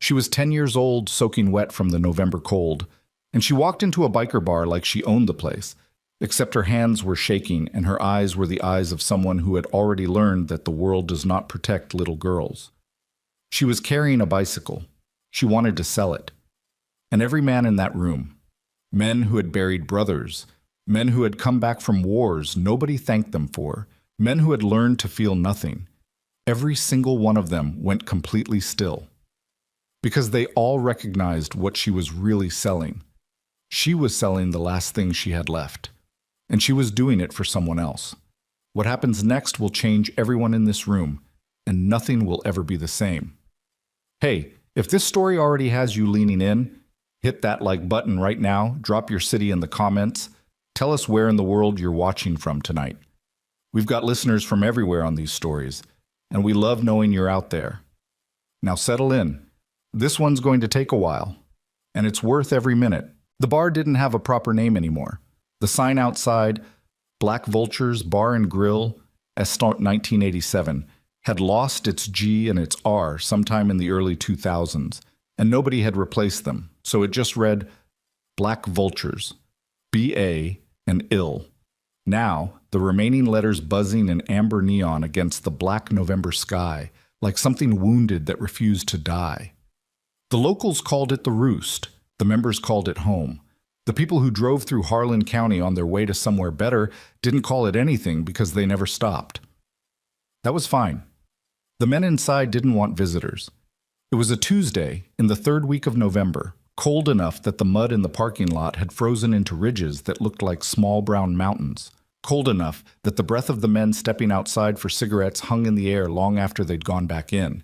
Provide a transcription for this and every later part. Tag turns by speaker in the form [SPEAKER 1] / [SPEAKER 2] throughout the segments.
[SPEAKER 1] She was 10 years old, soaking wet from the November cold, and she walked into a biker bar like she owned the place, except her hands were shaking and her eyes were the eyes of someone who had already learned that the world does not protect little girls. She was carrying a bicycle. She wanted to sell it. And every man in that room, men who had buried brothers, men who had come back from wars nobody thanked them for, men who had learned to feel nothing, every single one of them went completely still. Because they all recognized what she was really selling. She was selling the last thing she had left. And she was doing it for someone else. What happens next will change everyone in this room, and nothing will ever be the same. Hey, if this story already has you leaning in, hit that like button right now, drop your city in the comments, tell us where in the world you're watching from tonight. We've got listeners from everywhere on these stories, and we love knowing you're out there. Now settle in. This one's going to take a while, and it's worth every minute. The bar didn't have a proper name anymore. The sign outside, Black Vultures Bar and Grill, Estant 1987, had lost its G and its R sometime in the early 2000s, and nobody had replaced them, so it just read Black Vultures, B-A and ill. Now, the remaining letters buzzing in amber neon against the black November sky, like something wounded that refused to die. The locals called it the Roost. The members called it home. The people who drove through Harlan County on their way to somewhere better didn't call it anything because they never stopped. That was fine. The men inside didn't want visitors. It was a Tuesday in the third week of November, cold enough that the mud in the parking lot had frozen into ridges that looked like small brown mountains. Cold enough that the breath of the men stepping outside for cigarettes hung in the air long after they'd gone back in.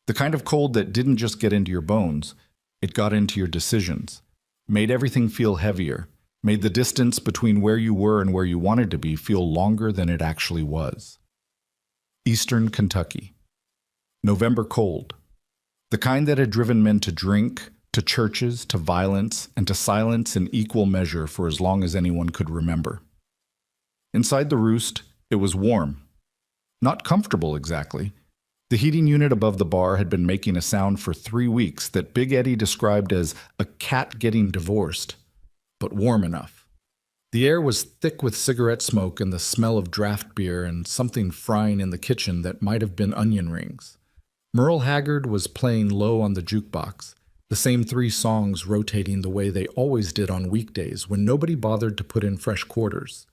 [SPEAKER 1] The kind of cold that didn't just get into your bones, it got into your decisions, made everything feel heavier, made the distance between where you were and where you wanted to be feel longer than it actually was. Eastern Kentucky. November cold. The kind that had driven men to drink, to churches, to violence, and to silence in equal measure for as long as anyone could remember. Inside the Roost, it was warm. Not comfortable exactly. The heating unit above the bar had been making a sound for 3 weeks that Big Eddie described as a cat getting divorced, but warm enough. The air was thick with cigarette smoke and the smell of draft beer and something frying in the kitchen that might have been onion rings. Merle Haggard was playing low on the jukebox, the same 3 songs rotating the way they always did on weekdays when nobody bothered to put in fresh quarters.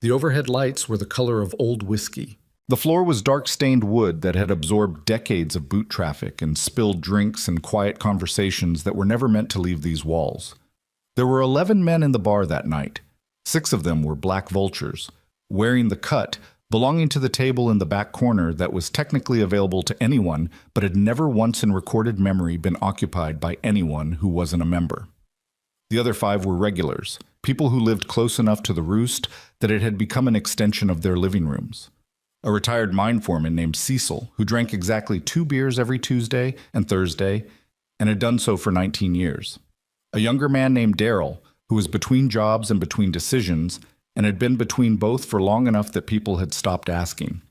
[SPEAKER 1] The overhead lights were the color of old whiskey. The floor was dark-stained wood that had absorbed decades of boot traffic and spilled drinks and quiet conversations that were never meant to leave these walls. There were 11 men in the bar that night. 6 of them were Black Vultures, wearing the cut, belonging to the table in the back corner that was technically available to anyone but had never once in recorded memory been occupied by anyone who wasn't a member. The other 5 were regulars, people who lived close enough to the Roost that it had become an extension of their living rooms. A retired mine foreman named Cecil, who drank exactly 2 beers every Tuesday and Thursday, and had done so for 19 years. A younger man named Daryl, who was between jobs and between decisions, and had been between both for long enough that people had stopped asking.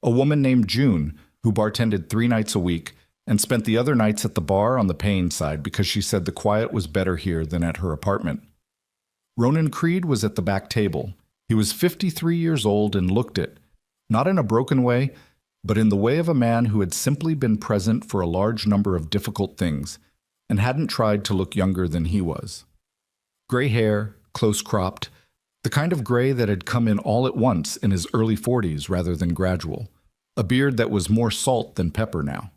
[SPEAKER 1] A woman named June, who bartended 3 nights a week, and spent the other nights at the bar on the paying side because she said the quiet was better here than at her apartment. Ronan Creed was at the back table. He was 53 years old and looked it, not in a broken way, but in the way of a man who had simply been present for a large number of difficult things and hadn't tried to look younger than he was. Gray hair, close-cropped, the kind of gray that had come in all at once in his early 40s rather than gradual, a beard that was more salt than pepper now,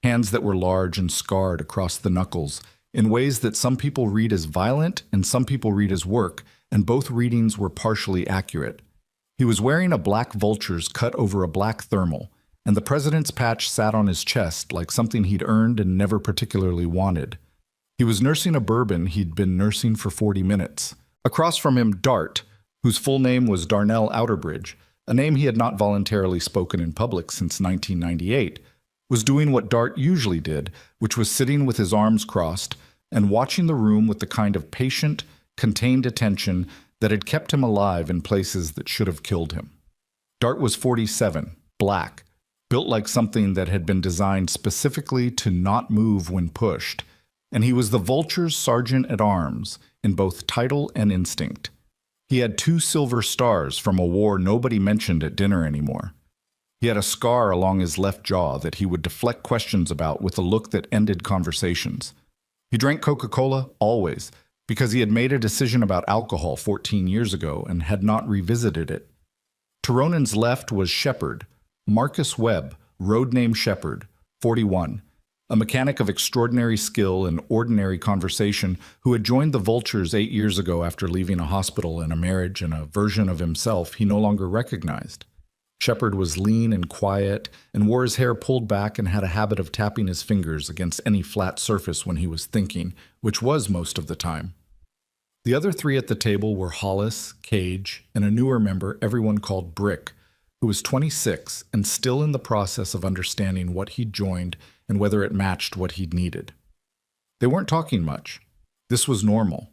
[SPEAKER 1] hands that were large and scarred across the knuckles in ways that some people read as violent and some people read as work, and both readings were partially accurate. He was wearing a Black Vultures cut over a black thermal, and the president's patch sat on his chest like something he'd earned and never particularly wanted. He was nursing a bourbon he'd been nursing for 40 minutes. Across from him, Dart, whose full name was Darnell Outerbridge, a name he had not voluntarily spoken in public since 1998, was doing what Dart usually did, which was sitting with his arms crossed and watching the room with the kind of patient, contained attention that had kept him alive in places that should have killed him. Dart was 47, black, built like something that had been designed specifically to not move when pushed, and he was the Vulture's sergeant-at-arms in both title and instinct. He had 2 silver stars from a war nobody mentioned at dinner anymore. He had a scar along his left jaw that he would deflect questions about with a look that ended conversations. He drank Coca-Cola, always, because he had made a decision about alcohol 14 years ago and had not revisited it. To Ronan's left was Shepard, Marcus Webb, road name Shepard, 41, a mechanic of extraordinary skill and ordinary conversation who had joined the Vultures 8 years ago after leaving a hospital and a marriage and a version of himself he no longer recognized. Shepard was lean and quiet and wore his hair pulled back and had a habit of tapping his fingers against any flat surface when he was thinking, which was most of the time. The other 3 at the table were Hollis, Cage, and a newer member everyone called Brick, who was 26 and still in the process of understanding what he'd joined and whether it matched what he'd needed. They weren't talking much. This was normal.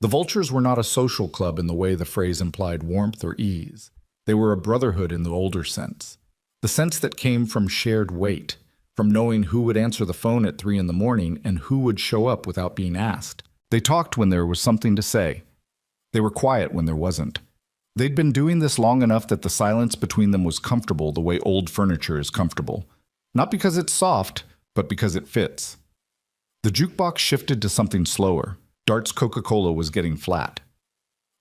[SPEAKER 1] The Vultures were not a social club in the way the phrase implied warmth or ease. They were a brotherhood in the older sense. The sense that came from shared weight, from knowing who would answer the phone at 3 in the morning and who would show up without being asked. They talked when there was something to say. They were quiet when there wasn't. They'd been doing this long enough that the silence between them was comfortable the way old furniture is comfortable. Not because it's soft, but because it fits. The jukebox shifted to something slower. Dart's Coca-Cola was getting flat.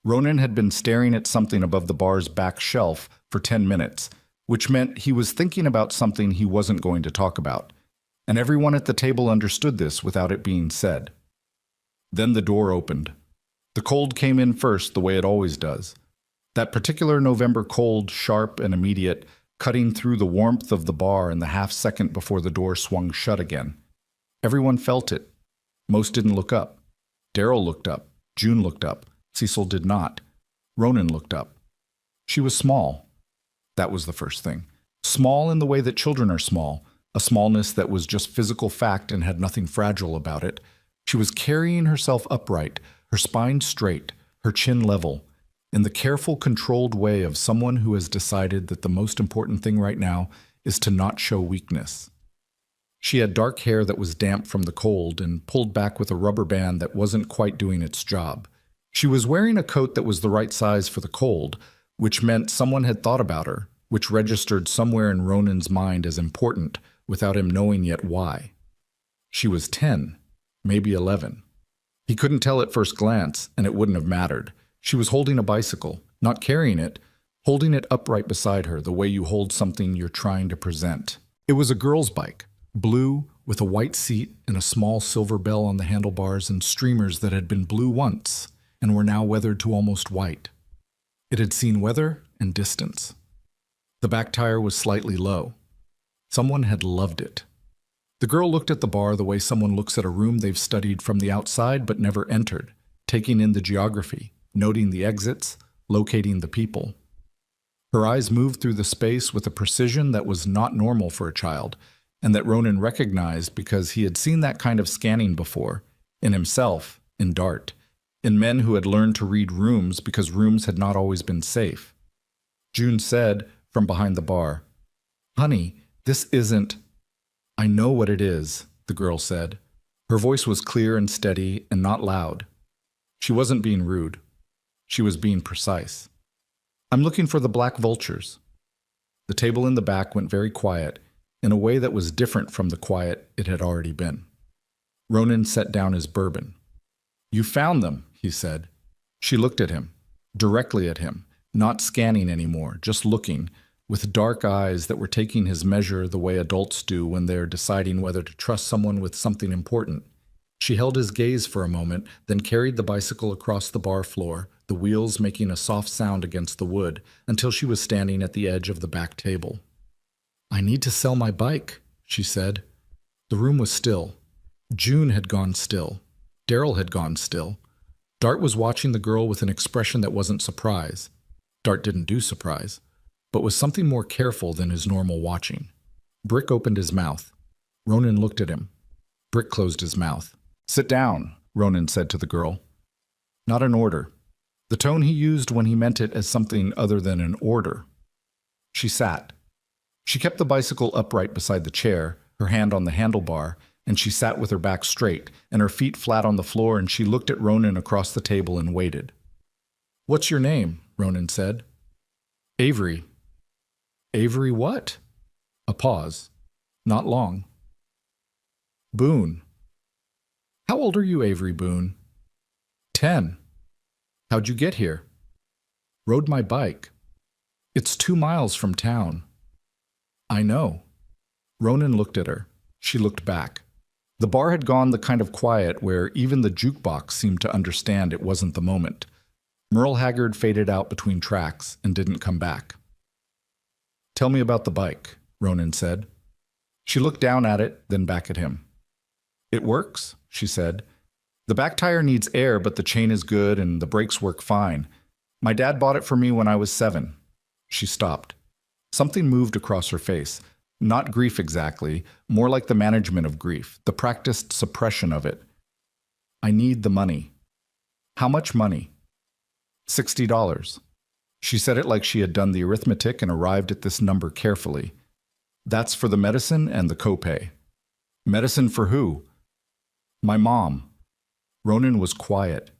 [SPEAKER 1] Ronan had been staring at something above the bar's back shelf for 10 minutes, which meant he was thinking about something he wasn't going to talk about. And everyone at the table understood this without it being said. Then the door opened. The cold came in first, the way it always does. That particular November cold, sharp and immediate, cutting through the warmth of the bar in the half-second before the door swung shut again. Everyone felt it. Most didn't look up. Daryl looked up. June looked up. Cecil did not. Ronan looked up. She was small. That was the first thing. Small in the way that children are small, a smallness that was just physical fact and had nothing fragile about it. She was carrying herself upright, her spine straight, her chin level, in the careful, controlled way of someone who has decided that the most important thing right now is to not show weakness. She had dark hair that was damp from the cold and pulled back with a rubber band that wasn't quite doing its job. She was wearing a coat that was the right size for the cold, which meant someone had thought about her, which registered somewhere in Ronan's mind as important without him knowing yet why. She was 10. Maybe 11. He couldn't tell at first glance, and it wouldn't have mattered. She was holding a bicycle, not carrying it, holding it upright beside her the way you hold something you're trying to present. It was a girl's bike, blue, with a white seat and a small silver bell on the handlebars and streamers that had been blue once and were now weathered to almost white. It had seen weather and distance. The back tire was slightly low. Someone had loved it. The girl looked at the bar the way someone looks at a room they've studied from the outside but never entered, taking in the geography, noting the exits, locating the people. Her eyes moved through the space with a precision that was not normal for a child, and that Ronan recognized because he had seen that kind of scanning before, in himself, in Dart, in men who had learned to read rooms because rooms had not always been safe. June said, from behind the bar, "Honey, this isn't—" "I know what it is," the girl said. Her voice was clear and steady and not loud. She wasn't being rude. She was being precise. "I'm looking for the Black Vultures." The table in the back went very quiet, in a way that was different from the quiet it had already been. Ronan set down his bourbon. "You found them," he said. She looked at him, directly at him, not scanning anymore, just looking, with dark eyes that were taking his measure the way adults do when they're deciding whether to trust someone with something important. She held his gaze for a moment, then carried the bicycle across the bar floor, the wheels making a soft sound against the wood, until she was standing at the edge of the back table. "I need to sell my bike," she said. The room was still. June had gone still. Daryl had gone still. Dart was watching the girl with an expression that wasn't surprise. Dart didn't do surprise, but was something more careful than his normal watching. Brick opened his mouth. Ronan looked at him. Brick closed his mouth. "Sit down," Ronan said to the girl. Not an order. The tone he used when he meant it as something other than an order. She sat. She kept the bicycle upright beside the chair, her hand on the handlebar, and she sat with her back straight and her feet flat on the floor, and she looked at Ronan across the table and waited. "What's your name?" Ronan said. "Avery." "Avery what?" A pause. Not long. "Boone." "How old are you, Avery Boone?" 10. "How'd you get here?" "Rode my bike." "It's 2 miles from town." "I know." Ronan looked at her. She looked back. The bar had gone the kind of quiet where even the jukebox seemed to understand it wasn't the moment. Merle Haggard faded out between tracks and didn't come back. "Tell me about the bike," Ronan said. She looked down at it, then back at him. "It works," she said. "The back tire needs air, but the chain is good and the brakes work fine. My dad bought it for me when I was 7. She stopped. Something moved across her face. Not grief exactly, more like the management of grief, the practiced suppression of it. "I need the money." "How much money?" $60. She said it like she had done the arithmetic and arrived at this number carefully. "That's for the medicine and the copay." "Medicine for who?" "My mom." Ronan was quiet.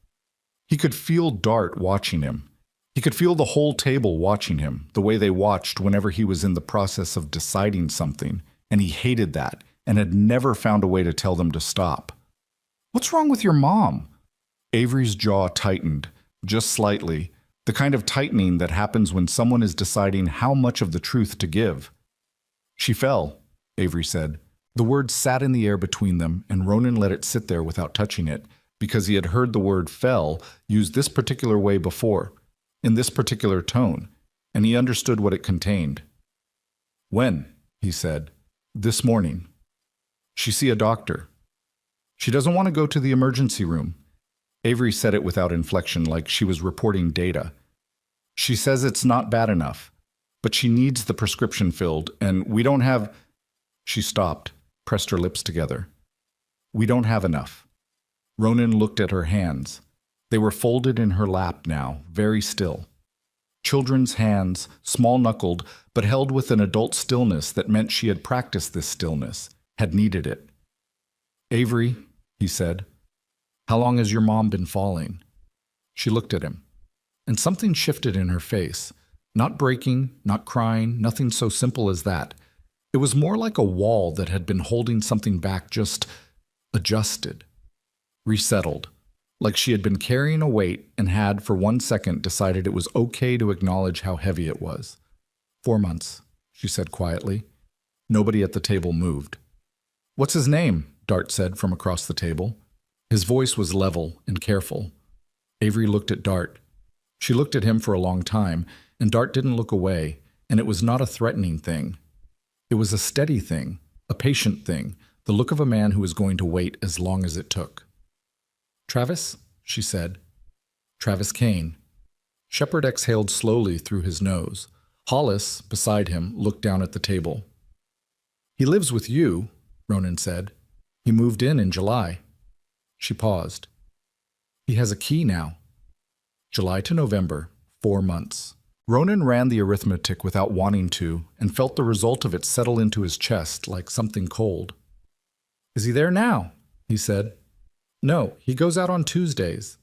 [SPEAKER 1] He could feel Dart watching him. He could feel the whole table watching him, the way they watched whenever he was in the process of deciding something, and he hated that and had never found a way to tell them to stop. "What's wrong with your mom?" Avery's jaw tightened, just slightly, the kind of tightening that happens when someone is deciding how much of the truth to give. "She fell," Avery said. The word sat in the air between them, and Ronan let it sit there without touching it, because he had heard the word "fell" used this particular way before, in this particular tone, and he understood what it contained. "When?" he said. "This morning." "She see a doctor." "She doesn't want to go to the emergency room." Avery said it without inflection, like she was reporting data. "She says it's not bad enough, but she needs the prescription filled, and we don't have—" She stopped, pressed her lips together. "We don't have enough." Ronan looked at her hands. They were folded in her lap now, very still. Children's hands, small-knuckled, but held with an adult stillness that meant she had practiced this stillness, had needed it. "Avery," he said, "how long has your mom been falling?" She looked at him, and something shifted in her face. Not breaking, not crying, nothing so simple as that. It was more like a wall that had been holding something back, just adjusted, resettled. Like she had been carrying a weight and had, for 1 second, decided it was okay to acknowledge how heavy it was. 4 months, she said quietly. Nobody at the table moved. "What's his name?" Dart said from across the table. His voice was level and careful. Avery looked at Dart. She looked at him for a long time, and Dart didn't look away, and it was not a threatening thing. It was a steady thing, a patient thing, the look of a man who was going to wait as long as it took. "Travis?" she said. "Travis Kane." Shepard exhaled slowly through his nose. Hollis, beside him, looked down at the table. "He lives with you," Ronan said. "He moved in July." She paused. "He has a key now." July to November, 4 months. Ronan ran the arithmetic without wanting to, and felt the result of it settle into his chest like something cold. "Is he there now?" he said. "No, he goes out on Tuesdays."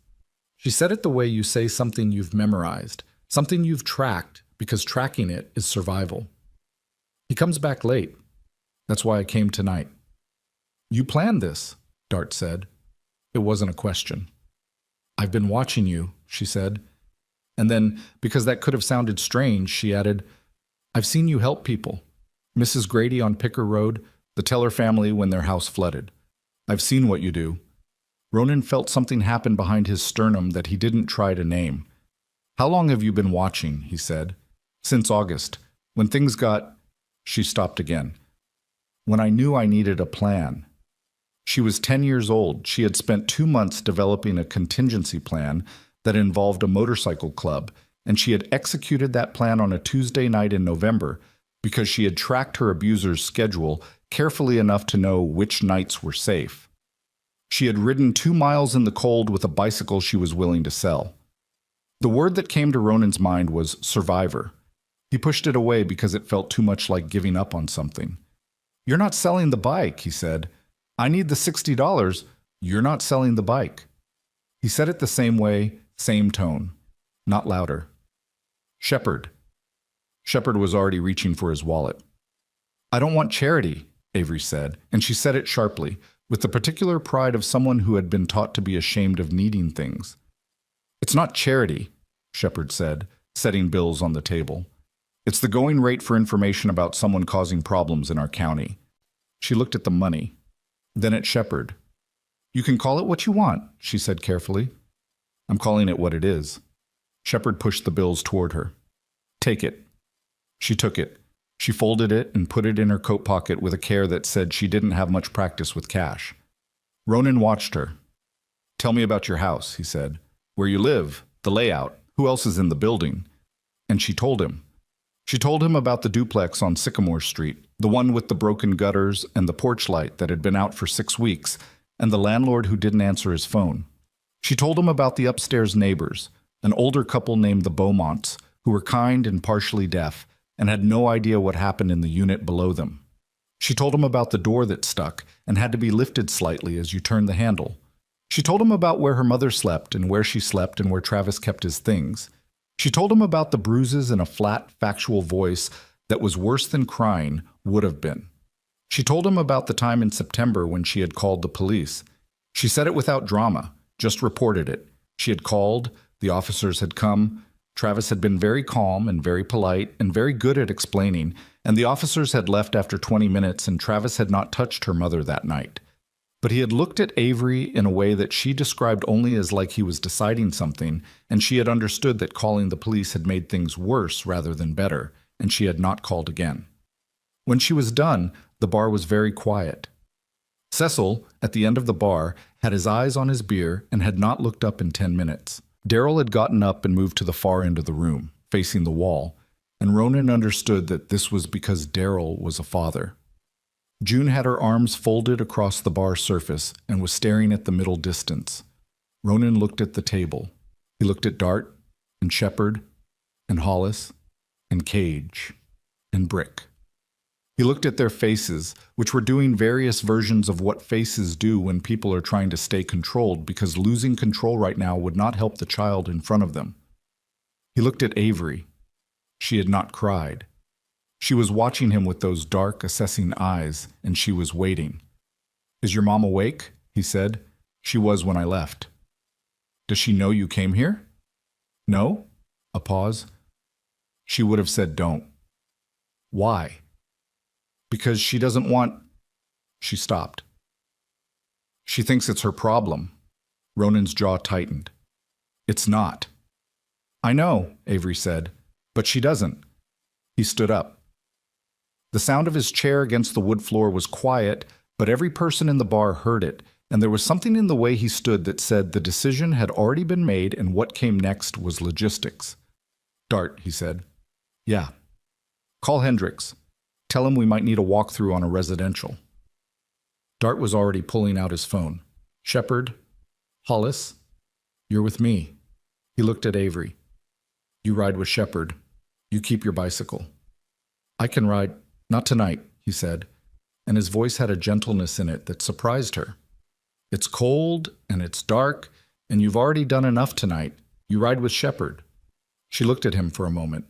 [SPEAKER 1] She said it the way you say something you've memorized, something you've tracked, because tracking it is survival. "He comes back late. That's why I came tonight." "You planned this," Dart said. It wasn't a question. "I've been watching you," she said. And then, because that could have sounded strange, she added, "I've seen you help people. Mrs. Grady on Picker Road, the Teller family when their house flooded. I've seen what you do." Ronan felt something happen behind his sternum that he didn't try to name. "How long have you been watching?" he said. "Since August. When things got—" She stopped again. "When I knew I needed a plan." She was 10 years old. She had spent 2 months developing a contingency plan that involved a motorcycle club, and she had executed that plan on a Tuesday night in November because she had tracked her abuser's schedule carefully enough to know which nights were safe. She had ridden 2 miles in the cold with a bicycle she was willing to sell. The word that came to Ronan's mind was survivor. He pushed it away because it felt too much like giving up on something. "You're not selling the bike," he said. "I need the $60. You're not selling the bike." He said it the same way, same tone, not louder. "Shepard." Shepard was already reaching for his wallet. "I don't want charity," Avery said, and she said it sharply, with the particular pride of someone who had been taught to be ashamed of needing things. "It's not charity," Shepard said, setting bills on the table. "It's the going rate for information about someone causing problems in our county." She looked at the money, then at Shepard. "You can call it what you want," she said carefully. "I'm calling it what it is." Shepard pushed the bills toward her. "Take it." She took it. She folded it and put it in her coat pocket with a care that said she didn't have much practice with cash. Ronan watched her. "Tell me about your house," he said. "Where you live, the layout, who else is in the building." And she told him. She told him about the duplex on Sycamore Street, the one with the broken gutters and the porch light that had been out for 6 weeks, and the landlord who didn't answer his phone. She told him about the upstairs neighbors, an older couple named the Beaumonts, who were kind and partially deaf, and had no idea what happened in the unit below them. She told him about the door that stuck and had to be lifted slightly as you turned the handle. She told him about where her mother slept and where she slept and where Travis kept his things. She told him about the bruises in a flat, factual voice that was worse than crying would have been. She told him about the time in September when she had called the police. She said it without drama, just reported it. She had called, the officers had come, Travis had been very calm and very polite and very good at explaining, and the officers had left after 20 minutes and Travis had not touched her mother that night. But he had looked at Avery in a way that she described only as like he was deciding something, and she had understood that calling the police had made things worse rather than better, and she had not called again. When she was done, the bar was very quiet. Cecil, at the end of the bar, had his eyes on his beer and had not looked up in 10 minutes. Daryl had gotten up and moved to the far end of the room, facing the wall, and Ronan understood that this was because Daryl was a father. June had her arms folded across the bar surface and was staring at the middle distance. Ronan looked at the table. He looked at Dart, and Shepard, and Hollis, and Cage, and Brick. He looked at their faces, which were doing various versions of what faces do when people are trying to stay controlled, because losing control right now would not help the child in front of them. He looked at Avery. She had not cried. She was watching him with those dark, assessing eyes, and she was waiting. "Is your mom awake?" he said. "She was when I left." "Does she know you came here?" "No?" A pause. She would have said don't. "Why?" "Because she doesn't want—" She stopped. "She thinks it's her problem." Ronan's jaw tightened. "It's not." "I know," Avery said, "but she doesn't." He stood up. The sound of his chair against the wood floor was quiet, but every person in the bar heard it, and there was something in the way he stood that said the decision had already been made and what came next was logistics. "Dart," he said. "Yeah." "Call Hendricks. Tell him we might need a walkthrough on a residential." Dart was already pulling out his phone. "Shepard? Hollis? You're with me." He looked at Avery. "You ride with Shepard. You keep your bicycle." "I can ride. Not tonight," he said, and his voice had a gentleness in it that surprised her. "It's cold, and it's dark, and you've already done enough tonight. You ride with Shepard." She looked at him for a moment.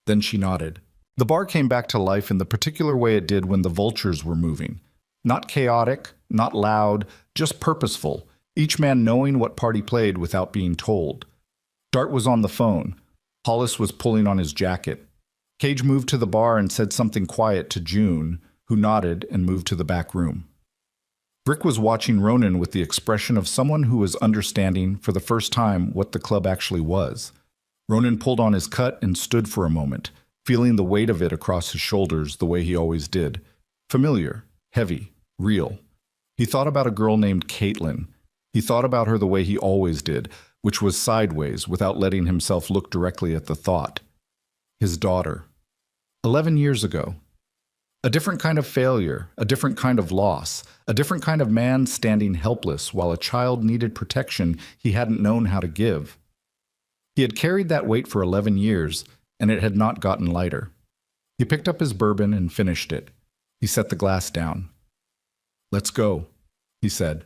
[SPEAKER 1] Then she nodded. The bar came back to life in the particular way it did when the vultures were moving. Not chaotic, not loud, just purposeful, each man knowing what part he played without being told. Dart was on the phone. Hollis was pulling on his jacket. Cage moved to the bar and said something quiet to June, who nodded and moved to the back room. Brick was watching Ronan with the expression of someone who was understanding for the first time what the club actually was. Ronan pulled on his cut and stood for a moment, feeling the weight of it across his shoulders the way he always did. Familiar, heavy, real. He thought about a girl named Caitlin. He thought about her the way he always did, which was sideways without letting himself look directly at the thought. His daughter. 11 years ago. A different kind of failure, a different kind of loss, a different kind of man standing helpless while a child needed protection he hadn't known how to give. He had carried that weight for 11 years, and it had not gotten lighter. He picked up his bourbon and finished it. He set the glass down. "Let's go," he said.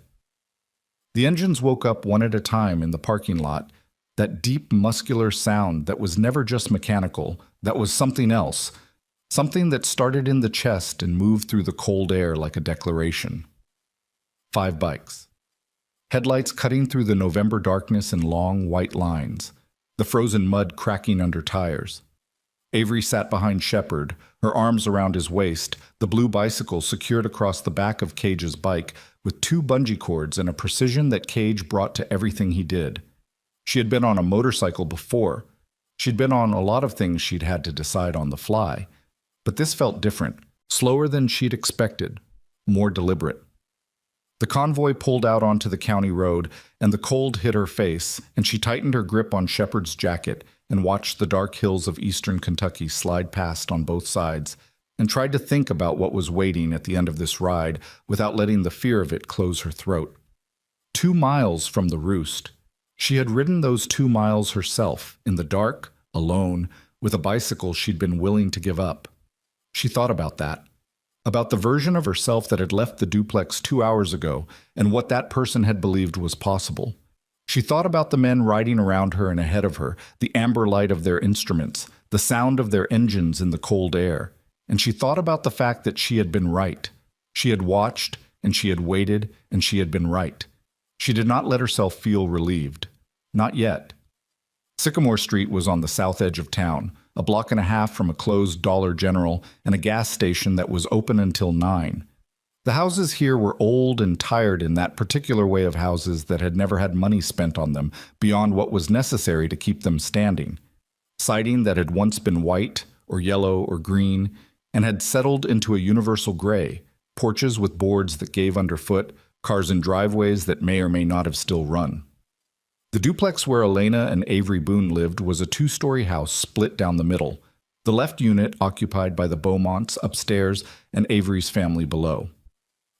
[SPEAKER 1] The engines woke up one at a time in the parking lot, that deep muscular sound that was never just mechanical, that was something else, something that started in the chest and moved through the cold air like a declaration. 5 bikes. Headlights cutting through the November darkness in long, white lines, the frozen mud cracking under tires. Avery sat behind Shepard, her arms around his waist, the blue bicycle secured across the back of Cage's bike with 2 bungee cords and a precision that Cage brought to everything he did. She had been on a motorcycle before. She'd been on a lot of things she'd had to decide on the fly. But this felt different, slower than she'd expected, more deliberate. The convoy pulled out onto the county road, and the cold hit her face, and she tightened her grip on Shepard's jacket and watched the dark hills of eastern Kentucky slide past on both sides, and tried to think about what was waiting at the end of this ride without letting the fear of it close her throat. 2 miles from the roost. She had ridden those 2 miles herself, in the dark, alone, with a bicycle she'd been willing to give up. She thought about that, about the version of herself that had left the duplex 2 hours ago and what that person had believed was possible. She thought about the men riding around her and ahead of her, the amber light of their instruments, the sound of their engines in the cold air, and she thought about the fact that she had been right. She had watched, and she had waited, and she had been right. She did not let herself feel relieved. Not yet. Sycamore Street was on the south edge of town, a block and a half from a closed Dollar General and a gas station that was open until 9. The houses here were old and tired in that particular way of houses that had never had money spent on them beyond what was necessary to keep them standing. Siding that had once been white or yellow or green and had settled into a universal gray, porches with boards that gave underfoot, cars in driveways that may or may not have still run. The duplex where Elena and Avery Boone lived was a 2-story house split down the middle, the left unit occupied by the Beaumonts upstairs and Avery's family below.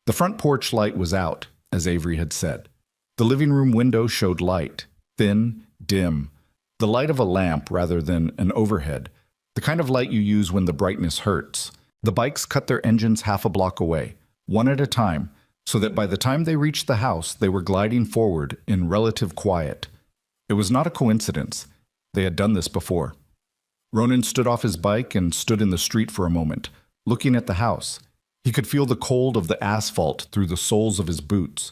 [SPEAKER 1] The front porch light was out, as Avery had said. The living room window showed light, thin, dim, the light of a lamp rather than an overhead, the kind of light you use when the brightness hurts. The bikes cut their engines half a block away, one at a time, so that by the time they reached the house, they were gliding forward in relative quiet. It was not a coincidence. They had done this before. Ronan stood off his bike and stood in the street for a moment, looking at the house. He could feel the cold of the asphalt through the soles of his boots,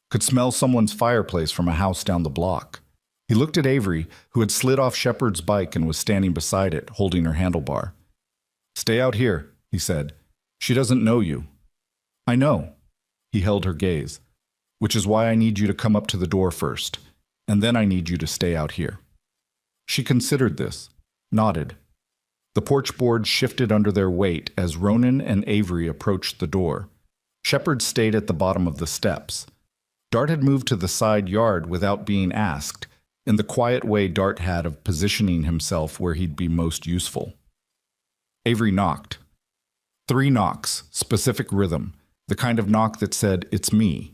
[SPEAKER 1] could smell someone's fireplace from a house down the block. He looked at Avery, who had slid off Shepard's bike and was standing beside it, holding her handlebar. "Stay out here," he said. "She doesn't know you." "I know." He held her gaze. "Which is why I need you to come up to the door first, and then I need you to stay out here." She considered this, nodded. The porch boards shifted under their weight as Ronan and Avery approached the door. Shepard stayed at the bottom of the steps. Dart had moved to the side yard without being asked, in the quiet way Dart had of positioning himself where he'd be most useful. Avery knocked. 3 knocks, specific rhythm, the kind of knock that said, "It's me."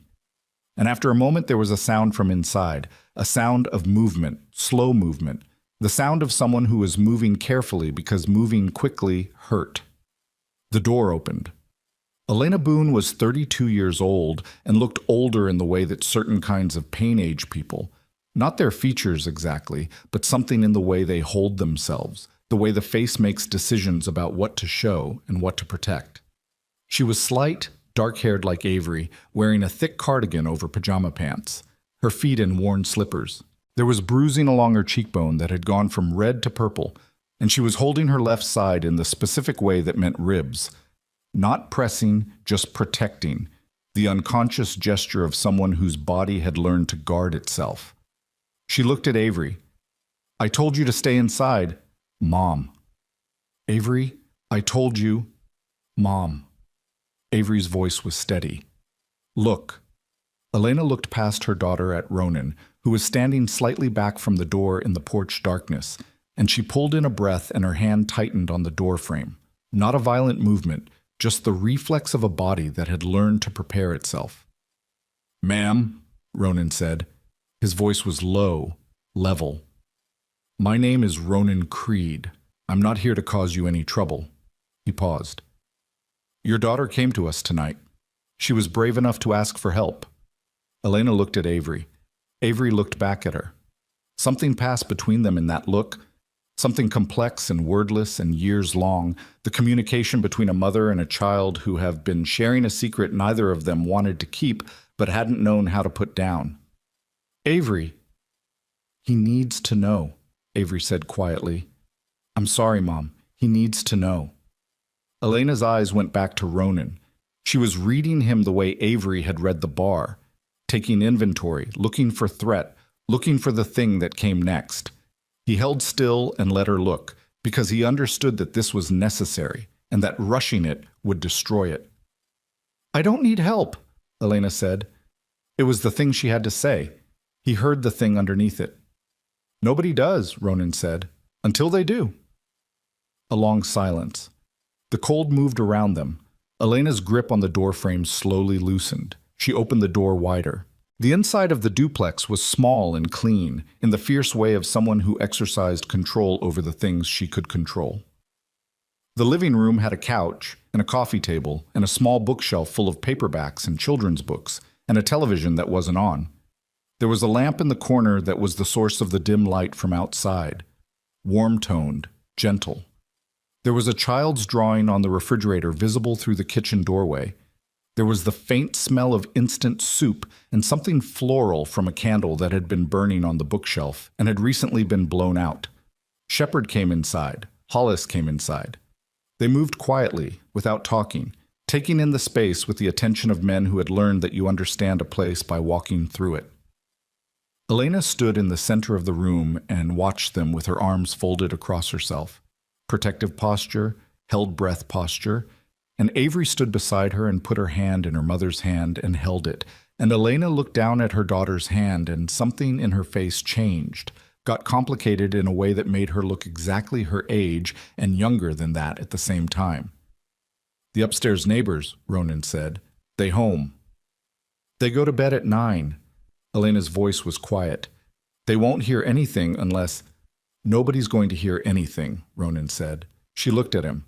[SPEAKER 1] And after a moment there was a sound from inside, a sound of movement, slow movement, the sound of someone who was moving carefully because moving quickly hurt. The door opened. Elena Boone was 32 years old and looked older in the way that certain kinds of pain-age people, not their features exactly, but something in the way they hold themselves, the way the face makes decisions about what to show and what to protect. She was slight, dark-haired like Avery, wearing a thick cardigan over pajama pants, her feet in worn slippers. There was bruising along her cheekbone that had gone from red to purple, and she was holding her left side in the specific way that meant ribs. Not pressing, just protecting, the unconscious gesture of someone whose body had learned to guard itself. She looked at Avery. "I told you to stay inside, Mom." "Avery, I told you, Mom." Avery's voice was steady. "Look." Elena looked past her daughter at Ronan, who was standing slightly back from the door in the porch darkness, and she pulled in a breath and her hand tightened on the door frame. Not a violent movement, just the reflex of a body that had learned to prepare itself. "Ma'am," Ronan said. His voice was low, level. "My name is Ronan Creed. I'm not here to cause you any trouble. He paused. Your daughter came to us tonight. She was brave enough to ask for help. Elena looked at Avery. Avery looked back at her. Something passed between them in that look, something complex and wordless and years long, the communication between a mother and a child who have been sharing a secret neither of them wanted to keep but hadn't known how to put down. Avery. He needs to know, Avery said quietly. I'm sorry, Mom. He needs to know. Elena's eyes went back to Ronan. She was reading him the way Avery had read the bar, taking inventory, looking for threat, looking for the thing that came next. He held still and let her look, because he understood that this was necessary, and that rushing it would destroy it. I don't need help, Elena said. It was the thing she had to say. He heard the thing underneath it. Nobody does, Ronan said, until they do. A long silence. The cold moved around them. Elena's grip on the doorframe slowly loosened. She opened the door wider. The inside of the duplex was small and clean, in the fierce way of someone who exercised control over the things she could control. The living room had a couch and a coffee table and a small bookshelf full of paperbacks and children's books, and a television that wasn't on. There was a lamp in the corner that was the source of the dim light from outside, warm-toned, gentle. There was a child's drawing on the refrigerator visible through the kitchen doorway. There was the faint smell of instant soup and something floral from a candle that had been burning on the bookshelf and had recently been blown out. Shepard came inside. Hollis came inside. They moved quietly, without talking, taking in the space with the attention of men who had learned that you understand a place by walking through it. Elena stood in the center of the room and watched them with her arms folded across herself. Protective posture, held breath posture, and Avery stood beside her and put her hand in her mother's hand and held it, and Elena looked down at her daughter's hand and something in her face changed, got complicated in a way that made her look exactly her age and younger than that at the same time. The upstairs neighbors, Ronan said. They home. They go to bed at 9. Elena's voice was quiet. They won't hear anything unless... Nobody's going to hear anything, Ronan said. She looked at him.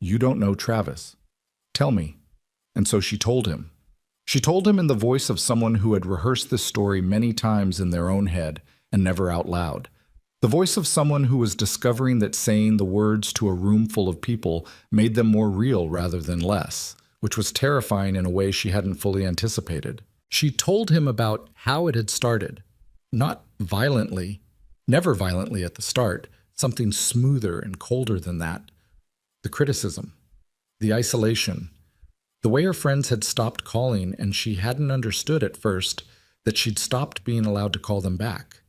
[SPEAKER 1] You don't know Travis. Tell me. And so she told him. She told him in the voice of someone who had rehearsed this story many times in their own head and never out loud. The voice of someone who was discovering that saying the words to a room full of people made them more real rather than less, which was terrifying in a way she hadn't fully anticipated. She told him about how it had started. Not violently, never violently at the start, something smoother and colder than that. The criticism, the isolation, the way her friends had stopped calling and she hadn't understood at first that she'd stopped being allowed to call them back,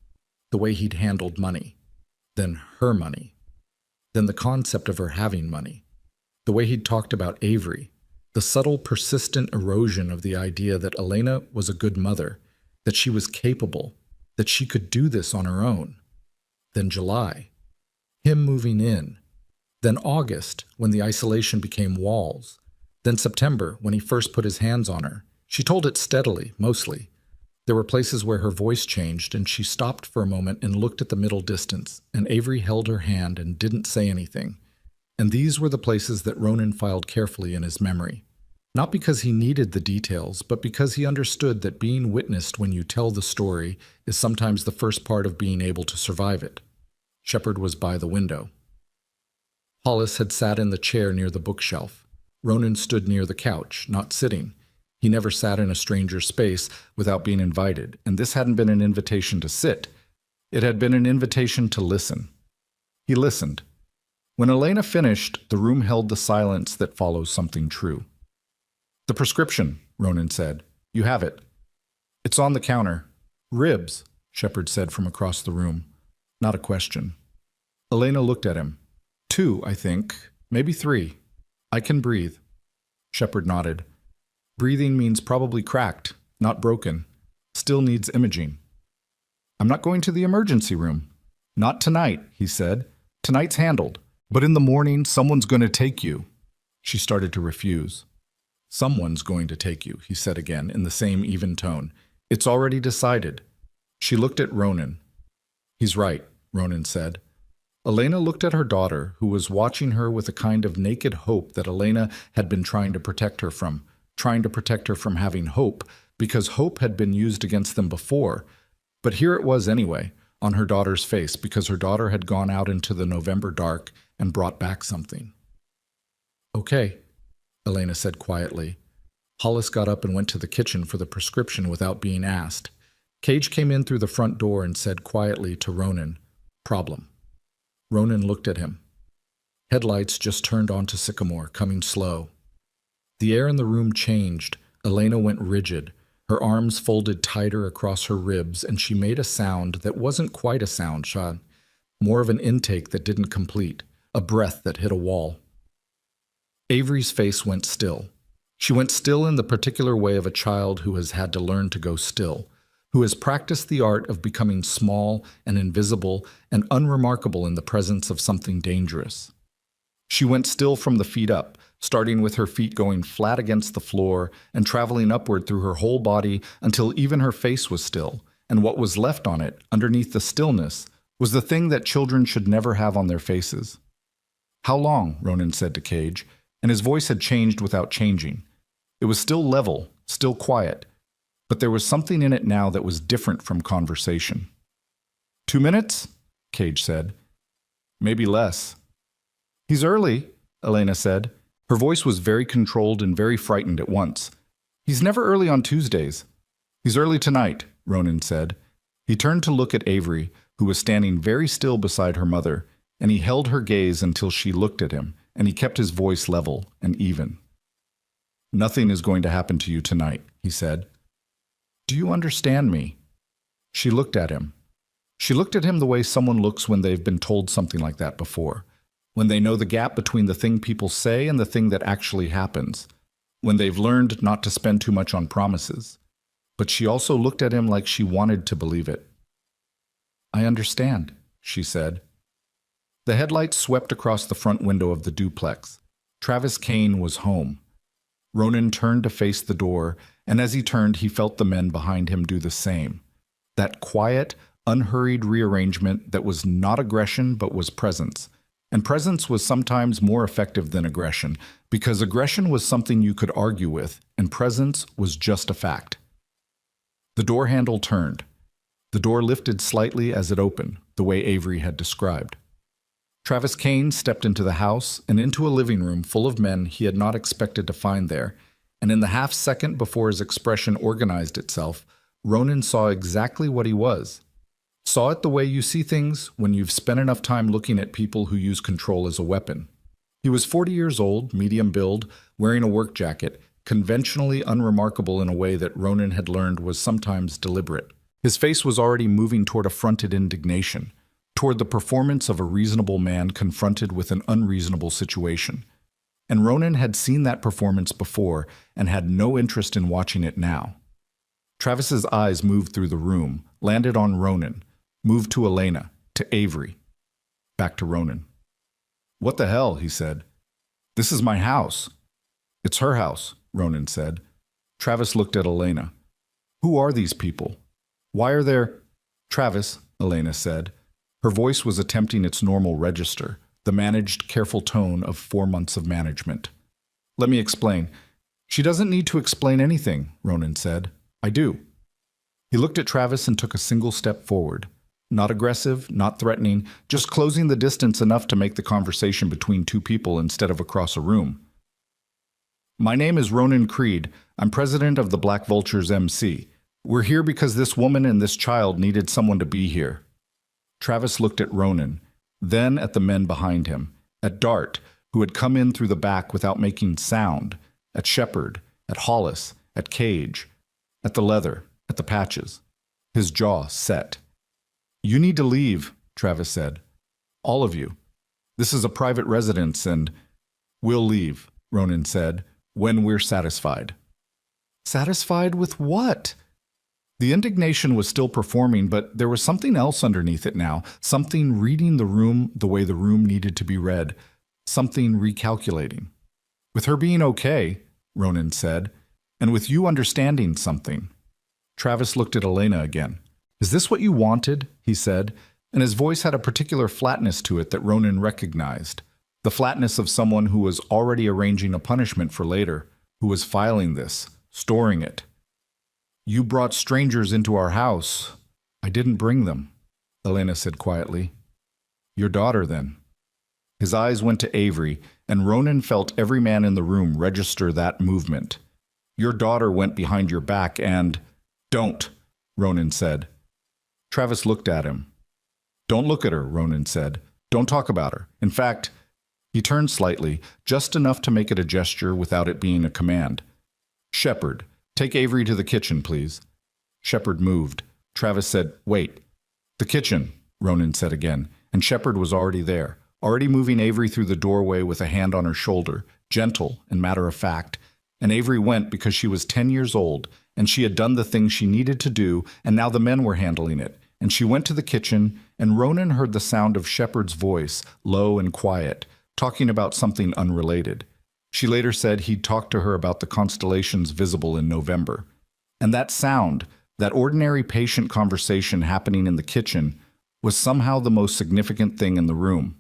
[SPEAKER 1] the way he'd handled money, then her money, then the concept of her having money, the way he'd talked about Avery, the subtle, persistent erosion of the idea that Elena was a good mother, that she was capable, that she could do this on her own. Then July, him moving in. Then August, when the isolation became walls. Then September, when he first put his hands on her. She told it steadily, mostly. There were places where her voice changed, and she stopped for a moment and looked at the middle distance, and Avery held her hand and didn't say anything. And these were the places that Ronan filed carefully in his memory. Not because he needed the details, but because he understood that being witnessed when you tell the story is sometimes the first part of being able to survive it. Shepard was by the window. Hollis had sat in the chair near the bookshelf. Ronan stood near the couch, not sitting. He never sat in a stranger's space without being invited, and this hadn't been an invitation to sit. It had been an invitation to listen. He listened. When Elena finished, the room held the silence that follows something true. The prescription, Ronan said. You have it. It's on the counter. Ribs, Shepard said from across the room. Not a question. Elena looked at him. 2, I think. Maybe 3. I can breathe. Shepard nodded. Breathing means probably cracked, not broken. Still needs imaging. I'm not going to the emergency room. Not tonight, he said. Tonight's handled. But in the morning, someone's going to take you. She started to refuse. Someone's going to take you, he said again, in the same even tone. It's already decided. She looked at Ronan. He's right, Ronan said. Elena looked at her daughter, who was watching her with a kind of naked hope that Elena had been trying to protect her from having hope, because hope had been used against them before. But here it was anyway, on her daughter's face, because her daughter had gone out into the November dark and brought back something. "Okay," Elena said quietly. Hollis got up and went to the kitchen for the prescription without being asked. Cage came in through the front door and said quietly to Ronan, "Problem." Ronan looked at him. Headlights just turned onto Sycamore, coming slow. The air in the room changed. Elena went rigid. Her arms folded tighter across her ribs, and she made a sound that wasn't quite a sound, Sean. More of an intake that didn't complete, a breath that hit a wall. Avery's face went still. She went still in the particular way of a child who has had to learn to go still, who has practiced the art of becoming small and invisible and unremarkable in the presence of something dangerous. She went still from the feet up, starting with her feet going flat against the floor and traveling upward through her whole body until even her face was still, and what was left on it, underneath the stillness, was the thing that children should never have on their faces. "How long?" Ronan said to Cage, and his voice had changed without changing. It was still level, still quiet, but there was something in it now that was different from conversation. 2 minutes? Cage said. Maybe less. "He's early," Elena said. Her voice was very controlled and very frightened at once. "He's never early on Tuesdays." "He's early tonight," Ronan said. He turned to look at Avery, who was standing very still beside her mother, and he held her gaze until she looked at him, and he kept his voice level and even. "Nothing is going to happen to you tonight," he said. "Do you understand me?" She looked at him. She looked at him the way someone looks when they've been told something like that before, when they know the gap between the thing people say and the thing that actually happens, when they've learned not to spend too much on promises. But she also looked at him like she wanted to believe it. "I understand," she said. The headlights swept across the front window of the duplex. Travis Kane was home. Ronan turned to face the door, and as he turned, he felt the men behind him do the same. That quiet, unhurried rearrangement that was not aggression but was presence. And presence was sometimes more effective than aggression, because aggression was something you could argue with, and presence was just a fact. The door handle turned. The door lifted slightly as it opened, the way Avery had described. Travis Kane stepped into the house and into a living room full of men he had not expected to find there, and in the half-second before his expression organized itself, Ronan saw exactly what he was. Saw it the way you see things when you've spent enough time looking at people who use control as a weapon. He was 40 years old, medium build, wearing a work jacket, conventionally unremarkable in a way that Ronan had learned was sometimes deliberate. His face was already moving toward affronted indignation, toward the performance of a reasonable man confronted with an unreasonable situation. And Ronan had seen that performance before and had no interest in watching it now. Travis's eyes moved through the room, landed on Ronan, moved to Elena, to Avery, back to Ronan. "What the hell?" he said. "This is my house." "It's her house," Ronan said. Travis looked at Elena. "Who are these people? Why are there—" "Travis," Elena said. Her voice was attempting its normal register, the managed, careful tone of 4 months of management. "Let me explain." "She doesn't need to explain anything," Ronan said. "I do." He looked at Travis and took a single step forward. Not aggressive, not threatening, just closing the distance enough to make the conversation between two people instead of across a room. "My name is Ronan Creed. I'm president of the Black Vultures MC. We're here because this woman and this child needed someone to be here." Travis looked at Ronan, then at the men behind him, at Dart, who had come in through the back without making sound, at Shepard, at Hollis, at Cage, at the leather, at the patches. His jaw set. "You need to leave," Travis said. "All of you. This is a private residence and—" "We'll leave," Ronan said, "when we're satisfied." Satisfied with what? The indignation was still performing, but there was something else underneath it now, something reading the room the way the room needed to be read, something recalculating. "With her being okay," Ronan said, "and with you understanding something." Travis looked at Elena again. "Is this what you wanted?" he said. and his voice had a particular flatness to it that Ronan recognized. The flatness of someone who was already arranging a punishment for later, who was filing this, storing it. "You brought strangers into our house." "I didn't bring them," Elena said quietly. "Your daughter, then." His eyes went to Avery, and Ronan felt every man in the room register that movement. "Your daughter went behind your back and—" "Don't," Ronan said. Travis looked at him. "Don't look at her," Ronan said. "Don't talk about her. In fact—" He turned slightly, just enough to make it a gesture without it being a command. "Shepard, take Avery to the kitchen, please." Shepard moved. Travis said, "Wait." "The kitchen," Ronan said again, and Shepard was already there, already moving Avery through the doorway with a hand on her shoulder, gentle and matter-of-fact. And Avery went because she was 10 years old, and she had done the thing she needed to do, and now the men were handling it. And she went to the kitchen, and Ronan heard the sound of Shepard's voice, low and quiet, talking about something unrelated. She later said he'd talked to her about the constellations visible in November. And that sound, that ordinary patient conversation happening in the kitchen, was somehow the most significant thing in the room.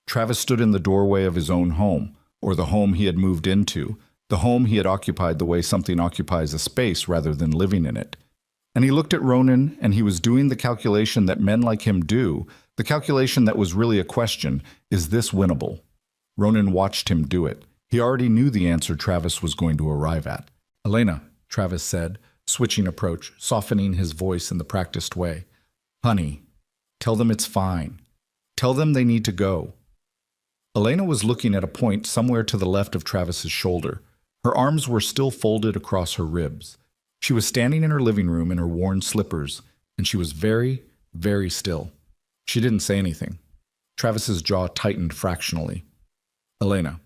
[SPEAKER 1] Travis stood in the doorway of his own home, or the home he had moved into, the home he had occupied the way something occupies a space rather than living in it. And he looked at Ronan, and he was doing the calculation that men like him do, the calculation that was really a question: is this winnable? Ronan watched him do it. He already knew the answer Travis was going to arrive at. "Elena," Travis said, switching approach, softening his voice in the practiced way. "Honey, tell them it's fine. Tell them they need to go." Elena was looking at a point somewhere to the left of Travis's shoulder. Her arms were still folded across her ribs. She was standing in her living room in her worn slippers, and she was very, very still. She didn't say anything. Travis's jaw tightened fractionally. "Elena."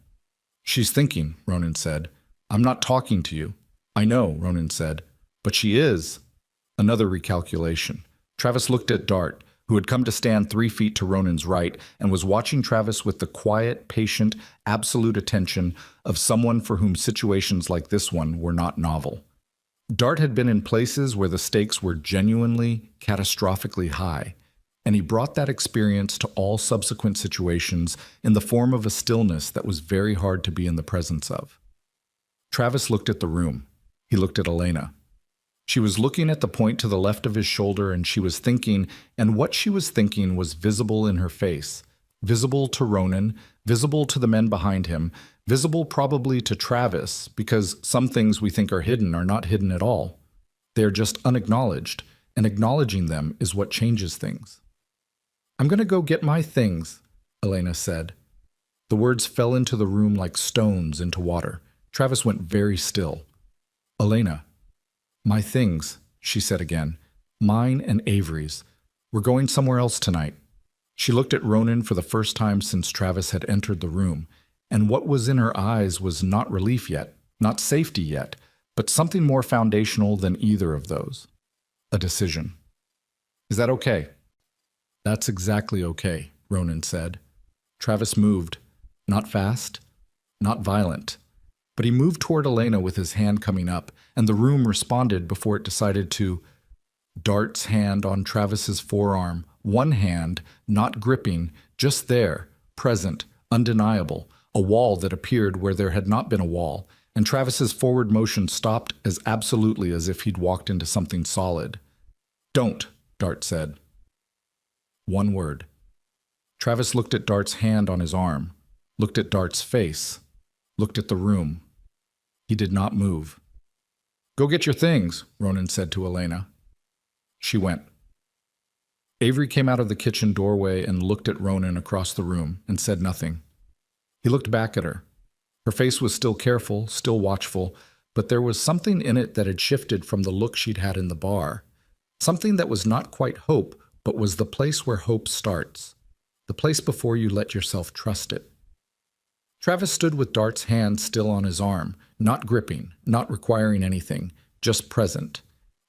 [SPEAKER 1] "She's thinking," Ronan said. "I'm not talking to you." "I know," Ronan said. "But she is." Another recalculation. Travis looked at Dart, who had come to stand 3 feet to Ronan's right and was watching Travis with the quiet, patient, absolute attention of someone for whom situations like this one were not novel. Dart had been in places where the stakes were genuinely, catastrophically high, and he brought that experience to all subsequent situations in the form of a stillness that was very hard to be in the presence of. Travis looked at the room. He looked at Elena. She was looking at the point to the left of his shoulder, and she was thinking, and what she was thinking was visible in her face, visible to Ronan, visible to the men behind him, visible probably to Travis, because some things we think are hidden are not hidden at all. They are just unacknowledged, and acknowledging them is what changes things. "I'm going to go get my things," Elena said. The words fell into the room like stones into water. Travis went very still. "Elena." "My things," she said again. "Mine and Avery's. We're going somewhere else tonight." She looked at Ronan for the first time since Travis had entered the room, and what was in her eyes was not relief yet, not safety yet, but something more foundational than either of those. A decision. "Is that okay?" "That's exactly okay," Ronan said. Travis moved, not fast, not violent, but he moved toward Elena with his hand coming up, and the room responded before it decided to. Dart's hand on Travis's forearm, one hand, not gripping, just there, present, undeniable, a wall that appeared where there had not been a wall, and Travis's forward motion stopped as absolutely as if he'd walked into something solid. "Don't," Dart said. One word. Travis looked at Dart's hand on his arm, looked at Dart's face, looked at the room. He did not move. "Go get your things," Ronan said to Elena. She went. Avery came out of the kitchen doorway and looked at Ronan across the room and said nothing. He looked back at her. Her face was still careful, still watchful, but there was something in it that had shifted from the look she'd had in the bar. Something that was not quite hope, but was the place where hope starts. The place before you let yourself trust it. Travis stood with Dart's hand still on his arm, not gripping, not requiring anything, just present.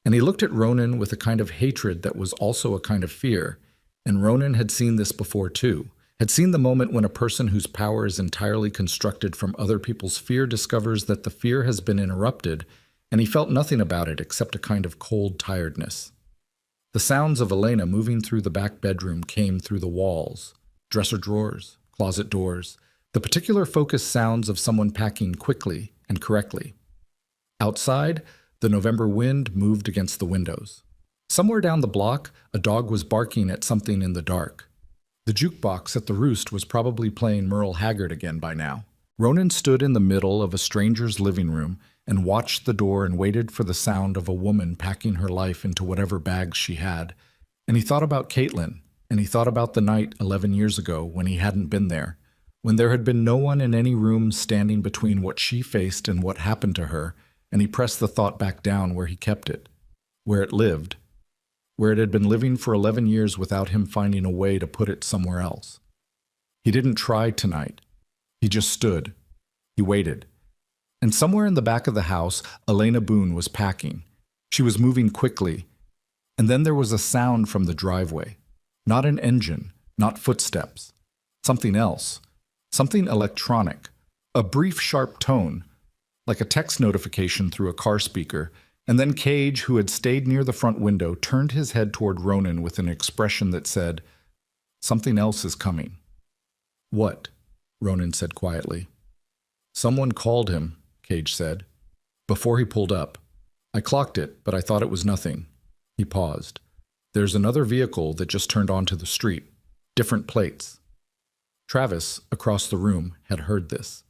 [SPEAKER 1] And he looked at Ronan with a kind of hatred that was also a kind of fear. And Ronan had seen this before too, had seen the moment when a person whose power is entirely constructed from other people's fear discovers that the fear has been interrupted, and he felt nothing about it except a kind of cold tiredness. The sounds of Elena moving through the back bedroom came through the walls, dresser drawers, closet doors, the particular focused sounds of someone packing quickly and correctly. Outside, the November wind moved against the windows. Somewhere down the block, a dog was barking at something in the dark. The jukebox at the Roost was probably playing Merle Haggard again by now. Ronan stood in the middle of a stranger's living room and watched the door and waited for the sound of a woman packing her life into whatever bags she had. And he thought about Caitlin, and he thought about the night 11 years ago when he hadn't been there, when there had been no one in any room standing between what she faced and what happened to her, and he pressed the thought back down where he kept it, where it lived, where it had been living for 11 years without him finding a way to put it somewhere else. He didn't try tonight. He just stood. He waited. And somewhere in the back of the house, Elena Boone was packing. She was moving quickly. And then there was a sound from the driveway. Not an engine, not footsteps. Something else. Something electronic. A brief, sharp tone, like a text notification through a car speaker. And then Cage, who had stayed near the front window, turned his head toward Ronan with an expression that said, "Something else is coming." "What?" Ronan said quietly. "Someone called him," Cage said, "before he pulled up. I clocked it, but I thought it was nothing." He paused. "There's another vehicle that just turned onto the street. Different plates." Travis, across the room, had heard this.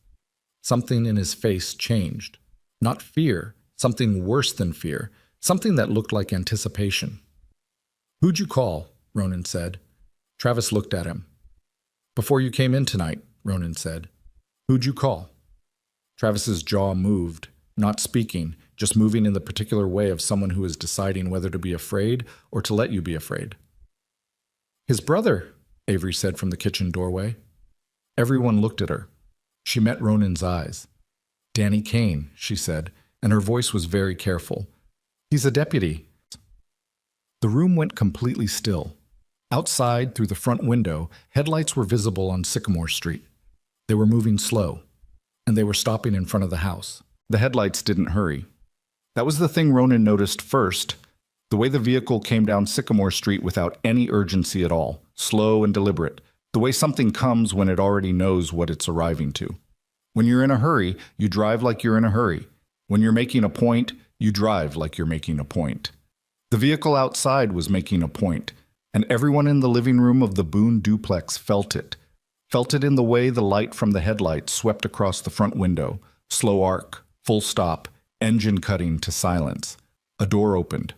[SPEAKER 1] Something in his face changed. Not fear, something worse than fear, something that looked like anticipation. "Who'd you call?" Ronan said. Travis looked at him. "Before you came in tonight," Ronan said. "Who'd you call?" Travis's jaw moved, not speaking, just moving in the particular way of someone who is deciding whether to be afraid or to let you be afraid. "His brother," Avery said from the kitchen doorway. Everyone looked at her. She met Ronan's eyes. "Danny Kane," she said, and her voice was very careful. "He's a deputy." The room went completely still. Outside, through the front window, headlights were visible on Sycamore Street. They were moving slow, and they were stopping in front of the house. The headlights didn't hurry. That was the thing Ronan noticed first, the way the vehicle came down Sycamore Street without any urgency at all, slow and deliberate, the way something comes when it already knows what it's arriving to. When you're in a hurry, you drive like you're in a hurry. When you're making a point, you drive like you're making a point. The vehicle outside was making a point, and everyone in the living room of the Boone duplex felt it in the way the light from the headlight swept across the front window, slow arc, full stop, engine cutting to silence. A door opened.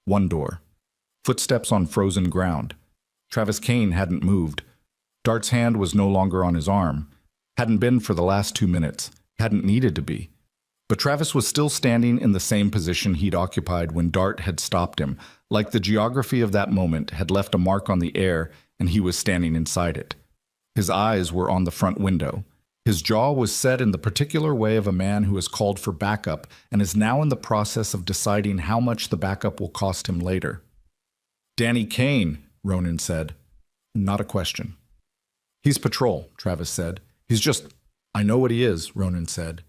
[SPEAKER 1] One door. Footsteps on frozen ground. Travis Kane hadn't moved. Dart's hand was no longer on his arm. Hadn't been for the last 2 minutes. Hadn't needed to be. But Travis was still standing in the same position he'd occupied when Dart had stopped him, like the geography of that moment had left a mark on the air and he was standing inside it. His eyes were on the front window. His jaw was set in the particular way of a man who has called for backup and is now in the process of deciding how much the backup will cost him later. "Danny Kane," Ronan said. Not a question. "He's patrol," Travis said. "He's just—" "I know what he is," Ronan said.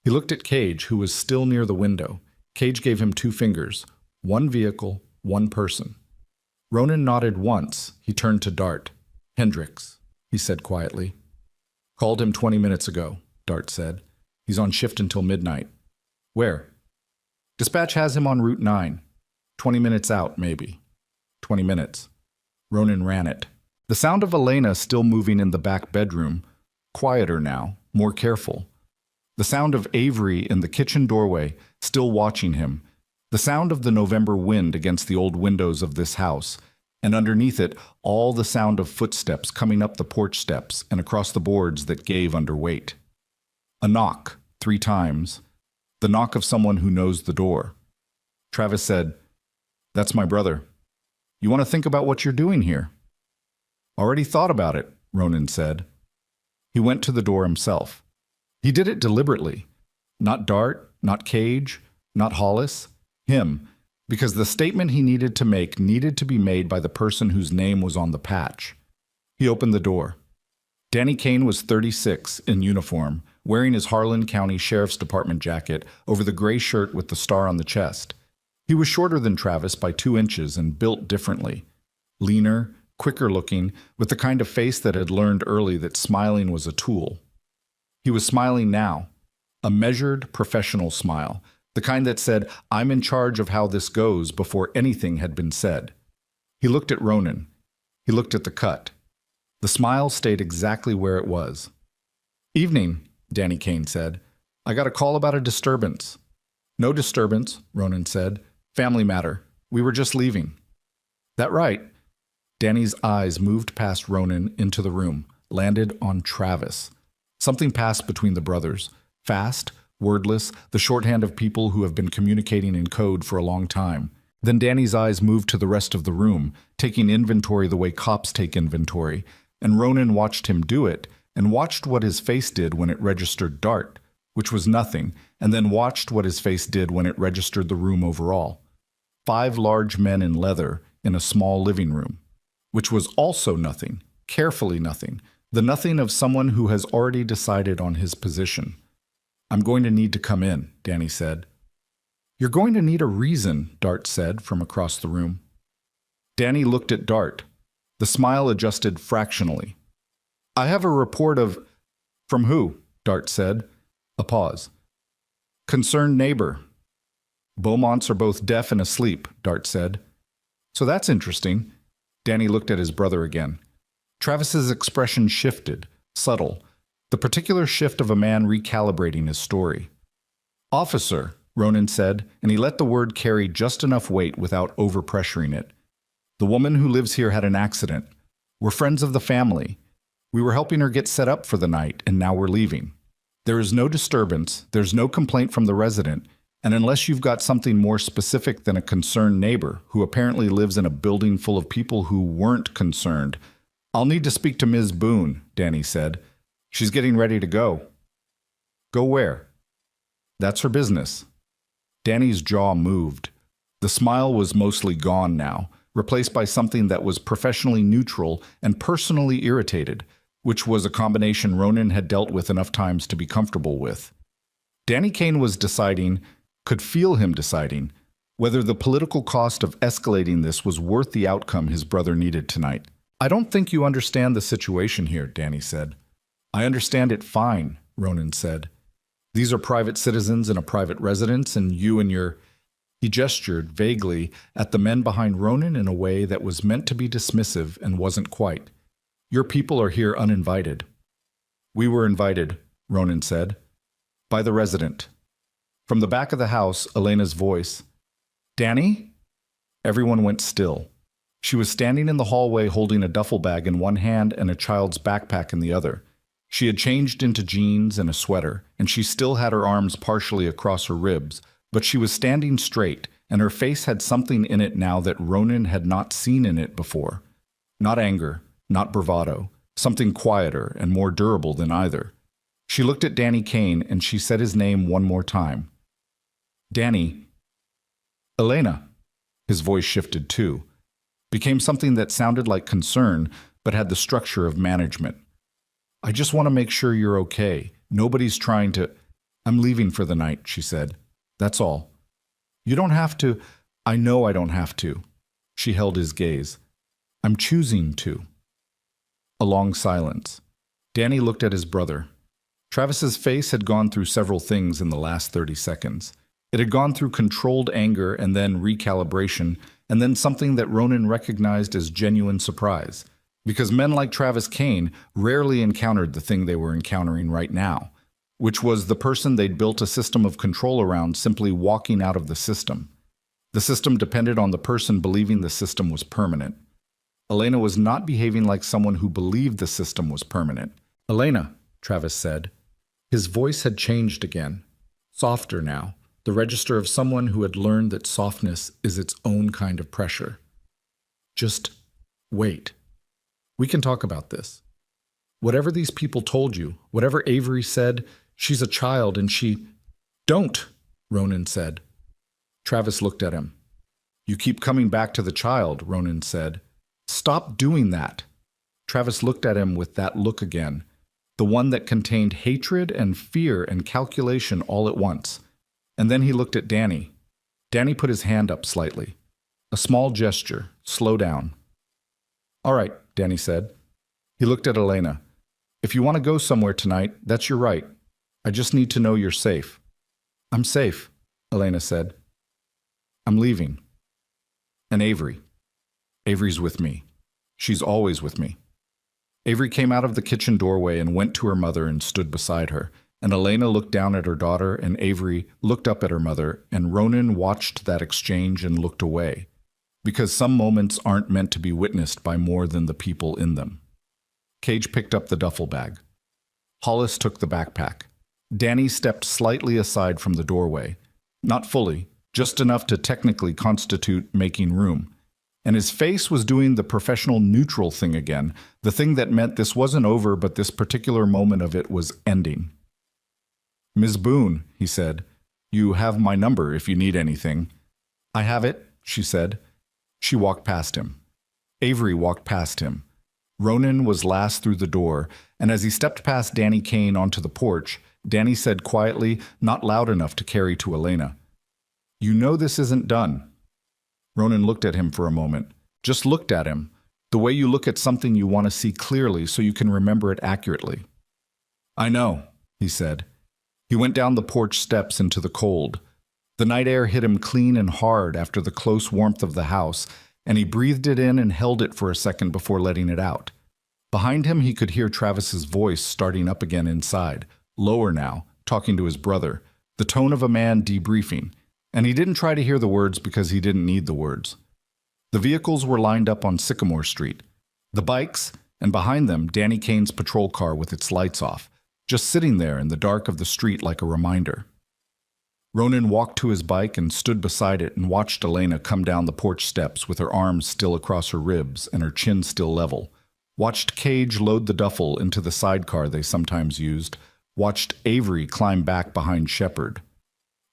[SPEAKER 1] He looked at Cage, who was still near the window. Cage gave him 2 fingers. One vehicle, one person. Ronan nodded once. He turned to Dart. "Hendricks," he said quietly. "Called him 20 minutes ago," Dart said. "He's on shift until midnight." "Where?" "Dispatch has him on Route 9. 20 minutes out, maybe." 20 minutes. Ronan ran it. The sound of Elena still moving in the back bedroom, quieter now, more careful. The sound of Avery in the kitchen doorway, still watching him. The sound of the November wind against the old windows of this house, and underneath it, all the sound of footsteps coming up the porch steps and across the boards that gave under weight. A knock, 3 times. The knock of someone who knows the door. Travis said, "That's my brother. You want to think about what you're doing here?" "Already thought about it," Ronan said. He went to the door himself. He did it deliberately. Not Dart, not Cage, not Hollis. Him. Because the statement he needed to make needed to be made by the person whose name was on the patch. He opened the door. Danny Kane was 36, in uniform, wearing his Harlan County Sheriff's Department jacket over the gray shirt with the star on the chest. He was shorter than Travis by 2 inches and built differently. Leaner, quicker looking, with the kind of face that had learned early that smiling was a tool. He was smiling now, a measured, professional smile, the kind that said, "I'm in charge of how this goes," before anything had been said. He looked at Ronan. He looked at the cut. The smile stayed exactly where it was. "Evening," Danny Kane said. "I got a call about a disturbance." "No disturbance," Ronan said. "Family matter. We were just leaving." "That right?" Danny's eyes moved past Ronan into the room, landed on Travis. Something passed between the brothers. Fast, wordless, the shorthand of people who have been communicating in code for a long time. Then Danny's eyes moved to the rest of the room, taking inventory the way cops take inventory, and Ronan watched him do it, and watched what his face did when it registered Dart, which was nothing, and then watched what his face did when it registered the room overall. 5 large men in leather in a small living room, which was also nothing, carefully nothing, the nothing of someone who has already decided on his position. "I'm going to need to come in," Danny said. "You're going to need a reason," Dart said from across the room. Danny looked at Dart. The smile adjusted fractionally. "I have a report of—" "From who?" Dart said. A pause. "Concerned neighbor." "Beaumonts are both deaf and asleep," Dart said. "So that's interesting." Danny looked at his brother again. Travis's expression shifted, subtle, the particular shift of a man recalibrating his story. "Officer," Ronan said, and he let the word carry just enough weight without overpressuring it. "The woman who lives here had an accident. We're friends of the family. We were helping her get set up for the night, and now we're leaving. There is no disturbance, there's no complaint from the resident, and unless you've got something more specific than a concerned neighbor who apparently lives in a building full of people who weren't concerned, I'll need to speak to Ms. Boone," Danny said. "She's getting ready to go." "Go where?" "That's her business." Danny's jaw moved. The smile was mostly gone now, replaced by something that was professionally neutral and personally irritated, which was a combination Ronan had dealt with enough times to be comfortable with. Danny Kane was deciding, could feel him deciding, whether the political cost of escalating this was worth the outcome his brother needed tonight. "I don't think you understand the situation here," Danny said. "I understand it fine," Ronan said. "These are private citizens in a private residence, and you and your—" He gestured vaguely at the men behind Ronan in a way that was meant to be dismissive and wasn't quite. "Your people are here uninvited." "We were invited," Ronan said. "By the resident." From the back of the house, Elena's voice. "Danny?" Everyone went still. She was standing in the hallway holding a duffel bag in one hand and a child's backpack in the other. She had changed into jeans and a sweater, and she still had her arms partially across her ribs, but she was standing straight, and her face had something in it now that Ronan had not seen in it before. Not anger, not bravado, something quieter and more durable than either. She looked at Danny Kane, and she said his name one more time. "Danny." "Elena." His voice shifted too. Became something that sounded like concern, but had the structure of management. "I just want to make sure you're okay. Nobody's trying to—" "I'm leaving for the night," she said. "That's all." "You don't have to—" "I know I don't have to." She held his gaze. "I'm choosing to." A long silence. Danny looked at his brother. Travis's face had gone through several things in the last 30 seconds. It had gone through controlled anger and then recalibration, and then something that Ronan recognized as genuine surprise. Because men like Travis Kane rarely encountered the thing they were encountering right now, which was the person they'd built a system of control around simply walking out of the system. The system depended on the person believing the system was permanent. Elena was not behaving like someone who believed the system was permanent. "Elena," Travis said. His voice had changed again. Softer now, the register of someone who had learned that softness is its own kind of pressure. "Just wait. We can talk about this. Whatever these people told you, whatever Avery said, she's a child and she—" "Don't," Ronan said. Travis looked at him. "You keep coming back to the child," Ronan said. "Stop doing that." Travis looked at him with that look again, the one that contained hatred and fear and calculation all at once. And then he looked at Danny. Danny put his hand up slightly. A small gesture. Slow down. All right, Danny said. He looked at Elena. If you want to go somewhere tonight, that's your right. I just need to know you're safe. I'm safe, Elena said. I'm leaving. And Avery. Avery's with me. She's always with me. Avery came out of the kitchen doorway and went to her mother and stood beside her. And Elena looked down at her daughter, and Avery looked up at her mother, and Ronan watched that exchange and looked away. Because some moments aren't meant to be witnessed by more than the people in them. Cage picked up the duffel bag. Hollis took the backpack. Danny stepped slightly aside from the doorway. Not fully, just enough to technically constitute making room. And his face was doing the professional neutral thing again, the thing that meant this wasn't over, but this particular moment of it was ending. Ms. Boone, he said, you have my number if you need anything. I have it, she said. She walked past him. Avery walked past him. Ronan was last through the door, and as he stepped past Danny Kane onto the porch, Danny said quietly, not loud enough to carry to Elena, You know this isn't done. Ronan looked at him for a moment. Just looked at him, the way you look at something you want to see clearly so you can remember it accurately. I know, he said. He went down the porch steps into the cold. The night air hit him clean and hard after the close warmth of the house, and he breathed it in and held it for a second before letting it out. Behind him, he could hear Travis's voice starting up again inside, lower now, talking to his brother, the tone of a man debriefing, and he didn't try to hear the words because he didn't need the words. The vehicles were lined up on Sycamore Street. The bikes, and behind them, Danny Kane's patrol car with its lights off, just sitting there in the dark of the street like a reminder. Ronan walked to his bike and stood beside it and watched Elena come down the porch steps with her arms still across her ribs and her chin still level. Watched Cage load the duffel into the sidecar they sometimes used. Watched Avery climb back behind Shepard.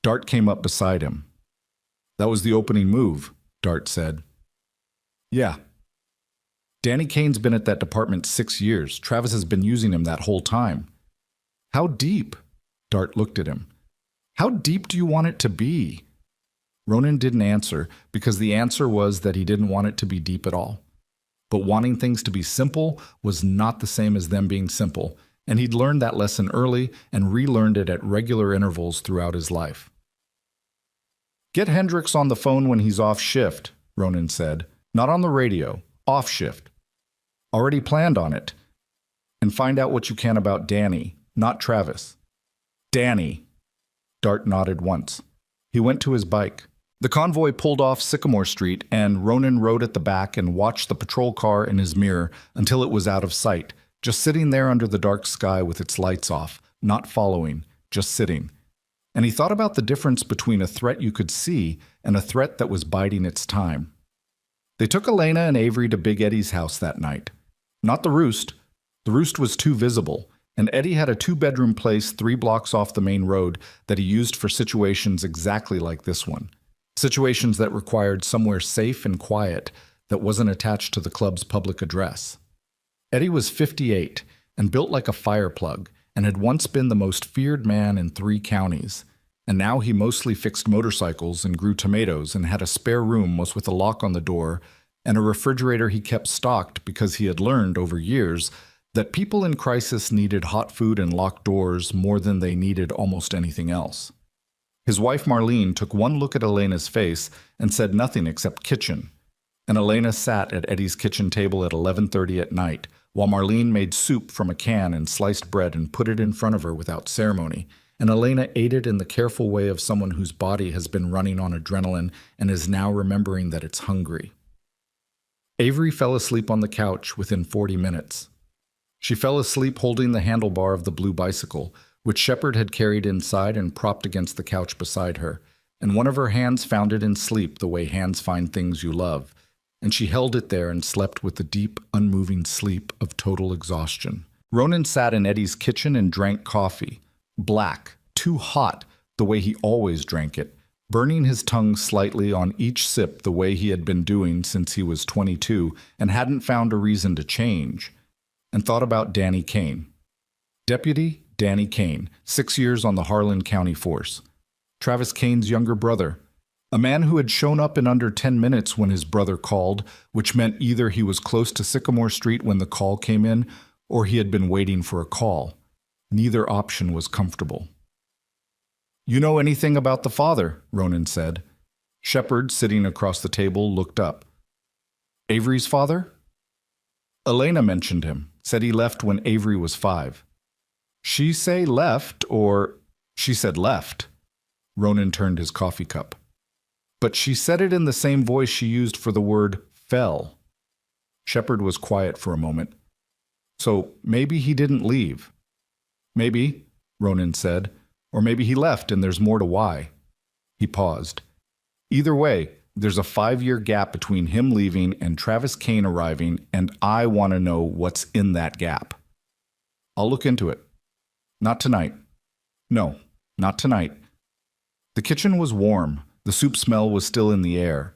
[SPEAKER 1] Dart came up beside him. That was the opening move, Dart said. Yeah. Danny Kane's been at that department 6 years. Travis has been using him that whole time. How deep? Dart looked at him. How deep do you want it to be? Ronan didn't answer because the answer was that he didn't want it to be deep at all. But wanting things to be simple was not the same as them being simple, and he'd learned that lesson early and relearned it at regular intervals throughout his life. Get Hendricks on the phone when he's off shift, Ronan said. Not on the radio, off shift. Already planned on it. And find out what you can about Danny, not Travis. Danny. Dart nodded once. He went to his bike. The convoy pulled off Sycamore Street, and Ronan rode at the back and watched the patrol car in his mirror until it was out of sight, just sitting there under the dark sky with its lights off, not following, just sitting. And he thought about the difference between a threat you could see and a threat that was biding its time. They took Elena and Avery to Big Eddie's house that night. Not the Roost. The Roost was too visible, and Eddie had a 2-bedroom place 3 blocks off the main road that he used for situations exactly like this one. Situations that required somewhere safe and quiet that wasn't attached to the club's public address. Eddie was 58 and built like a fire plug and had once been the most feared man in 3 counties. And now he mostly fixed motorcycles and grew tomatoes and had a spare room with a lock on the door and a refrigerator he kept stocked because he had learned over years that people in crisis needed hot food and locked doors more than they needed almost anything else. His wife Marlene took one look at Elena's face and said nothing except kitchen, and Elena sat at Eddie's kitchen table at 11:30 at night while Marlene made soup from a can and sliced bread and put it in front of her without ceremony, and Elena ate it in the careful way of someone whose body has been running on adrenaline and is now remembering that it's hungry. Avery fell asleep on the couch within 40 minutes. She fell asleep holding the handlebar of the blue bicycle, which Shepard had carried inside and propped against the couch beside her, and one of her hands found it in sleep the way hands find things you love, and she held it there and slept with the deep, unmoving sleep of total exhaustion. Ronan sat in Eddie's kitchen and drank coffee, black, too hot, the way he always drank it, burning his tongue slightly on each sip the way he had been doing since he was 22 and hadn't found a reason to change, and thought about Danny Kane. Deputy Danny Kane, 6 years on the Harlan County Force. Travis Kane's younger brother. A man who had shown up in under 10 minutes when his brother called, which meant either he was close to Sycamore Street when the call came in, or he had been waiting for a call. Neither option was comfortable. "You know anything about the father?" Ronan said. Shepard, sitting across the table, looked up. "Avery's father?" "Elena mentioned him, said he left when Avery was 5. "She say left, or—" "She said left." Ronan turned his coffee cup. "But she said it in the same voice she used for the word fell." Shepard was quiet for a moment. "So maybe he didn't leave." "Maybe," Ronan said. "Or maybe he left and there's more to why." He paused. "Either way, there's a 5-year gap between him leaving and Travis Kane arriving, and I want to know what's in that gap." "I'll look into it." "Not tonight." "No, not tonight." The kitchen was warm. The soup smell was still in the air.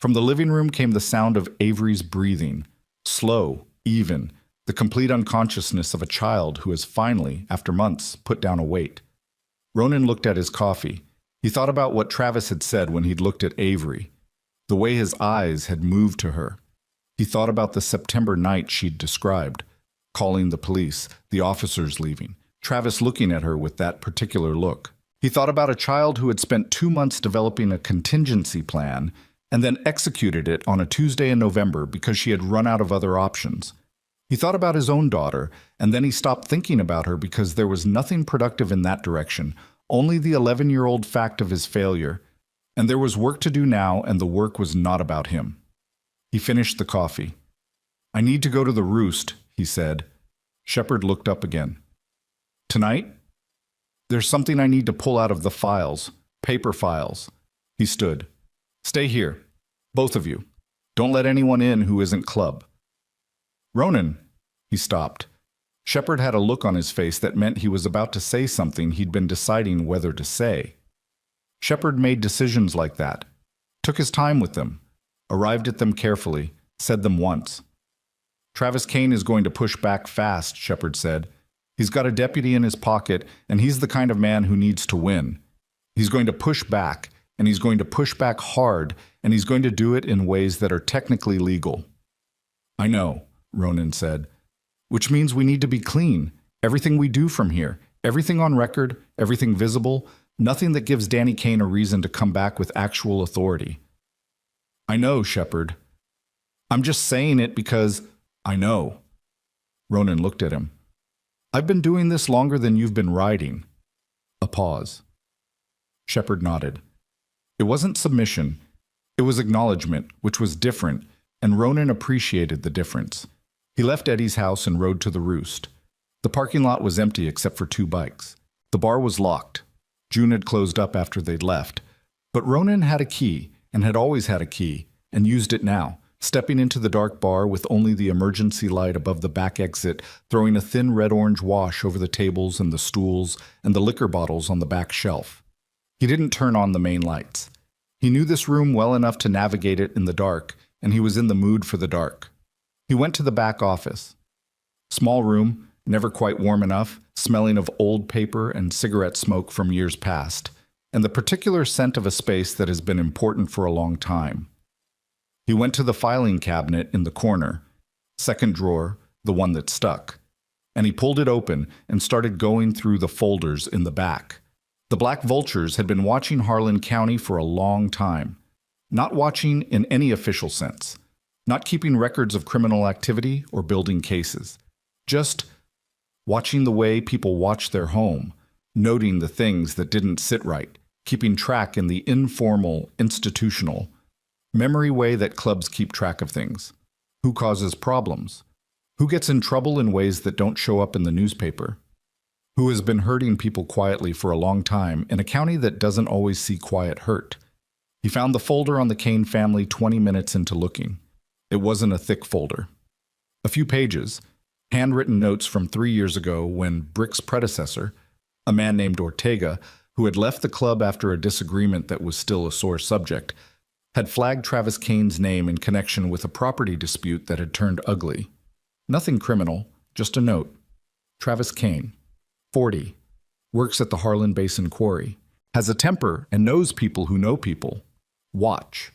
[SPEAKER 1] From the living room came the sound of Avery's breathing, slow, even, the complete unconsciousness of a child who has finally, after months, put down a weight. Ronan looked at his coffee. He thought about what Travis had said when he'd looked at Avery, the way his eyes had moved to her. He thought about the September night she'd described, calling the police, the officers leaving, Travis looking at her with that particular look. He thought about a child who had spent 2 months developing a contingency plan and then executed it on a Tuesday in November because she had run out of other options. He thought about his own daughter, and then he stopped thinking about her because there was nothing productive in that direction, only the 11-year-old fact of his failure. And there was work to do now, and the work was not about him. He finished the coffee. "I need to go to the Roost," he said. Shepard looked up again. "Tonight?" "There's something I need to pull out of the files, paper files." He stood. "Stay here. Both of you. Don't let anyone in who isn't Club." "Ronan." He stopped. Shepard had a look on his face that meant he was about to say something he'd been deciding whether to say. Shepard made decisions like that, took his time with them, arrived at them carefully, said them once. "Travis Kane is going to push back fast," Shepard said. "He's got a deputy in his pocket, and he's the kind of man who needs to win. He's going to push back, and he's going to push back hard, and he's going to do it in ways that are technically legal." "I know," Ronan said. "Which means we need to be clean. Everything we do from here, everything on record, everything visible, nothing that gives Danny Kane a reason to come back with actual authority." "I know, Shepard. I'm just saying it because I know." Ronan looked at him. "I've been doing this longer than you've been riding." A pause. Shepard nodded. It wasn't submission. It was acknowledgement, which was different, and Ronan appreciated the difference. He left Eddie's house and rode to the Roost. The parking lot was empty except for 2 bikes. The bar was locked. June had closed up after they'd left. But Ronan had a key, and had always had a key, and used it now, stepping into the dark bar with only the emergency light above the back exit, throwing a thin red-orange wash over the tables and the stools and the liquor bottles on the back shelf. He didn't turn on the main lights. He knew this room well enough to navigate it in the dark, and he was in the mood for the dark. He went to the back office. Small room, never quite warm enough, smelling of old paper and cigarette smoke from years past, and the particular scent of a space that has been important for a long time. He went to the filing cabinet in the corner, second drawer, the one that stuck, and he pulled it open and started going through the folders in the back. The Black Vultures had been watching Harlan County for a long time, not watching in any official sense, not keeping records of criminal activity or building cases, just watching the way people watch their home, noting the things that didn't sit right, keeping track in the informal, institutional, memory way that clubs keep track of things. Who causes problems? Who gets in trouble in ways that don't show up in the newspaper? Who has been hurting people quietly for a long time in a county that doesn't always see quiet hurt? He found the folder on the Kane family 20 minutes into looking. It wasn't a thick folder. A few pages, handwritten notes from 3 years ago when Brick's predecessor, a man named Ortega, who had left the club after a disagreement that was still a sore subject, had flagged Travis Kane's name in connection with a property dispute that had turned ugly. Nothing criminal, just a note. Travis Kane, 40, works at the Harlan Basin Quarry, has a temper and knows people who know people, Watch.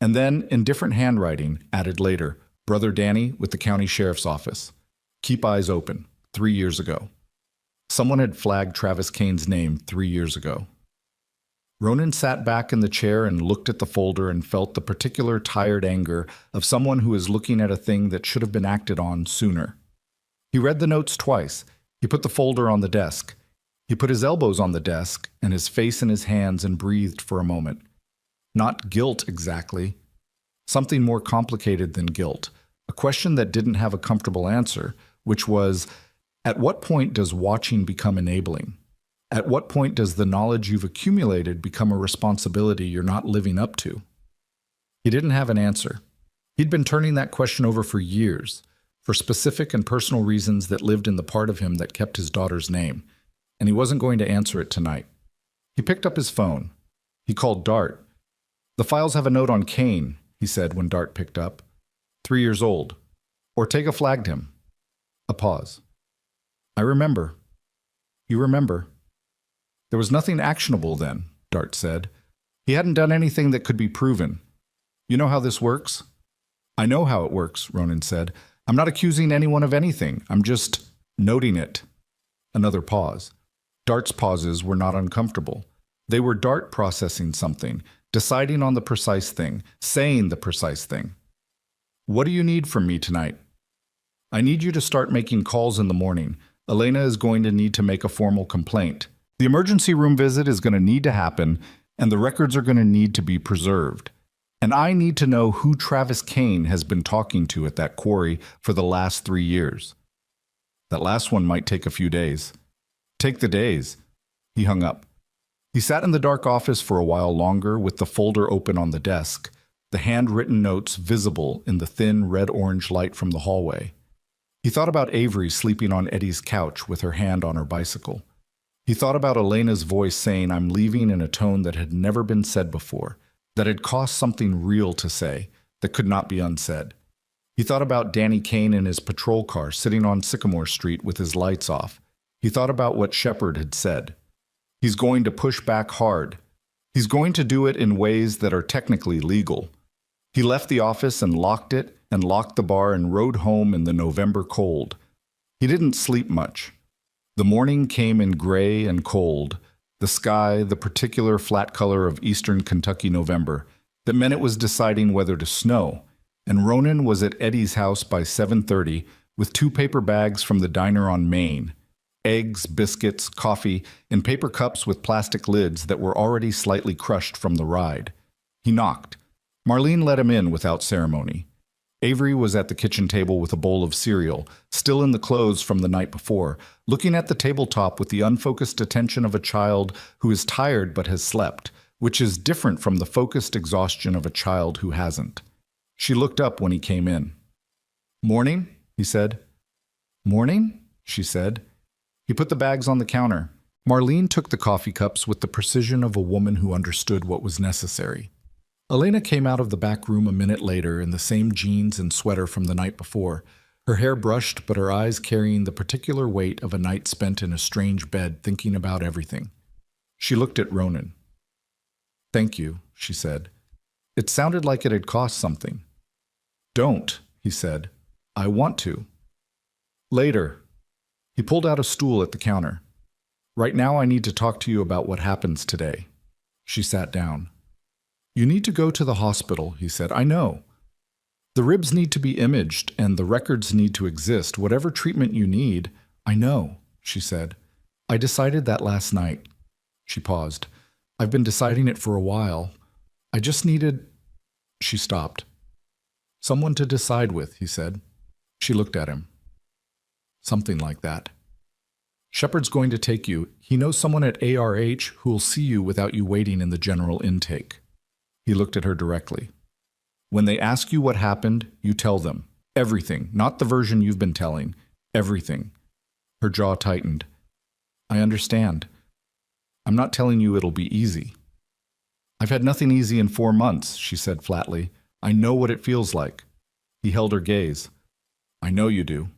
[SPEAKER 1] And then, in different handwriting, added later, Brother Danny with the county sheriff's office. Keep eyes open. 3 years ago. Someone had flagged Travis Kane's name 3 years ago. Ronan sat back in the chair and looked at the folder and felt the particular tired anger of someone who is looking at a thing that should have been acted on sooner. He read the notes twice. He put the folder on the desk. He put his elbows on the desk and his face in his hands and breathed for a moment. Not guilt exactly. Something more complicated than guilt. A question that didn't have a comfortable answer, which was, at what point does watching become enabling? At what point does the knowledge you've accumulated become a responsibility you're not living up to? He didn't have an answer. He'd been turning that question over for years, for specific and personal reasons that lived in the part of him that kept his daughter's name, and he wasn't going to answer it tonight. He picked up his phone. He called Dart. The files have a note on Kane, he said when Dart picked up. 3 years old. Ortega flagged him. A pause. I remember. You remember. There was nothing actionable then, Dart said. He hadn't done anything that could be proven. You know how this works? I know how it works, Ronan said. I'm not accusing anyone of anything. I'm just noting it. Another pause. Dart's pauses were not uncomfortable. They were Dart processing something, deciding on the precise thing, saying the precise thing. What do you need from me tonight? I need you to start making calls in the morning. Elena is going to need to make a formal complaint. The emergency room visit is going to need to happen, and the records are going to need to be preserved. And I need to know who Travis Kane has been talking to at that quarry for the last 3 years. That last one might take a few days. Take the days. He hung up. He sat in the dark office for a while longer with the folder open on the desk, the handwritten notes visible in the thin red-orange light from the hallway. He thought about Avery sleeping on Eddie's couch with her hand on her bicycle. He thought about Elena's voice saying, I'm leaving, in a tone that had never been said before, that had cost something real to say, that could not be unsaid. He thought about Danny Kane in his patrol car sitting on Sycamore Street with his lights off. He thought about what Shepard had said. He's going to push back hard. He's going to do it in ways that are technically legal. He left the office and locked it and locked the bar and rode home in the November cold. He didn't sleep much. The morning came in gray and cold, the sky the particular flat color of eastern Kentucky November that meant it was deciding whether to snow, and Ronan was at Eddie's house by 7:30 with 2 paper bags from the diner on Main, eggs, biscuits, coffee, in paper cups with plastic lids that were already slightly crushed from the ride. He knocked. Marlene let him in without ceremony. Avery was at the kitchen table with a bowl of cereal, still in the clothes from the night before, looking at the tabletop with the unfocused attention of a child who is tired but has slept, which is different from the focused exhaustion of a child who hasn't. She looked up when he came in. Morning, he said. Morning, she said. He put the bags on the counter. Marlene took the coffee cups with the precision of a woman who understood what was necessary. Elena came out of the back room a minute later in the same jeans and sweater from the night before, her hair brushed but her eyes carrying the particular weight of a night spent in a strange bed thinking about everything. She looked at Ronan. Thank you, she said. It sounded like it had cost something. Don't, he said. I want to. Later. He pulled out a stool at the counter. Right now I need to talk to you about what happens today. She sat down. You need to go to the hospital, he said. I know. The ribs need to be imaged, and the records need to exist. Whatever treatment you need, I know, she said. I decided that last night. She paused. I've been deciding it for a while. I just needed... She stopped. Someone to decide with, he said. She looked at him. Something like that. Shepard's going to take you. He knows someone at ARH who'll see you without you waiting in the general intake. He looked at her directly. When they ask you what happened, you tell them. Everything, not the version you've been telling. Everything. Her jaw tightened. I understand. I'm not telling you it'll be easy. I've had nothing easy in 4 months, she said flatly. I know what it feels like. He held her gaze. I know you do.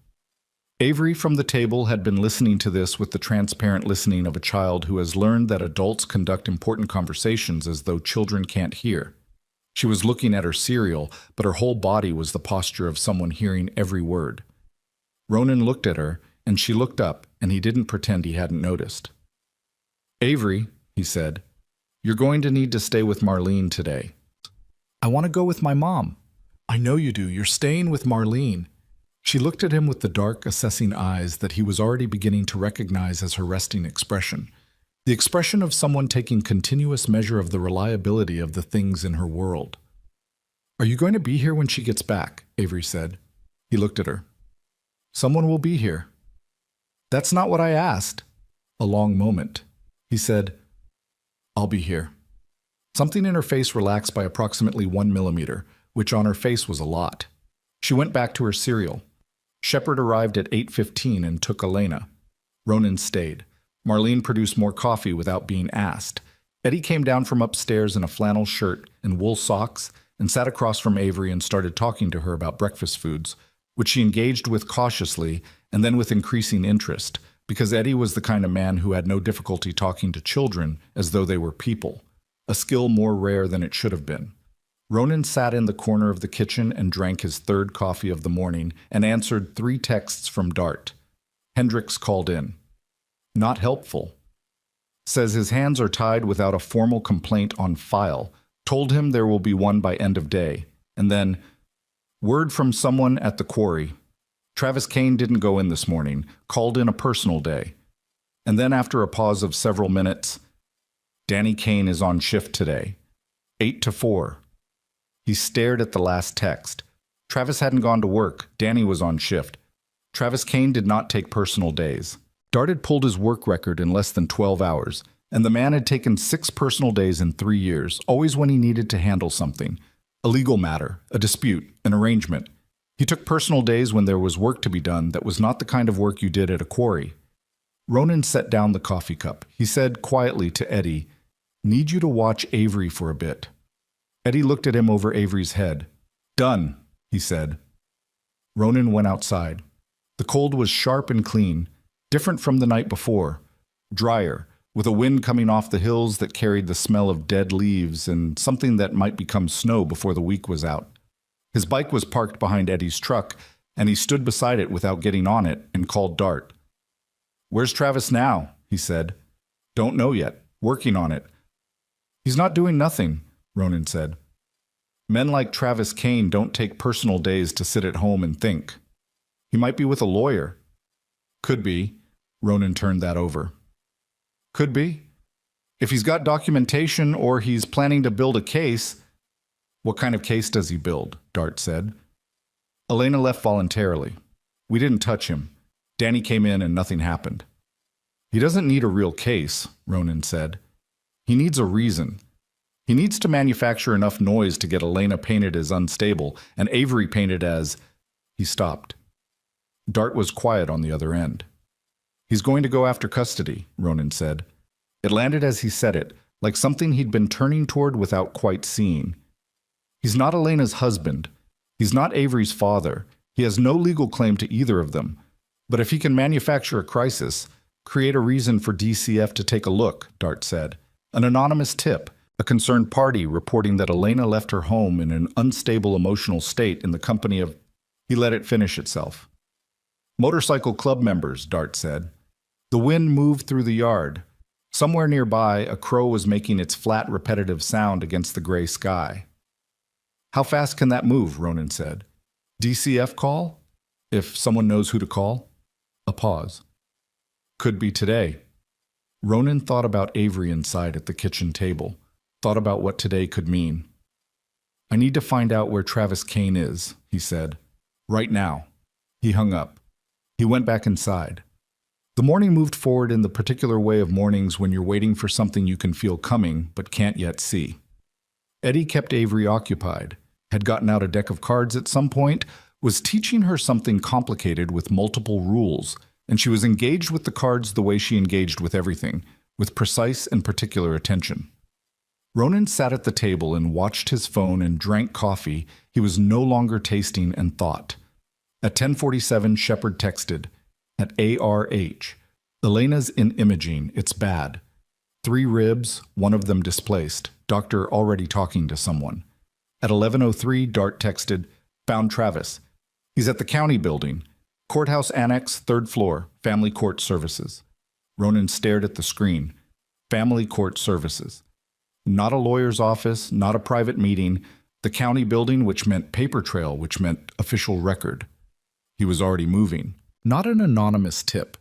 [SPEAKER 1] Avery from the table had been listening to this with the transparent listening of a child who has learned that adults conduct important conversations as though children can't hear. She was looking at her cereal, but her whole body was the posture of someone hearing every word. Ronan looked at her, and she looked up, and he didn't pretend he hadn't noticed. "Avery," he said, "you're going to need to stay with Marlene today." "I want to go with my mom." "I know you do. You're staying with Marlene." She looked at him with the dark, assessing eyes that he was already beginning to recognize as her resting expression. The expression of someone taking continuous measure of the reliability of the things in her world. "Are you going to be here when she gets back?" Avery said. He looked at her. "Someone will be here." "That's not what I asked." A long moment. He said, "I'll be here." Something in her face relaxed by approximately 1 millimeter, which on her face was a lot. She went back to her cereal. Shepard arrived at 8:15 and took Elena. Ronan stayed. Marlene produced more coffee without being asked. Eddie came down from upstairs in a flannel shirt and wool socks and sat across from Avery and started talking to her about breakfast foods, which she engaged with cautiously and then with increasing interest, because Eddie was the kind of man who had no difficulty talking to children as though they were people, a skill more rare than it should have been. Ronan sat in the corner of the kitchen and drank his third coffee of the morning and answered 3 texts from Dart. Hendricks called in. Not helpful. Says his hands are tied without a formal complaint on file. Told him there will be one by end of day. And then, word from someone at the quarry. Travis Kane didn't go in this morning. Called in a personal day. And then after a pause of several minutes, Danny Kane is on shift today. 8 to 4. He stared at the last text. Travis hadn't gone to work. Danny was on shift. Travis Kane did not take personal days. Dart had pulled his work record in less than 12 hours, and the man had taken 6 personal days in 3 years, always when he needed to handle something. A legal matter, a dispute, an arrangement. He took personal days when there was work to be done that was not the kind of work you did at a quarry. Ronan set down the coffee cup. He said quietly to Eddie, "Need you to watch Avery for a bit." Eddie looked at him over Avery's head. "Done," he said. Ronan went outside. The cold was sharp and clean, different from the night before, drier, with a wind coming off the hills that carried the smell of dead leaves and something that might become snow before the week was out. His bike was parked behind Eddie's truck, and he stood beside it without getting on it and called Dart. "Where's Travis now?" he said. "Don't know yet. Working on it." "He's not doing nothing," Ronan said. "Men like Travis Kane don't take personal days to sit at home and think. He might be with a lawyer." "Could be." Ronan turned that over. "Could be. If he's got documentation or he's planning to build a case." "What kind of case does he build?" Dart said. "Elena left voluntarily. We didn't touch him. Danny came in and nothing happened." "He doesn't need a real case," Ronan said. "He needs a reason. He needs to manufacture enough noise to get Elena painted as unstable and Avery painted as—" He stopped. Dart was quiet on the other end. "He's going to go after custody," Ronan said. It landed as he said it, like something he'd been turning toward without quite seeing. He's not Elena's husband. He's not Avery's father. He has no legal claim to either of them. But if he can manufacture a crisis, create a reason for DCF to take a look, Dart said. An anonymous tip, a concerned party reporting that Elena left her home in an unstable emotional state in the company of— He let it finish itself. "Motorcycle club members," Dart said. The wind moved through the yard. Somewhere nearby, a crow was making its flat, repetitive sound against the gray sky. "How fast can that move?" Ronan said. "DCF call? If someone knows who to call?" A pause. "Could be today." Ronan thought about Avery inside at the kitchen table, thought about what today could mean. "I need to find out where Travis Kane is," he said. "Right now." He hung up. He went back inside. The morning moved forward in the particular way of mornings when you're waiting for something you can feel coming but can't yet see. Eddie kept Avery occupied, had gotten out a deck of cards at some point, was teaching her something complicated with multiple rules, and she was engaged with the cards the way she engaged with everything, with precise and particular attention. Ronan sat at the table and watched his phone and drank coffee he was no longer tasting and thought. At 10:47, Shepard texted, at ARH, "Elena's in imaging, it's bad. 3 ribs, one of them displaced. Doctor already talking to someone." At 11:03, Dart texted, "Found Travis. He's at the county building. Courthouse Annex, 3rd floor, Family Court Services." Ronan stared at the screen. Family Court Services. Not a lawyer's office, not a private meeting. The county building, which meant paper trail, which meant official record. He was already moving. Not an anonymous tip.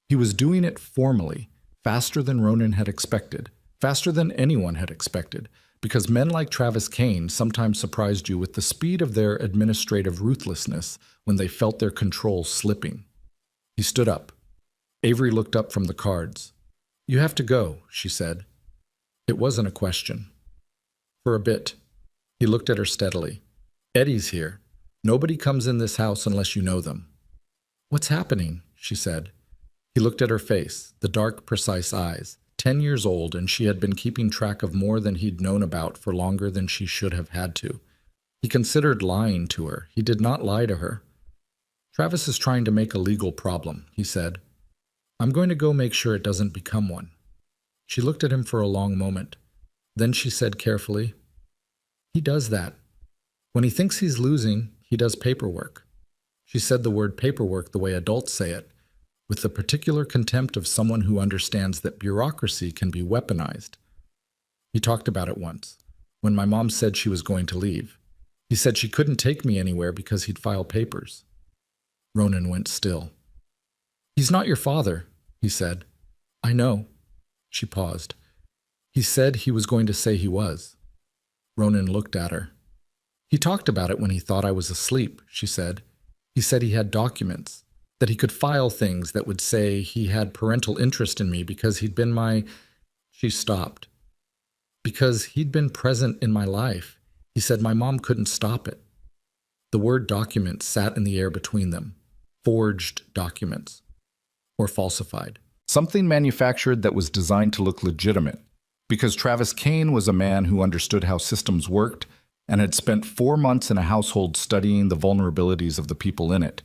[SPEAKER 1] He was doing it formally, faster than Ronan had expected, faster than anyone had expected, because men like Travis Kane sometimes surprised you with the speed of their administrative ruthlessness when they felt their control slipping. He stood up. Avery looked up from the cards. "You have to go," she said. It wasn't a question. For a bit. He looked at her steadily. "Eddie's here. Nobody comes in this house unless you know them." "What's happening?" she said. He looked at her face, the dark, precise eyes. 10 years old, and she had been keeping track of more than he'd known about for longer than she should have had to. He considered lying to her. He did not lie to her. "Travis is trying to make a legal problem," he said. "I'm going to go make sure it doesn't become one." She looked at him for a long moment. Then she said carefully, "He does that. When he thinks he's losing, he does paperwork." She said the word paperwork the way adults say it, with the particular contempt of someone who understands that bureaucracy can be weaponized. He talked about it once, when my mom said she was going to leave. He said she couldn't take me anywhere because he'd file papers. Ronan went still. "He's not your father," he said. "I know." She paused. "He said he was going to say he was." Ronan looked at her. "He talked about it when he thought I was asleep," she said. "He said he had documents, that he could file things that would say he had parental interest in me because he'd been my—" She stopped. "Because he'd been present in my life. He said my mom couldn't stop it." The word document sat in the air between them. Forged documents. Or falsified. Something manufactured that was designed to look legitimate. Because Travis Kane was a man who understood how systems worked and had spent 4 months in a household studying the vulnerabilities of the people in it.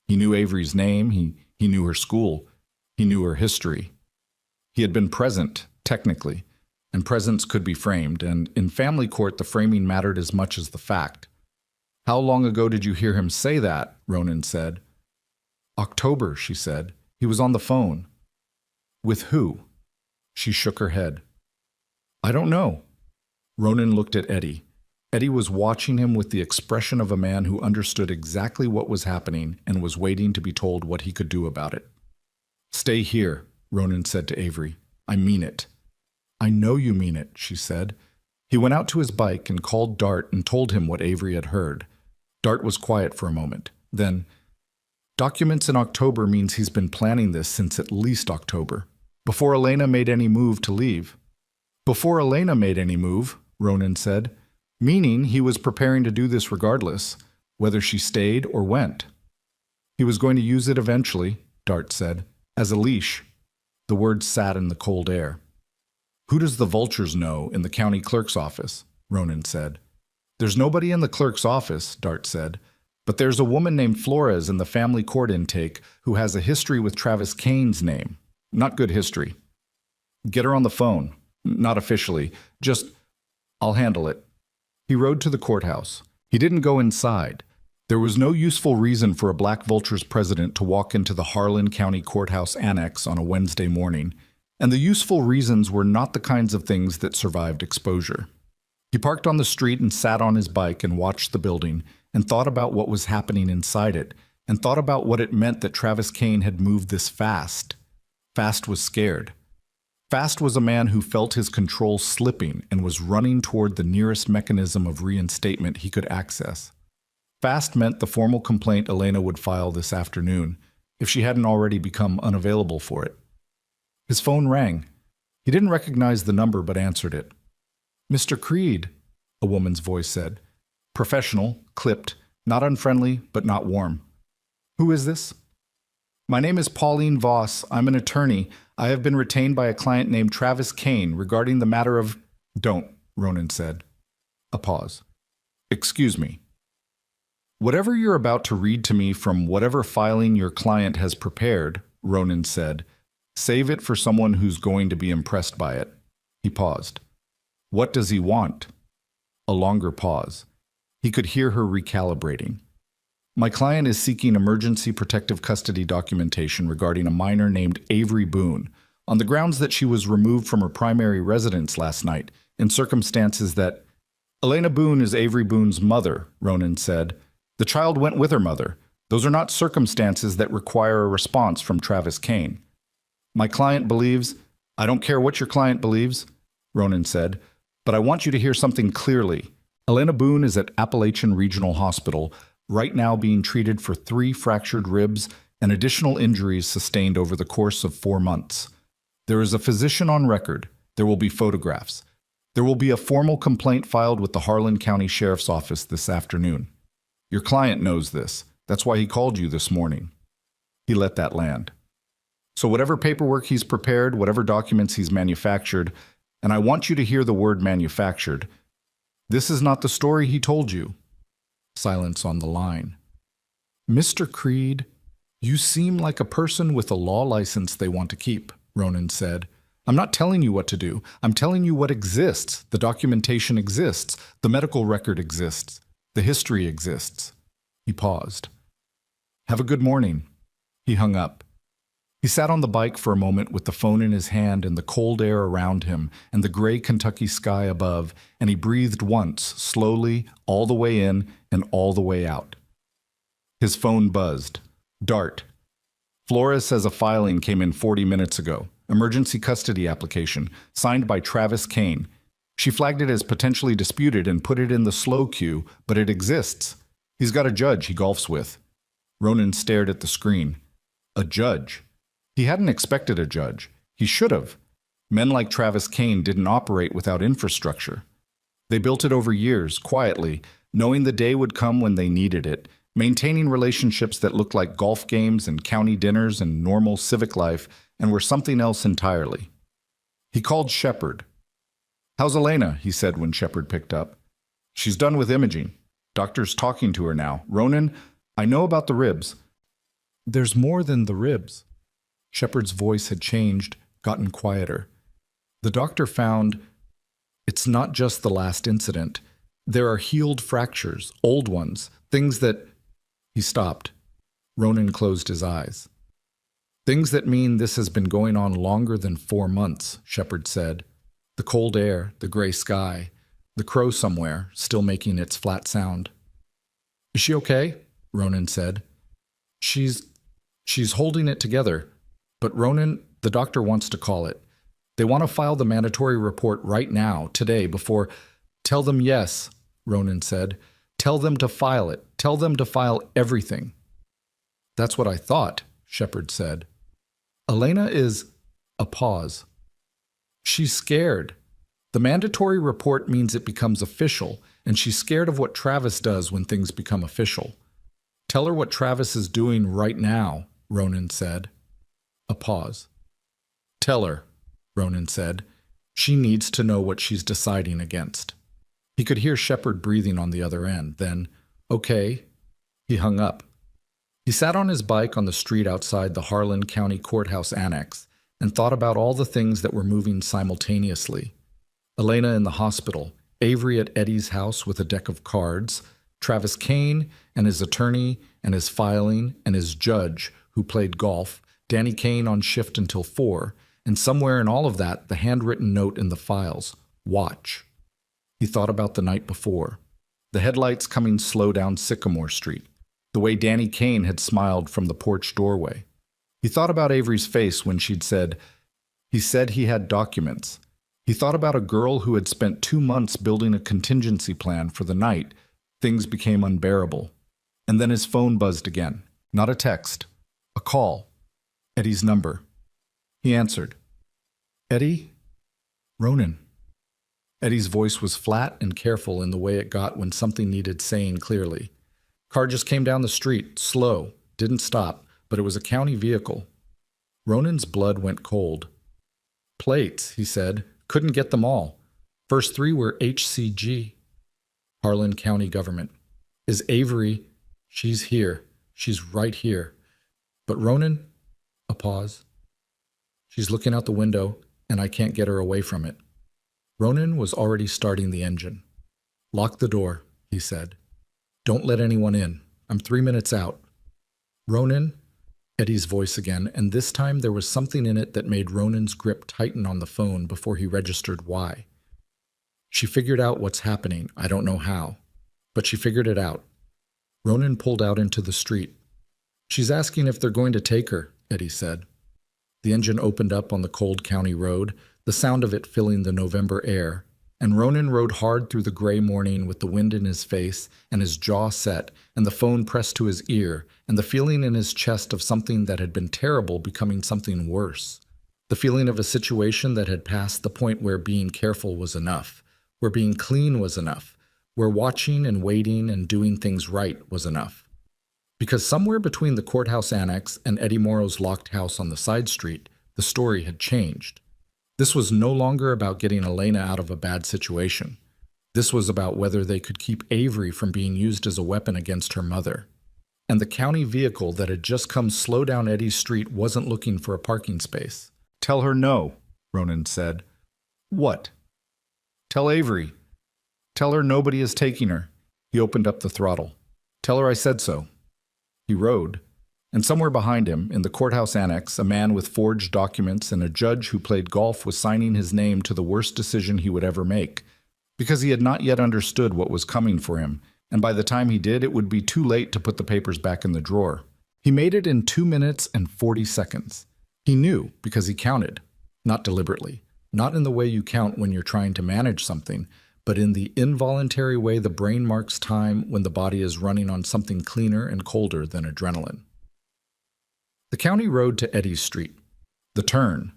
[SPEAKER 1] He knew Avery's name, he knew her school, he knew her history. He had been present, technically, and presence could be framed, and in family court the framing mattered as much as the fact. "How long ago did you hear him say that?" Ronan said. "October," she said. "He was on the phone." "With who?" She shook her head. "I don't know." Ronan looked at Eddie. Eddie was watching him with the expression of a man who understood exactly what was happening and was waiting to be told what he could do about it. "Stay here," Ronan said to Avery. "I mean it." "I know you mean it," she said. He went out to his bike and called Dart and told him what Avery had heard. Dart was quiet for a moment. Then, "Documents in October means he's been planning this since at least October, before Elena made any move to leave." "Before Elena made any move," Ronan said, "meaning he was preparing to do this regardless, whether she stayed or went." "He was going to use it eventually," Dart said, "as a leash." The words sat in the cold air. "Who does the vultures know in the county clerk's office?" Ronan said. "There's nobody in the clerk's office," Dart said, "but there's a woman named Flores in the family court intake who has a history with Travis Kane's name. Not good history. Get her on the phone. Not officially. Just, I'll handle it." He rode to the courthouse. He didn't go inside. There was no useful reason for a Black Vultures president to walk into the Harlan County Courthouse Annex on a Wednesday morning, and the useful reasons were not the kinds of things that survived exposure. He parked on the street and sat on his bike and watched the building and thought about what was happening inside it and thought about what it meant that Travis Kane had moved this fast. Fast was scared. Fast was a man who felt his control slipping and was running toward the nearest mechanism of reinstatement he could access. Fast meant the formal complaint Elena would file this afternoon, if she hadn't already become unavailable for it. His phone rang. He didn't recognize the number but answered it. "Mr. Creed," a woman's voice said. Professional, clipped, not unfriendly, but not warm. "Who is this?" "My name is Pauline Voss. I'm an attorney. I have been retained by a client named Travis Kane regarding the matter of—" "Don't," Ronan said. A pause. "Excuse me." "Whatever you're about to read to me from whatever filing your client has prepared," Ronan said, "save it for someone who's going to be impressed by it." He paused. "What does he want?" A longer pause. He could hear her recalibrating. My client is seeking emergency protective custody documentation regarding a minor named Avery Boone, on the grounds that she was removed from her primary residence last night, in circumstances that— Elena Boone is Avery Boone's mother, Ronan said. The child went with her mother. Those are not circumstances that require a response from Travis Kane. My client believes— I don't care what your client believes, Ronan said, but I want you to hear something clearly. Elena Boone is at Appalachian Regional Hospital, right now being treated for 3 fractured ribs and additional injuries sustained over the course of 4 months. There is a physician on record. There will be photographs. There will be a formal complaint filed with the Harlan County Sheriff's Office this afternoon. Your client knows this. That's why he called you this morning. He let that land. So whatever paperwork he's prepared, whatever documents he's manufactured, and I want you to hear the word manufactured, this is not the story he told you. Silence on the line. Mr. Creed, you seem like a person with a law license they want to keep, Ronan said. I'm not telling you what to do. I'm telling you what exists. The documentation exists. The medical record exists. The history exists. He paused. Have a good morning. He hung up. He sat on the bike for a moment with the phone in his hand and the cold air around him and the gray Kentucky sky above, and he breathed once, slowly, all the way in and all the way out. His phone buzzed. Dart. Flores says a filing came in 40 minutes ago. Emergency custody application, signed by Travis Kane. She flagged it as potentially disputed and put it in the slow queue, but it exists. He's got a judge he golfs with. Ronan stared at the screen. A judge. He hadn't expected a judge. He should have. Men like Travis Kane didn't operate without infrastructure. They built it over years, quietly, knowing the day would come when they needed it, maintaining relationships that looked like golf games and county dinners and normal civic life and were something else entirely. He called Shepard. How's Elena? He said when Shepard picked up. She's done with imaging. Doctor's talking to her now. Ronan, I know about the ribs. There's more than the ribs. Shepard's voice had changed, gotten quieter. The doctor found it's not just the last incident. There are healed fractures, old ones, things that— He stopped. Ronan closed his eyes. Things that mean this has been going on longer than 4 months, Shepard said. The cold air, the gray sky, the crow somewhere, still making its flat sound. Is she okay? Ronan said. She's holding it together. But Ronan, the doctor wants to call it. They want to file the mandatory report right now, today, before— Tell them yes, Ronan said. Tell them to file it. Tell them to file everything. That's what I thought, Shepard said. Elena is— A pause. She's scared. The mandatory report means it becomes official, and she's scared of what Travis does when things become official. Tell her what Travis is doing right now, Ronan said. A pause. Tell her, Ronan said. She needs to know what she's deciding against. He could hear Shepard breathing on the other end. Then, okay. He hung up. He sat on his bike on the street outside the Harlan County Courthouse Annex and thought about all the things that were moving simultaneously. Elena in the hospital, Avery at Eddie's house with a deck of cards, Travis Kane and his attorney and his filing and his judge who played golf, Danny Kane on shift until 4, and somewhere in all of that, the handwritten note in the files, watch. He thought about the night before, the headlights coming slow down Sycamore Street, the way Danny Kane had smiled from the porch doorway. He thought about Avery's face when she'd said, he said he had documents. He thought about a girl who had spent 2 months building a contingency plan for the night things became unbearable. And then his phone buzzed again. Not a text, a call. Eddie's number. He answered. Eddie? Ronan. Eddie's voice was flat and careful in the way it got when something needed saying clearly. Car just came down the street, slow, didn't stop, but it was a county vehicle. Ronan's blood went cold. Plates, he said. Couldn't get them all. First 3 were HCG. Harlan County Government. Is Avery? She's here. She's right here. But Ronan? A pause. She's looking out the window, and I can't get her away from it. Ronan was already starting the engine.
[SPEAKER 2] "Lock the door," he said. "Don't let anyone in. I'm 3 minutes out." "Ronan?" Eddie's voice again, and this time there was something in it that made Ronan's grip tighten on the phone before he registered why. "She figured out what's happening. I don't know how. But she figured it out." Ronan pulled out into the street. "She's asking if they're going to take her," Eddie said. The engine opened up on the cold county road, the sound of it filling the November air, and Ronan rode hard through the gray morning with the wind in his face and his jaw set and the phone pressed to his ear and the feeling in his chest of something that had been terrible becoming something worse. The feeling of a situation that had passed the point where being careful was enough, where being clean was enough, where watching and waiting and doing things right was enough. Because somewhere between the courthouse annex and Eddie Morrow's locked house on the side street, the story had changed. This was no longer about getting Elena out of a bad situation. This was about whether they could keep Avery from being used as a weapon against her mother. And the county vehicle that had just come slow down Eddie's street wasn't looking for a parking space.
[SPEAKER 1] "Tell her no," Ronan said. "What?" "Tell Avery. Tell her nobody is taking her." He opened up the throttle. "Tell her I said so." He rode, and somewhere behind him, in the courthouse annex, a man with forged documents and a judge who played golf was signing his name to the worst decision he would ever make, because he had not yet understood what was coming for him, and by the time he did, it would be too late to put the papers back in the drawer. He made it in 2 minutes and 40 seconds. He knew, because he counted, not deliberately, not in the way you count when you're trying to manage something, but in the involuntary way the brain marks time when the body is running on something cleaner and colder than adrenaline. The county road to Eddie's street. The turn.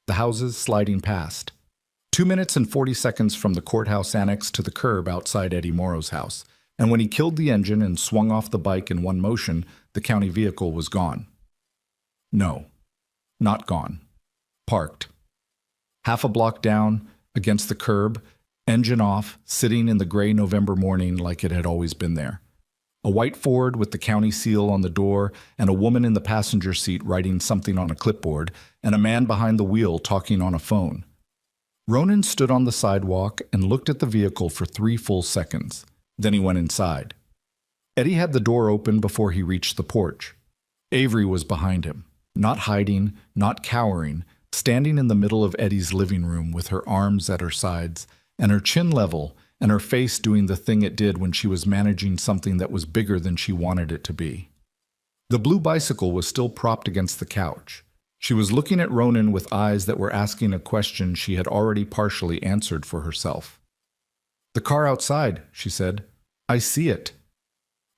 [SPEAKER 1] The houses sliding past. 2 minutes and 40 seconds from the courthouse annex to the curb outside Eddie Morrow's house, and when he killed the engine and swung off the bike in one motion, the county vehicle was gone. No, not gone. Parked. Half a block down, against the curb, engine off, sitting in the gray November morning like it had always been there. A white Ford with the county seal on the door, and a woman in the passenger seat writing something on a clipboard, and a man behind the wheel talking on a phone. Ronan stood on the sidewalk and looked at the vehicle for 3 full seconds. Then he went inside. Eddie had the door open before he reached the porch. Avery was behind him, not hiding, not cowering, standing in the middle of Eddie's living room with her arms at her sides, and her chin level, and her face doing the thing it did when she was managing something that was bigger than she wanted it to be. The blue bicycle was still propped against the couch. She was looking at Ronan with eyes that were asking a question she had already partially answered for herself. "The car outside," she said. "I see it.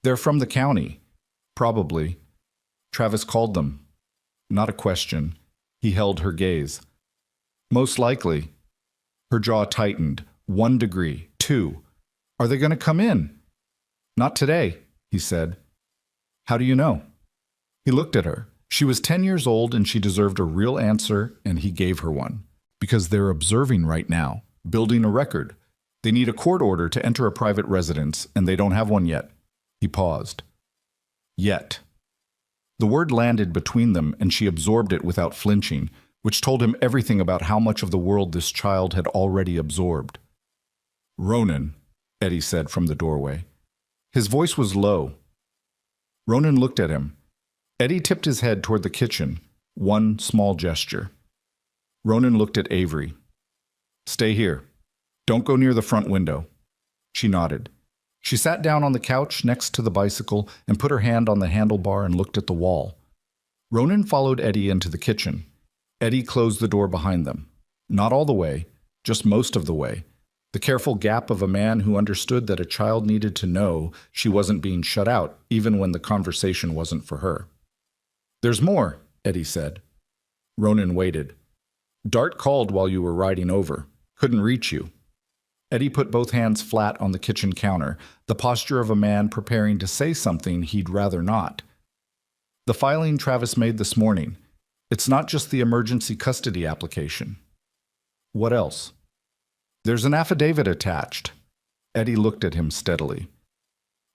[SPEAKER 1] They're from the county. Probably. Travis called them." Not a question. He held her gaze. "Most likely." Her jaw tightened. 1 degree. 2. "Are they going to come in?" "Not today," he said. "How do you know?" He looked at her. She was 10 years old and she deserved a real answer, and he gave her one. Because they're observing right now, building a record. They need a court order to enter a private residence, and they don't have one yet. He paused. Yet. The word landed between them, and she absorbed it without flinching, which told him everything about how much of the world this child had already absorbed. "Ronan," Eddie said from the doorway. His voice was low. Ronan looked at him. Eddie tipped his head toward the kitchen, one small gesture. Ronan looked at Avery. "Stay here. Don't go near the front window." She nodded. She sat down on the couch next to the bicycle and put her hand on the handlebar and looked at the wall. Ronan followed Eddie into the kitchen. Eddie closed the door behind them. Not all the way, just most of the way. The careful gap of a man who understood that a child needed to know she wasn't being shut out, even when the conversation wasn't for her. "There's more," Eddie said. Ronan waited. "Dart called while you were riding over. Couldn't reach you." Eddie put both hands flat on the kitchen counter, the posture of a man preparing to say something he'd rather not. "The filing Travis made this morning. It's not just the emergency custody application." "What else?" "There's an affidavit attached." Eddie looked at him steadily.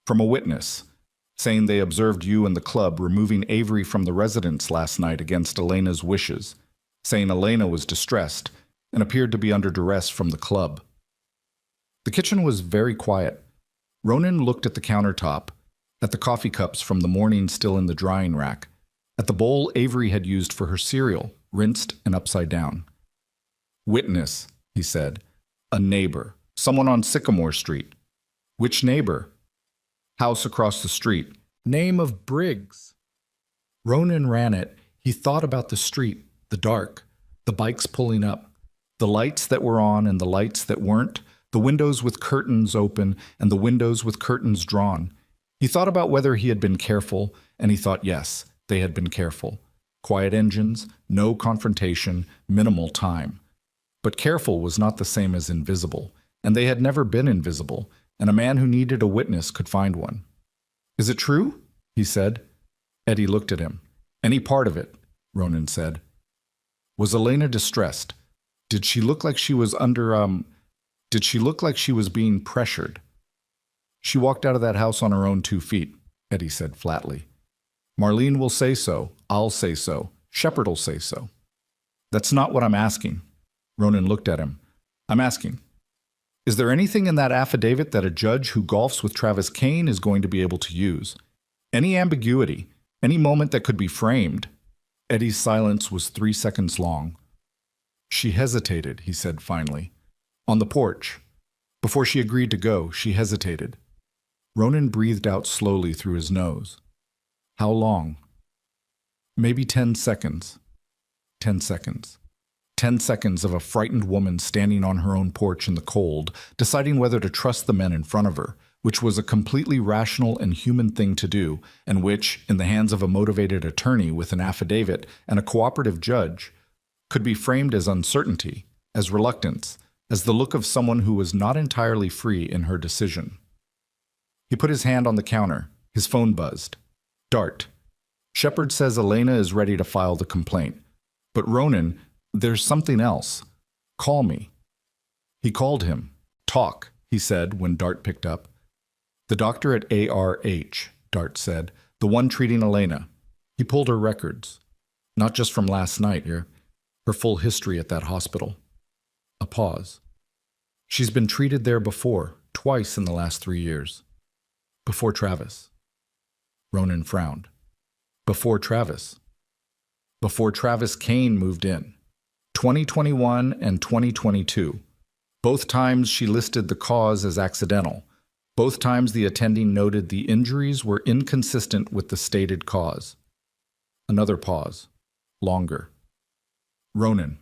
[SPEAKER 1] "From a witness, saying they observed you and the club removing Avery from the residence last night against Elena's wishes, saying Elena was distressed and appeared to be under duress from the club." The kitchen was very quiet. Ronan looked at the countertop, at the coffee cups from the morning still in the drying rack, at the bowl Avery had used for her cereal, rinsed and upside down. Witness, he said. A neighbor. Someone on Sycamore Street. Which neighbor? House across the street.
[SPEAKER 2] Name of Briggs. Ronan ran it. He thought about the street, the dark, the bikes pulling up, the lights that were on and the lights that weren't, the windows with curtains open and the windows with curtains drawn. He thought about whether he had been careful, and he thought yes, they had been careful. Quiet engines, no confrontation, minimal time. But careful was not the same as invisible, and they had never been invisible, and a man who needed a witness could find one. Is it true? He said. Eddie looked at him. Any part of it, Ronan said. Was Elena distressed? Did she look like she was Did she look like she was being pressured? She walked out of that house on her own 2 feet, Eddie said flatly. Marlene will say so. I'll say so. Shepard'll say so. That's not what I'm asking. Ronan looked at him. I'm asking, is there anything in that affidavit that a judge who golfs with Travis Kane is going to be able to use? Any ambiguity, any moment that could be framed? Eddie's silence was 3 seconds long. She hesitated, he said finally. On the porch. Before she agreed to go, she hesitated. Ronan breathed out slowly through his nose. How long? Maybe 10 seconds. 10 seconds. 10 seconds of a frightened woman standing on her own porch in the cold, deciding whether to trust the men in front of her, which was a completely rational and human thing to do, and which, in the hands of a motivated attorney with an affidavit and a cooperative judge, could be framed as uncertainty, as reluctance, as the look of someone who was not entirely free in her decision. He put his hand on the counter. His phone buzzed. Dart. Shepard says Elena is ready to file the complaint. But Ronan, there's something else. Call me. He called him. Talk, he said when Dart picked up. The doctor at ARH, Dart said, the one treating Elena. He pulled her records. Not just from last night, her full history at that hospital. A pause. She's been treated there before, twice in the last 3 years. Before Travis. Ronan frowned. Before Travis. Before Travis Kane moved in. 2021 and 2022. Both times she listed the cause as accidental. Both times the attending noted the injuries were inconsistent with the stated cause. Another pause. Longer. Ronan.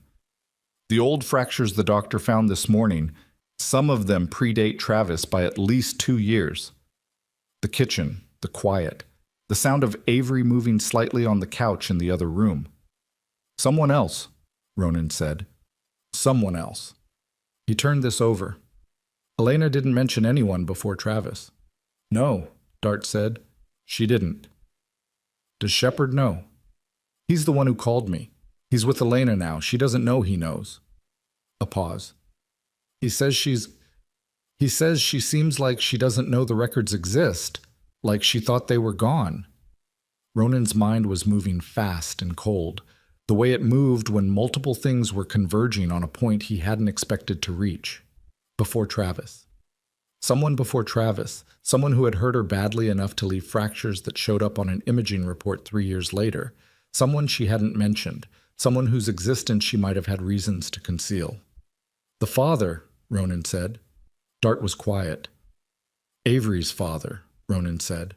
[SPEAKER 2] The old fractures the doctor found this morning, some of them predate Travis by at least 2 years. The kitchen, the quiet, the sound of Avery moving slightly on the couch in the other room. Someone else, Ronan said. Someone else. He turned this over. Elena didn't mention anyone before Travis. No, Dart said. She didn't. Does Shepard know? He's the one who called me. He's with Elena now. She doesn't know he knows. A pause. He says she seems like she doesn't know the records exist, like she thought they were gone. Ronan's mind was moving fast and cold, the way it moved when multiple things were converging on a point he hadn't expected to reach. Before Travis. Someone before Travis, someone who had hurt her badly enough to leave fractures that showed up on an imaging report 3 years later. Someone she hadn't mentioned, someone whose existence she might have had reasons to conceal. The father, Ronan said. Dart was quiet. Avery's father, Ronan said.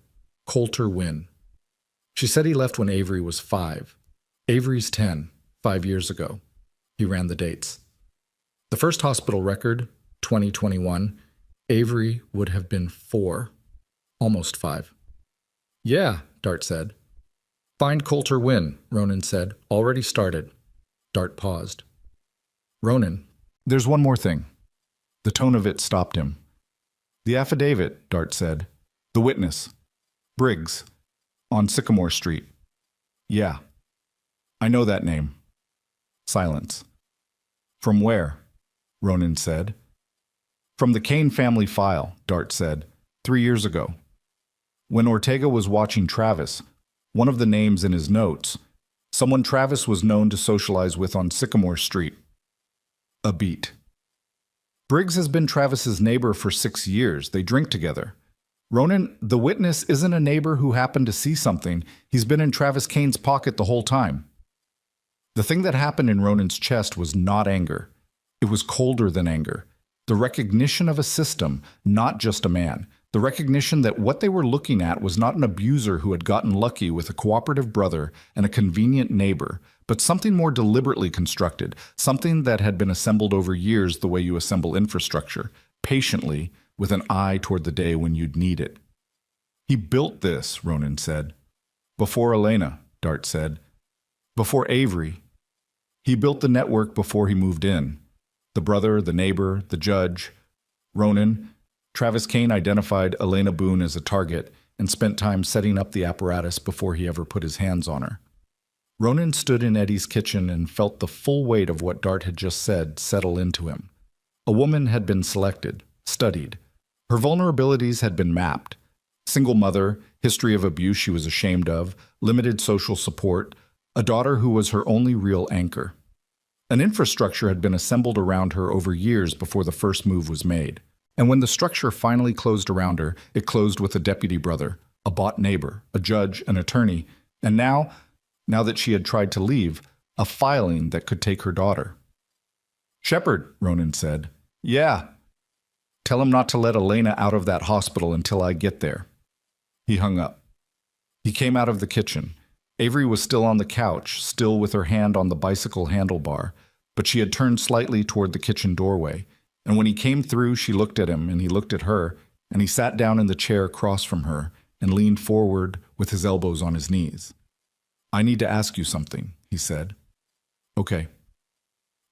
[SPEAKER 2] Coulter Wynn. She said he left when Avery was 5. Avery's 10, 5 years ago. He ran the dates. The first hospital record, 2021, Avery would have been 4, almost 5. Yeah, Dart said. Find Coulter Wynn, Ronan said. Already started. Dart paused. Ronan.
[SPEAKER 1] There's one more thing. The tone of it stopped him. The affidavit, Dart said. The witness. Briggs. On Sycamore Street. Yeah. I know that name. Silence. From where? Ronan said. From the Kane family file, Dart said. 3 years ago. When Ortega was watching Travis, one of the names in his notes, someone Travis was known to socialize with on Sycamore Street. A beat. Briggs has been Travis's neighbor for 6 years. They drink together. Ronan, the witness, isn't a neighbor who happened to see something. He's been in Travis Kane's pocket the whole time. The thing that happened in Ronan's chest was not anger. It was colder than anger. The recognition of a system, not just a man. The recognition that what they were looking at was not an abuser who had gotten lucky with a cooperative brother and a convenient neighbor, but something more deliberately constructed, something that had been assembled over years the way you assemble infrastructure, patiently, with an eye toward the day when you'd need it. He built this, Ronan said. Before Elena, Dart said. Before Avery. He built the network before he moved in. The brother, the neighbor, the judge. Ronan, Travis Kane identified Elena Boone as a target and spent time setting up the apparatus before he ever put his hands on her. Ronan stood in Eddie's kitchen and felt the full weight of what Dart had just said settle into him. A woman had been selected, studied. Her vulnerabilities had been mapped. Single mother, history of abuse she was ashamed of, limited social support, a daughter who was her only real anchor. An infrastructure had been assembled around her over years before the first move was made. And when the structure finally closed around her, it closed with a deputy brother, a bought neighbor, a judge, an attorney, and now that she had tried to leave, a filing that could take her daughter. "Shepard," Ronan said. "Yeah. Tell him not to let Elena out of that hospital until I get there." He hung up. He came out of the kitchen. Avery was still on the couch, still with her hand on the bicycle handlebar, but she had turned slightly toward the kitchen doorway. And when he came through, she looked at him, and he looked at her, and he sat down in the chair across from her and leaned forward with his elbows on his knees. "I need to ask you something," he said. "Okay."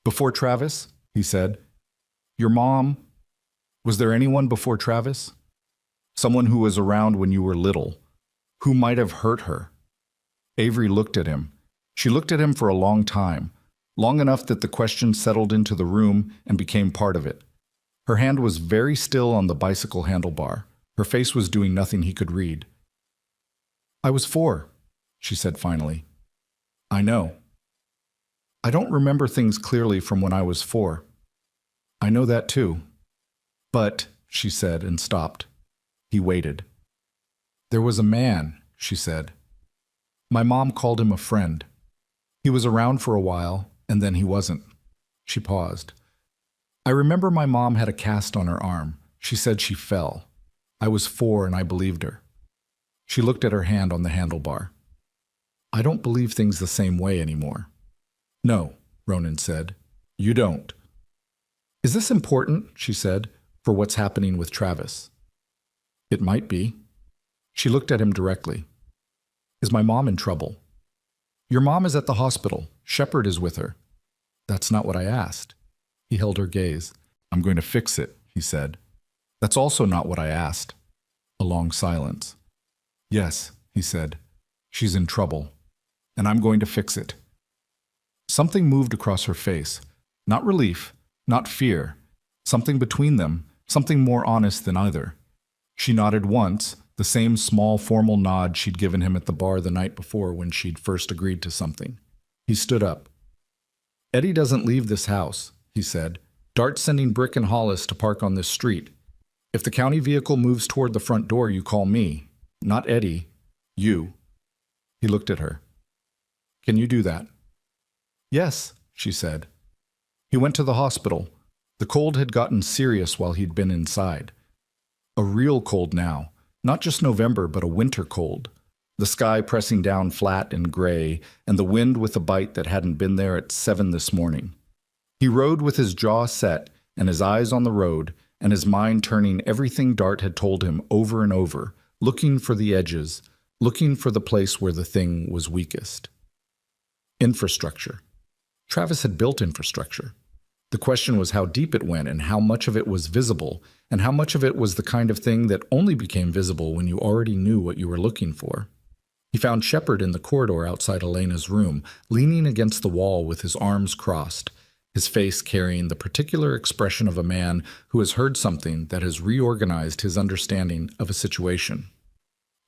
[SPEAKER 1] "Before Travis," he said, "your mom, was there anyone before Travis? Someone who was around when you were little, who might have hurt her?" Avery looked at him. She looked at him for a long time, long enough that the question settled into the room and became part of it. Her hand was very still on the bicycle handlebar. Her face was doing nothing he could read. "I was 4, she said finally. "I know. I don't remember things clearly from when I was 4. I know that too. But," she said and stopped. He waited. "There was a man," she said. "My mom called him a friend. He was around for a while, and then he wasn't." She paused. "I remember my mom had a cast on her arm. She said she fell. I was 4 and I believed her." She looked at her hand on the handlebar. "I don't believe things the same way anymore." "No," Ronan said. "You don't." "Is this important," she said, "for what's happening with Travis?" "It might be." She looked at him directly. "Is my mom in trouble?" "Your mom is at the hospital. Shepard is with her." "That's not what I asked." He held her gaze. "I'm going to fix it," he said. "That's also not what I asked." A long silence. "Yes," he said. "She's in trouble. And I'm going to fix it." Something moved across her face. Not relief, not fear. Something between them, something more honest than either. She nodded once, the same small formal nod she'd given him at the bar the night before when she'd first agreed to something. He stood up. "Eddie doesn't leave this house," he said. "Dart's sending Brick and Hollis to park on this street. If the county vehicle moves toward the front door, you call me. Not Eddie. You." He looked at her. "Can you do that?" "Yes," she said. He went to the hospital. The cold had gotten serious while he'd been inside. A real cold now, not just November, but a winter cold. The sky pressing down flat and gray, and the wind with a bite that hadn't been there at 7 this morning. He rode with his jaw set and his eyes on the road, and his mind turning everything Dart had told him over and over, looking for the edges, looking for the place where the thing was weakest. Infrastructure. Travis had built infrastructure. The question was how deep it went and how much of it was visible, and how much of it was the kind of thing that only became visible when you already knew what you were looking for. He found Shepard in the corridor outside Elena's room, leaning against the wall with his arms crossed, his face carrying the particular expression of a man who has heard something that has reorganized his understanding of a situation.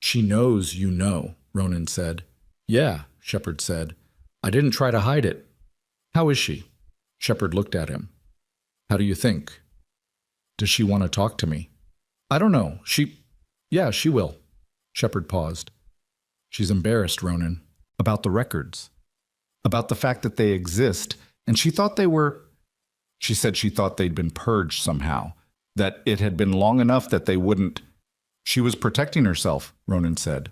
[SPEAKER 1] "She knows you know," Ronan said. "Yeah," Shepard said. "I didn't try to hide it." "How is she?" Shepard looked at him. "How do you think?"
[SPEAKER 2] Does she want to talk to me? I don't know. Yeah, she will. Shepard paused. She's embarrassed, Ronan.
[SPEAKER 1] About the records. About the fact that they exist, and she thought they were... She said she thought they'd been purged somehow, that it had been long enough that they wouldn't... She was protecting herself, Ronan said.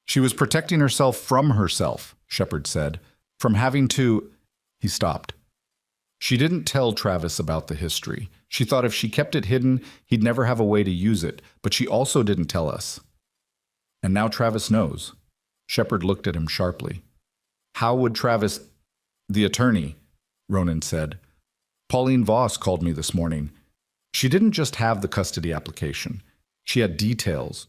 [SPEAKER 1] She was protecting herself from herself, Shepard said, from having to... He stopped. She didn't tell Travis about the history. She thought if she kept it hidden, he'd never have a way to use it, but she also didn't tell us. And now Travis knows. Shepard looked at him sharply. How would Travis... The attorney, Ronan said. Pauline Voss called me this morning. She didn't just have the custody application. She had details,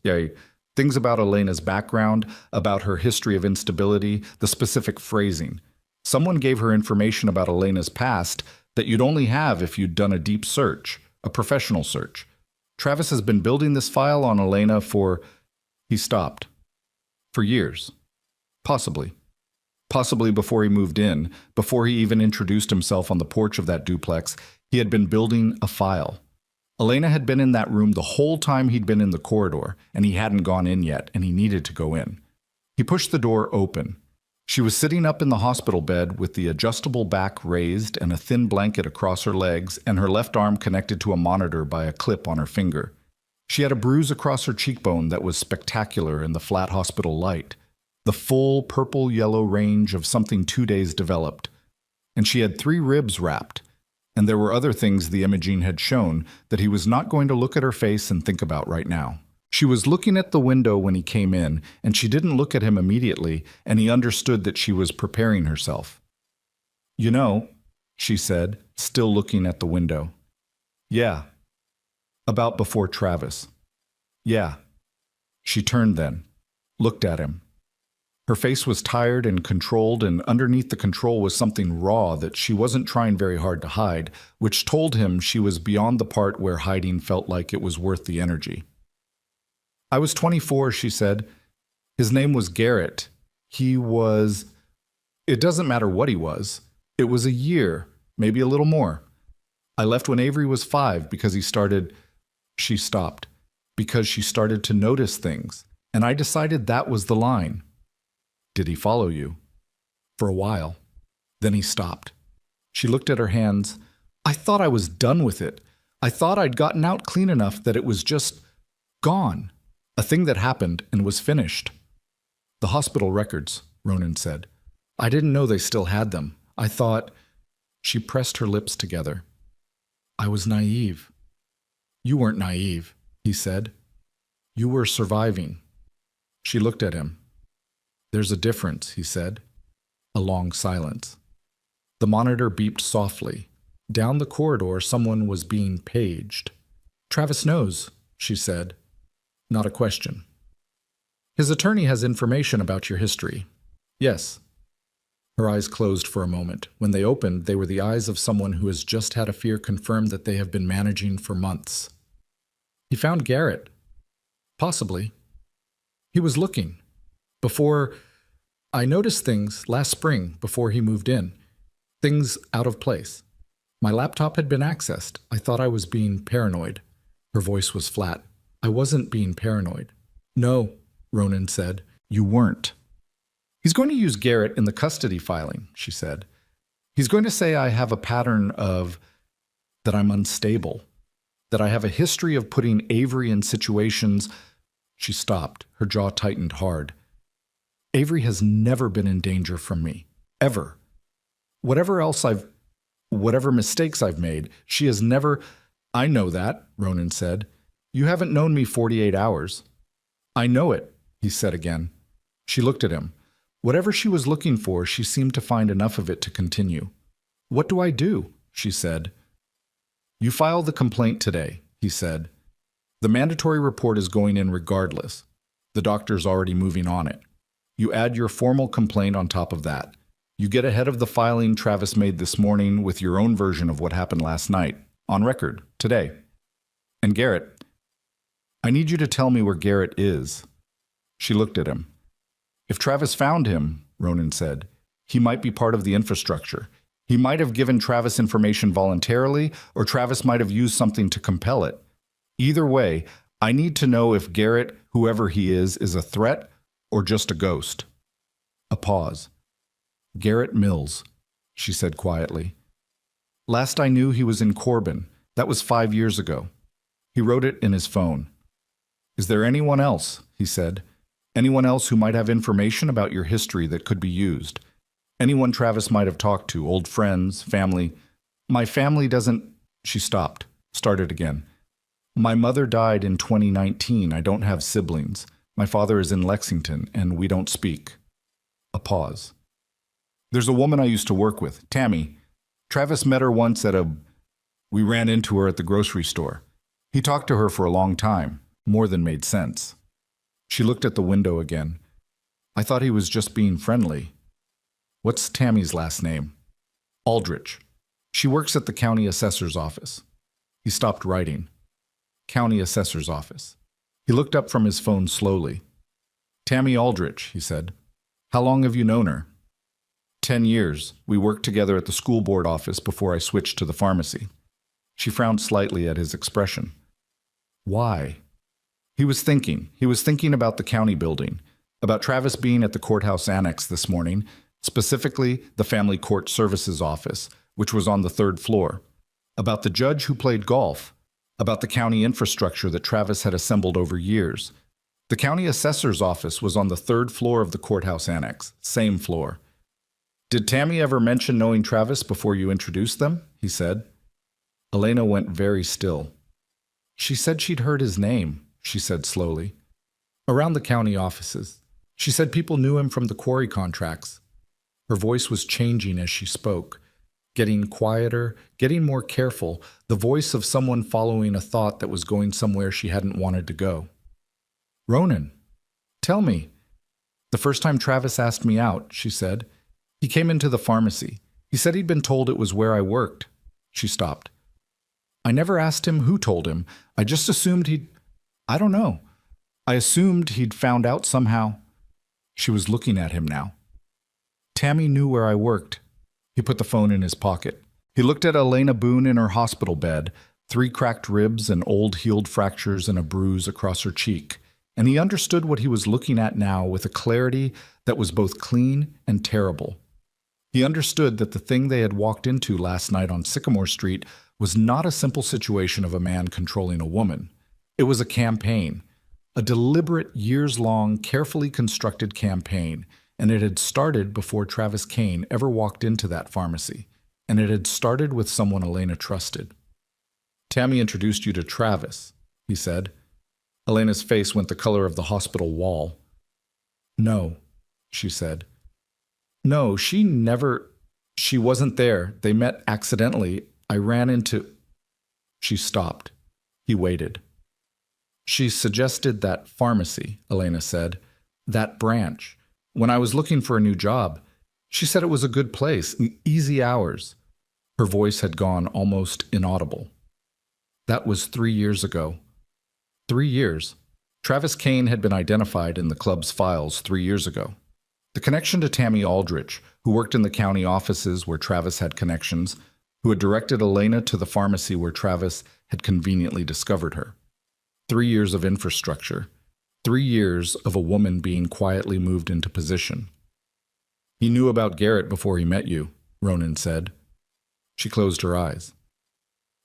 [SPEAKER 1] things about Elena's background, about her history of instability, the specific phrasing. Someone gave her information about Elena's past that you'd only have if you'd done a deep search, a professional search. Travis has been building this file on Elena for... He stopped. For years. Possibly. Possibly before he moved in, before he even introduced himself on the porch of that duplex, he had been building a file. Elena had been in that room the whole time he'd been in the corridor, and he hadn't gone in yet, and he needed to go in. He pushed the door open. She was sitting up in the hospital bed with the adjustable back raised and a thin blanket across her legs and her left arm connected to a monitor by a clip on her finger. She had a bruise across her cheekbone that was spectacular in the flat hospital light, the full purple-yellow range of something 2 days developed. And she had 3 ribs wrapped, and there were other things the imaging had shown that he was not going to look at her face and think about right now. She was looking at the window when he came in, and she didn't look at him immediately, and he understood that she was preparing herself. You know, she said, still looking at the window. Yeah. About before Travis. Yeah. She turned then, looked at him. Her face was tired and controlled, and underneath the control was something raw that she wasn't trying very hard to hide, which told him she was beyond the part where hiding felt like it was worth the energy. I was 24, she said. His name was Garrett. He was... It doesn't matter what he was. It was a year, maybe a little more. I left when Avery was 5 because he started... She stopped. Because she started to notice things, and I decided that was the line. Did he follow you? For a while. Then he stopped. She looked at her hands. I thought I was done with it. I thought I'd gotten out clean enough that it was just gone. A thing that happened and was finished. The hospital records, Ronan said. I didn't know they still had them. I thought... She pressed her lips together. I was naive. You weren't naive, he said. You were surviving. She looked at him. There's a difference, he said. A long silence. The monitor beeped softly. Down the corridor, someone was being paged. Travis knows, she said. Not a question. His attorney has information about your history. Yes. Her eyes closed for a moment. When they opened, they were the eyes of someone who has just had a fear confirmed that they have been managing for months. He found Garrett. Possibly. He was looking. Before... I noticed things last spring before he moved in. Things out of place. My laptop had been accessed. I thought I was being paranoid. Her voice was flat. I wasn't being paranoid. No, Ronan said. You weren't. He's going to use Garrett in the custody filing, she said. He's going to say I have a pattern of... that I'm unstable. That I have a history of putting Avery in situations... She stopped. Her jaw tightened hard. Avery has never been in danger from me. Ever. Whatever mistakes I've made, she has never... I know that, Ronan said. You haven't known me 48 hours. I know it, he said again. She looked at him. Whatever she was looking for, she seemed to find enough of it to continue. What do I do? She said. You file the complaint today, he said. The mandatory report is going in regardless. The doctor's already moving on it. You add your formal complaint on top of that. You get ahead of the filing Travis made this morning with your own version of what happened last night, on record, today. And Garrett, I need you to tell me where Garrett is. She looked at him. If Travis found him, Ronan said, he might be part of the infrastructure. He might have given Travis information voluntarily, or Travis might have used something to compel it. Either way, I need to know if Garrett, whoever he is a threat or just a ghost. A pause. Garrett Mills, she said quietly. Last I knew he was in Corbin. That was 5 years ago. He wrote it in his phone. Is there anyone else, he said. Anyone else who might have information about your history that could be used? Anyone Travis might have talked to, old friends, family. My family doesn't... She stopped, started again. My mother died in 2019. I don't have siblings. My father is in Lexington, and we don't speak. A pause. There's a woman I used to work with, Tammy. Travis met her once at a... We ran into her at the grocery store. He talked to her for a long time, more than made sense. She looked at the window again. I thought he was just being friendly. What's Tammy's last name? Aldrich. She works at the county assessor's office. He stopped writing. County assessor's office. He looked up from his phone slowly. Tammy Aldrich, he said. How long have you known her? 10 years. We worked together at the school board office before I switched to the pharmacy. She frowned slightly at his expression. Why? He was thinking about the county building, about Travis being at the courthouse annex this morning, specifically the family court services office, which was on the 3rd floor, about the judge who played golf, about the county infrastructure that Travis had assembled over years. The county assessor's office was on the 3rd floor of the courthouse annex, same floor. Did Tammy ever mention knowing Travis before you introduced them? He said. Elena went very still. She said she'd heard his name, she said slowly. Around the county offices. She said people knew him from the quarry contracts. Her voice was changing as she spoke, getting quieter, getting more careful, the voice of someone following a thought that was going somewhere she hadn't wanted to go. Ronan, tell me. The first time Travis asked me out, she said. He came into the pharmacy. He said he'd been told it was where I worked. She stopped. I never asked him who told him. I just assumed I don't know. I assumed he'd found out somehow. She was looking at him now. Tammy knew where I worked. He put the phone in his pocket. He looked at Elena Boone in her hospital bed, 3 cracked ribs and old healed fractures and a bruise across her cheek, and he understood what he was looking at now with a clarity that was both clean and terrible. He understood that the thing they had walked into last night on Sycamore Street was not a simple situation of a man controlling a woman. It was a campaign, a deliberate, years-long, carefully constructed campaign, and it had started before Travis Kane ever walked into that pharmacy, and it had started with someone Elena trusted. Tammy introduced you to Travis, he said. Elena's face went the color of the hospital wall. No, she said. No, she wasn't there. They met accidentally. I ran into... She stopped. He waited. She suggested that pharmacy, Elena said. That branch. When I was looking for a new job, she said it was a good place, easy hours. Her voice had gone almost inaudible. That was 3 years ago. 3 years. Travis Kane had been identified in the club's files 3 years ago. The connection to Tammy Aldrich, who worked in the county offices where Travis had connections, who had directed Elena to the pharmacy where Travis had conveniently discovered her. 3 years of infrastructure. 3 years of a woman being quietly moved into position. He knew about Garrett before he met you, Ronan said. She closed her eyes.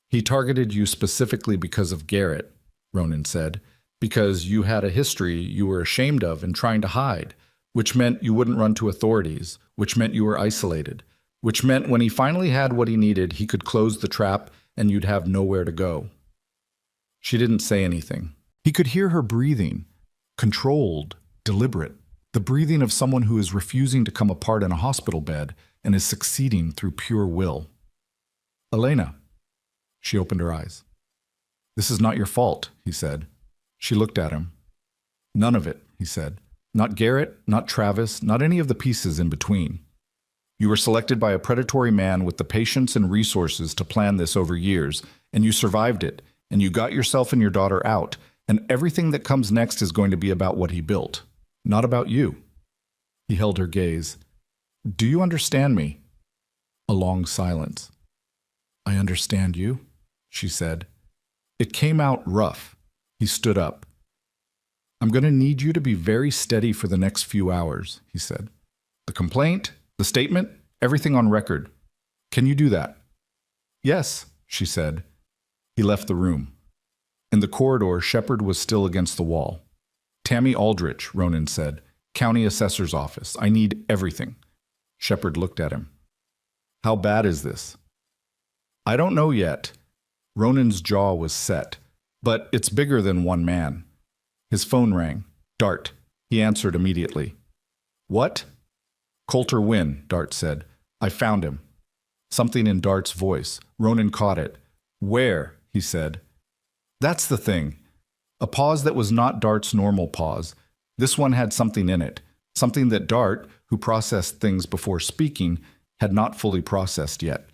[SPEAKER 1] He targeted you specifically because of Garrett, Ronan said, because you had a history you were ashamed of and trying to hide, which meant you wouldn't run to authorities, which meant you were isolated, which meant when he finally had what he needed, he could close the trap and you'd have nowhere to go. She didn't say anything. He could hear her breathing, controlled, deliberate, the breathing of someone who is refusing to come apart in a hospital bed and is succeeding through pure will. Elena. She opened her eyes. This is not your fault, he said. She looked at him. None of it, he said. Not Garrett, not Travis, not any of the pieces in between. You were selected by a predatory man with the patience and resources to plan this over years, and you survived it, and you got yourself and your daughter out, and everything that comes next is going to be about what he built, not about you. He held her gaze. Do you understand me? A long silence. "I understand you," she said. It came out rough. He stood up. "I'm going to need you to be very steady for the next few hours," he said. "The complaint, the statement, everything on record. Can you do that?" "Yes," she said. He left the room. In the corridor, Shepard was still against the wall. "Tammy Aldrich," Ronan said. "County Assessor's Office. I need everything." Shepard looked at him. "How bad is this?" "I don't know yet." Ronan's jaw was set. "But it's bigger than one man." His phone rang. Dart. He answered immediately. "What?" "Coulter Wynn," Dart said. "I found him." Something in Dart's voice. Ronan caught it. "Where?" he said. That's the thing. A pause that was not Dart's normal pause. This one had something in it. Something that Dart, who processed things before speaking, had not fully processed yet.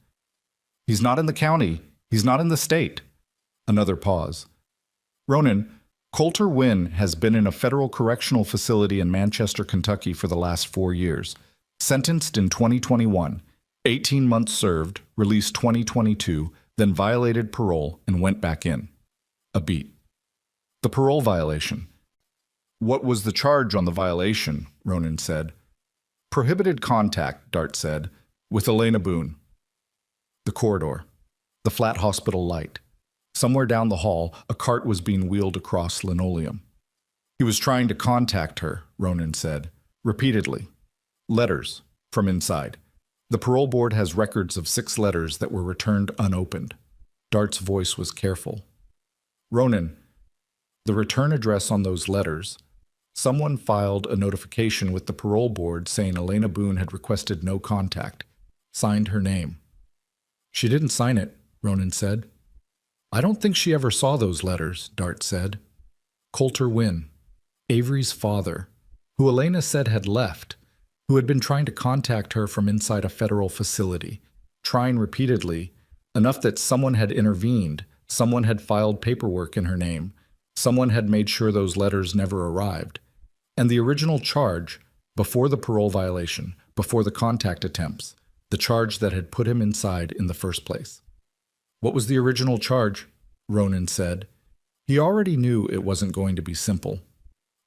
[SPEAKER 1] "He's not in the county. He's not in the state." Another pause. "Ronan, Coulter Wynn has been in a federal correctional facility in Manchester, Kentucky for the last 4 years. Sentenced in 2021, 18 months served, released 2022, then violated parole and went back in." A beat. "The parole violation." "What was the charge on the violation?" Ronan said. "Prohibited contact," Dart said, "with Elena Boone." The corridor. The flat hospital light. Somewhere down the hall, a cart was being wheeled across linoleum. "He was trying to contact her," Ronan said, repeatedly. "Letters, from inside. The parole board has records of 6 letters that were returned unopened." Dart's voice was careful. "Ronan, the return address on those letters, someone filed a notification with the parole board saying Elena Boone had requested no contact, signed her name." "She didn't sign it," Ronan said. "I don't think she ever saw those letters," Dart said. "Coulter Wynn, Avery's father, who Elena said had left, who had been trying to contact her from inside a federal facility, trying repeatedly, enough that someone had intervened, someone had filed paperwork in her name, someone had made sure those letters never arrived. And the original charge, before the parole violation, before the contact attempts, the charge that had put him inside in the first place." "What was the original charge?" Ronan said. He already knew it wasn't going to be simple.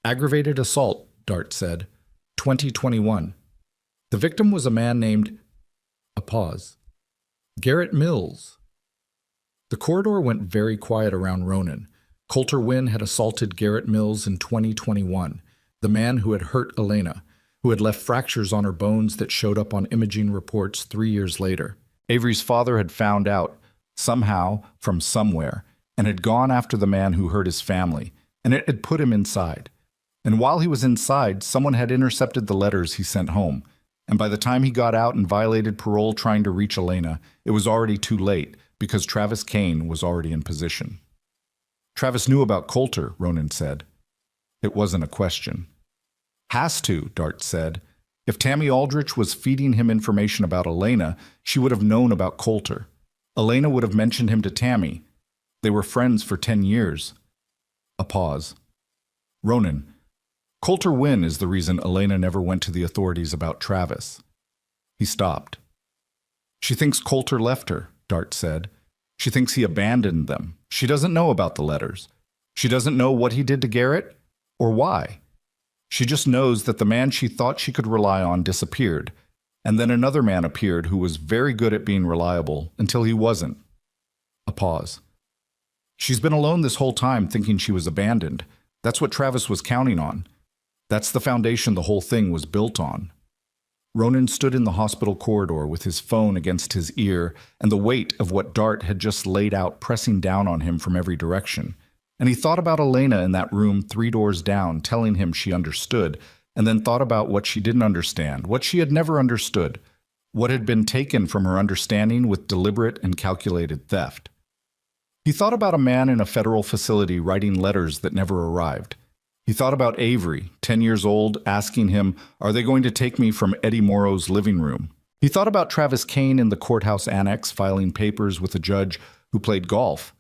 [SPEAKER 1] "Aggravated assault," Dart said. 2021. The victim was a man named... A pause. "Garrett Mills." The corridor went very quiet around Ronan. Coulter Wynn had assaulted Garrett Mills in 2021, the man who had hurt Elena, who had left fractures on her bones that showed up on imaging reports 3 years later. Avery's father had found out, somehow, from somewhere, and had gone after the man who hurt his family, and it had put him inside. And while he was inside, someone had intercepted the letters he sent home, and by the time he got out and violated parole trying to reach Elena, it was already too late, because Travis Kane was already in position. "Travis knew about Coulter," Ronan said. It wasn't a question. "Has to," Dart said. "If Tammy Aldrich was feeding him information about Elena, she would have known about Coulter. Elena would have mentioned him to Tammy. They were friends for 10 years. A pause. "Ronan, Coulter Wynn is the reason Elena never went to the authorities about Travis." He stopped. "She thinks Coulter left her," Dart said. "She thinks he abandoned them. She doesn't know about the letters. She doesn't know what he did to Garrett, or why. She just knows that the man she thought she could rely on disappeared, and then another man appeared who was very good at being reliable until he wasn't." A pause. "She's been alone this whole time thinking she was abandoned. That's what Travis was counting on. That's the foundation the whole thing was built on." Ronan stood in the hospital corridor with his phone against his ear and the weight of what Dart had just laid out pressing down on him from every direction. And he thought about Elena in that room 3 doors down telling him she understood, and then thought about what she didn't understand, what she had never understood, what had been taken from her understanding with deliberate and calculated theft. He thought about a man in a federal facility writing letters that never arrived. He thought about Avery, 10 years old, asking him, "Are they going to take me from Eddie Morrow's living room?" He thought about Travis Kane in the courthouse annex filing papers with a judge who played golf.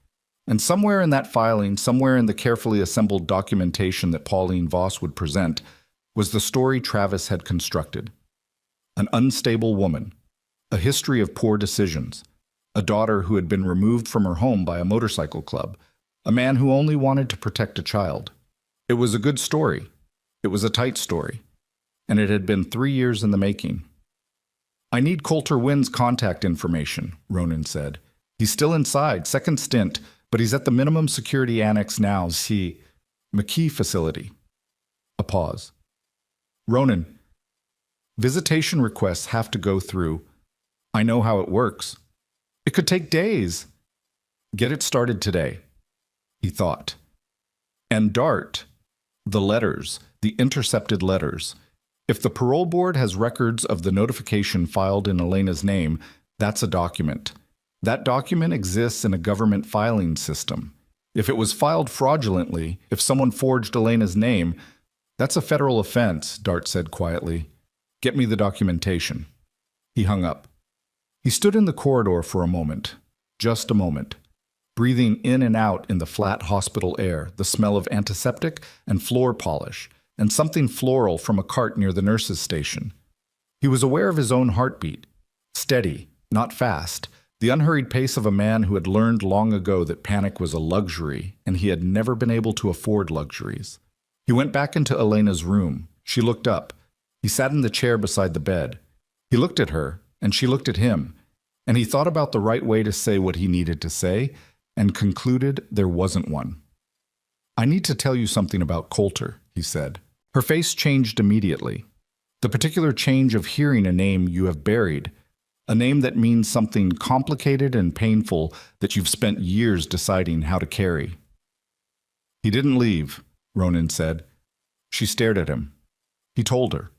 [SPEAKER 1] And somewhere in that filing, somewhere in the carefully assembled documentation that Pauline Voss would present, was the story Travis had constructed. An unstable woman, a history of poor decisions, a daughter who had been removed from her home by a motorcycle club, a man who only wanted to protect a child. It was a good story. It was a tight story. And it had been 3 years in the making. "I need Coulter Wynn's contact information," Ronan said. "He's still inside, second stint, but he's at the minimum security annex now, see McKee facility." A pause. "Ronan, visitation requests have to go through. I know how it works. It could take days." "Get it started today," he thought. And DART, the letters, the intercepted letters. If the parole board has records of the notification filed in Elena's name, that's a document. That document exists in a government filing system. If it was filed fraudulently, if someone forged Elena's name, that's a federal offense, Dart said quietly. "Get me the documentation." He hung up. He stood in the corridor for a moment, just a moment, breathing in and out in the flat hospital air, the smell of antiseptic and floor polish, and something floral from a cart near the nurse's station. He was aware of his own heartbeat, steady, not fast, the unhurried pace of a man who had learned long ago that panic was a luxury, and he had never been able to afford luxuries. He went back into Elena's room. She looked up. He sat in the chair beside the bed. He looked at her, and she looked at him, and he thought about the right way to say what he needed to say, and concluded there wasn't one. "I need to tell you something about Coulter," he said. Her face changed immediately. The particular change of hearing a name you have buried, a name that means something complicated and painful that you've spent years deciding how to carry. "He didn't leave," Ronan said. She stared at him. He told her.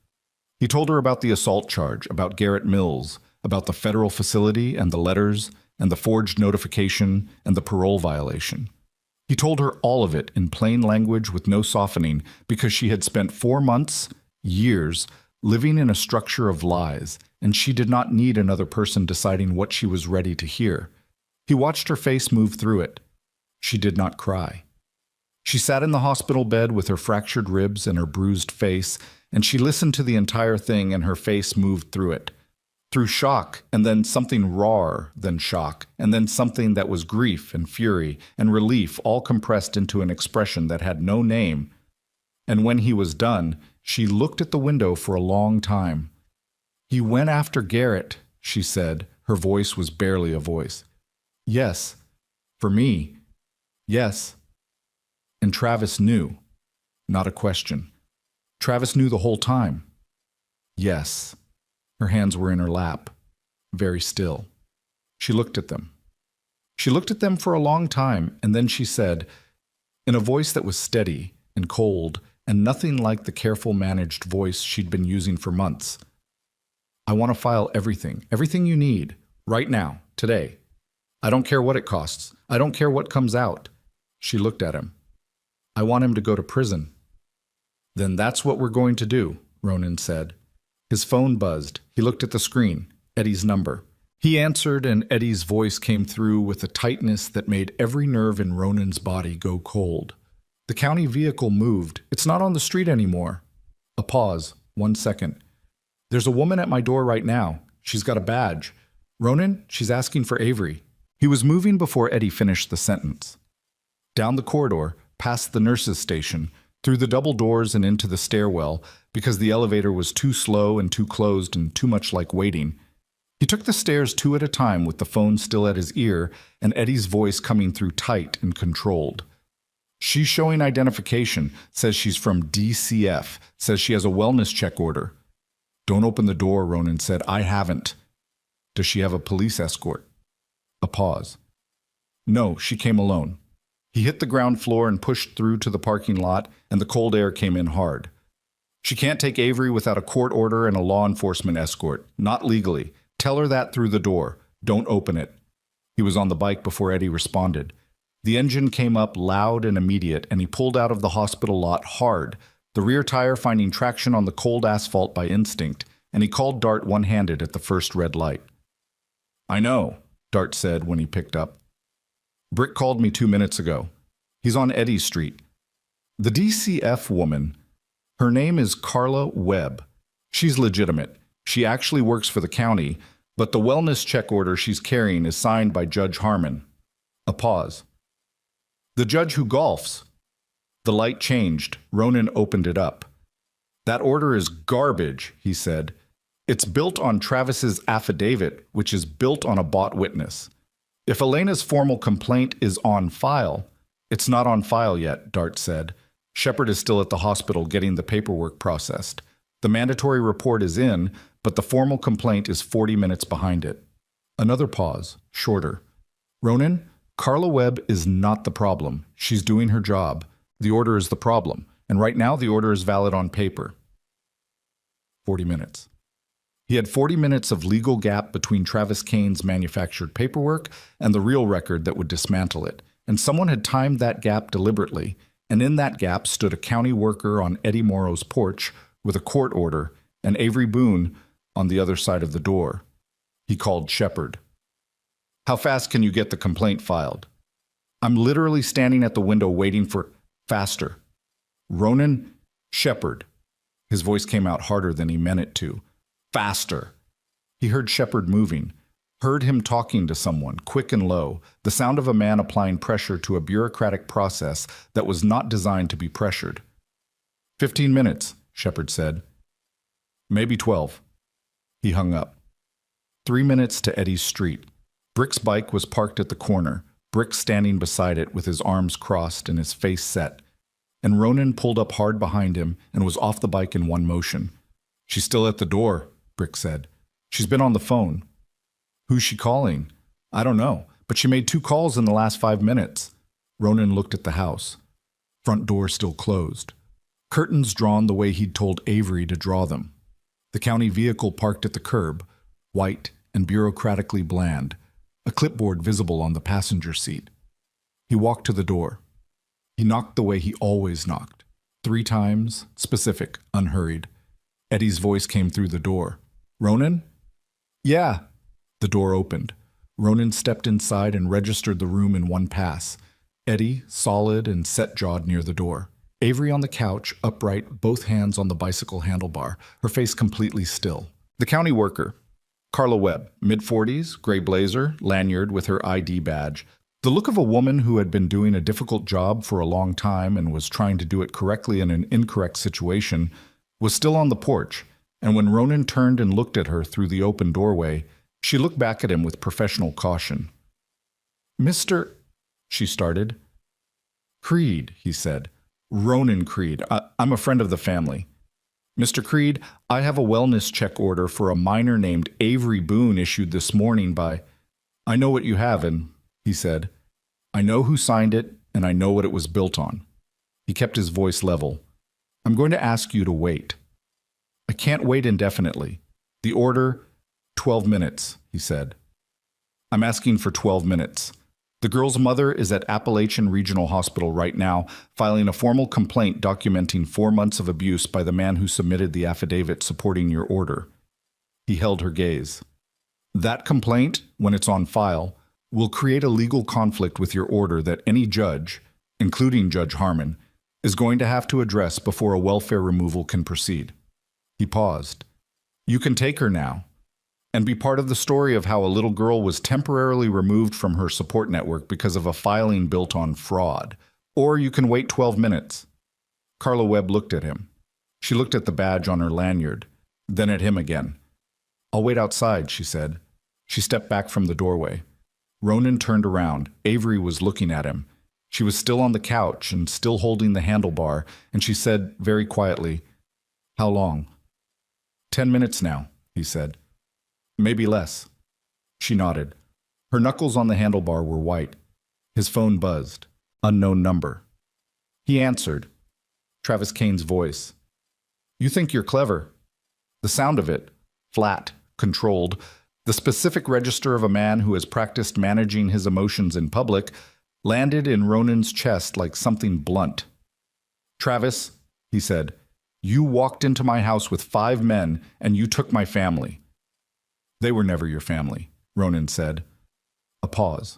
[SPEAKER 1] He told her about the assault charge, about Garrett Mills, about the federal facility and the letters, and the forged notification and the parole violation. He told her all of it in plain language with no softening because she had spent 4 months, years, living in a structure of lies, and she did not need another person deciding what she was ready to hear. He watched her face move through it. She did not cry. She sat in the hospital bed with her fractured ribs and her bruised face, and she listened to the entire thing, and her face moved through it. Through shock, and then something rawer than shock, and then something that was grief and fury and relief all compressed into an expression that had no name. And when he was done, she looked at the window for a long time. "He went after Garrett," she said. Her voice was barely a voice. "Yes. For me. Yes." And Travis knew. Not a question. Travis knew the whole time. Yes. Her hands were in her lap, very still. She looked at them. She looked at them for a long time, and then she said, in a voice that was steady and cold and nothing like the careful managed voice she'd been using for months, "I want to file everything, everything you need, right now, today. I don't care what it costs. I don't care what comes out." She looked at him. "I want him to go to prison." "Then that's what we're going to do," Ronan said. His phone buzzed. He looked at the screen, Eddie's number. He answered, and Eddie's voice came through with a tightness that made every nerve in Ronan's body go cold. The county vehicle moved. "It's not on the street anymore." A pause. 1 second. "There's a woman at my door right now. She's got a badge. Ronan, she's asking for Avery." He was moving before Eddie finished the sentence. Down the corridor, past the nurse's station, through the double doors and into the stairwell, because the elevator was too slow and too closed and too much like waiting. He took the stairs 2 at a time with the phone still at his ear and Eddie's voice coming through tight and controlled. "She's showing identification, says she's from DCF, says she has a wellness check order." "Don't open the door," Ronan said. "I haven't." "Does she have a police escort?" A pause. "No, she came alone." He hit the ground floor and pushed through to the parking lot, and the cold air came in hard. "She can't take Avery without a court order and a law enforcement escort. Not legally. Tell her that through the door. Don't open it." He was on the bike before Eddie responded. The engine came up loud and immediate, and he pulled out of the hospital lot hard, the rear tire finding traction on the cold asphalt by instinct, and he called Dart one-handed at the first red light. "I know," Dart said when he picked up. "Brick called me 2 minutes ago. He's on Eddy Street. The DCF woman, her name is Carla Webb. She's legitimate. She actually works for the county, But the wellness check order she's carrying is signed by Judge Harmon. A pause. The judge who golfs. The light changed. Ronan opened it up. That order is garbage, he said. It's built on Travis's affidavit, which is built on a bought witness. If Elena's formal complaint is on file, it's not on file yet, Dart said. Shepard is still at the hospital getting the paperwork processed. The mandatory report is in, but the formal complaint is 40 minutes behind it. Another pause, shorter. Ronan, Carla Webb is not the problem. She's doing her job. The order is the problem, and right now the order is valid on paper. 40 minutes. He had 40 minutes of legal gap between Travis Kane's manufactured paperwork and the real record that would dismantle it, and someone had timed that gap deliberately, and in that gap stood a county worker on Eddie Morrow's porch with a court order and Avery Boone on the other side of the door. He called Shepard. How fast can you get the complaint filed? I'm literally standing at the window waiting for faster. Ronan, Shepard. His voice came out harder than he meant it to. Faster. He heard Shepard moving, heard him talking to someone, quick and low, the sound of a man applying pressure to a bureaucratic process that was not designed to be pressured. 15 minutes, Shepard said. Maybe 12. He hung up. 3 minutes to Eddie's street. Brick's bike was parked at the corner, Brick standing beside it with his arms crossed and his face set, and Ronan pulled up hard behind him and was off the bike in one motion. She's still at the door, Brick said. She's been on the phone. Who's she calling? I don't know, but she made 2 calls in the last 5 minutes. Ronan looked at the house. Front door still closed. Curtains drawn the way he'd told Avery to draw them. The county vehicle parked at the curb, white and bureaucratically bland, a clipboard visible on the passenger seat. He walked to the door. He knocked the way he always knocked, 3 times, specific, unhurried. Eddie's voice came through the door. Ronan? Yeah. The door opened. Ronan stepped inside and registered the room in one pass. Eddie, solid and set-jawed near the door. Avery on the couch, upright, both hands on the bicycle handlebar, her face completely still. The county worker. Carla Webb, mid-40s, gray blazer, lanyard with her ID badge. The look of a woman who had been doing a difficult job for a long time and was trying to do it correctly in an incorrect situation, was still on the porch, and when Ronan turned and looked at her through the open doorway, she looked back at him with professional caution. Mr. she started. Creed, he said. Ronan Creed. I'm a friend of the family. Mr. Creed, I have a wellness check order for a minor named Avery Boone issued this morning by... I know what you have, and, he said, I know who signed it, and I know what it was built on. He kept his voice level. I'm going to ask you to wait. I can't wait indefinitely. The order, 12 minutes, he said. I'm asking for 12 minutes. The girl's mother is at Appalachian Regional Hospital right now, filing a formal complaint documenting 4 months of abuse by the man who submitted the affidavit supporting your order. He held her gaze. That complaint, when it's on file, will create a legal conflict with your order that any judge, including Judge Harmon, is going to have to address before a welfare removal can proceed. He paused. You can take her now, and be part of the story of how a little girl was temporarily removed from her support network because of a filing built on fraud. Or you can wait 12 minutes. Carla Webb looked at him. She looked at the badge on her lanyard, then at him again. I'll wait outside, she said. She stepped back from the doorway. Ronan turned around. Avery was looking at him. She was still on the couch and still holding the handlebar, and she said very quietly, How long? 10 minutes now, he said. Maybe less. She nodded. Her knuckles on the handlebar were white. His phone buzzed. Unknown number. He answered. Travis Kane's voice. You think you're clever. The sound of it, flat, controlled, the specific register of a man who has practiced managing his emotions in public, landed in Ronan's chest like something blunt. Travis, he said, you walked into my house with 5 men and you took my family. They were never your family, Ronan said. A pause.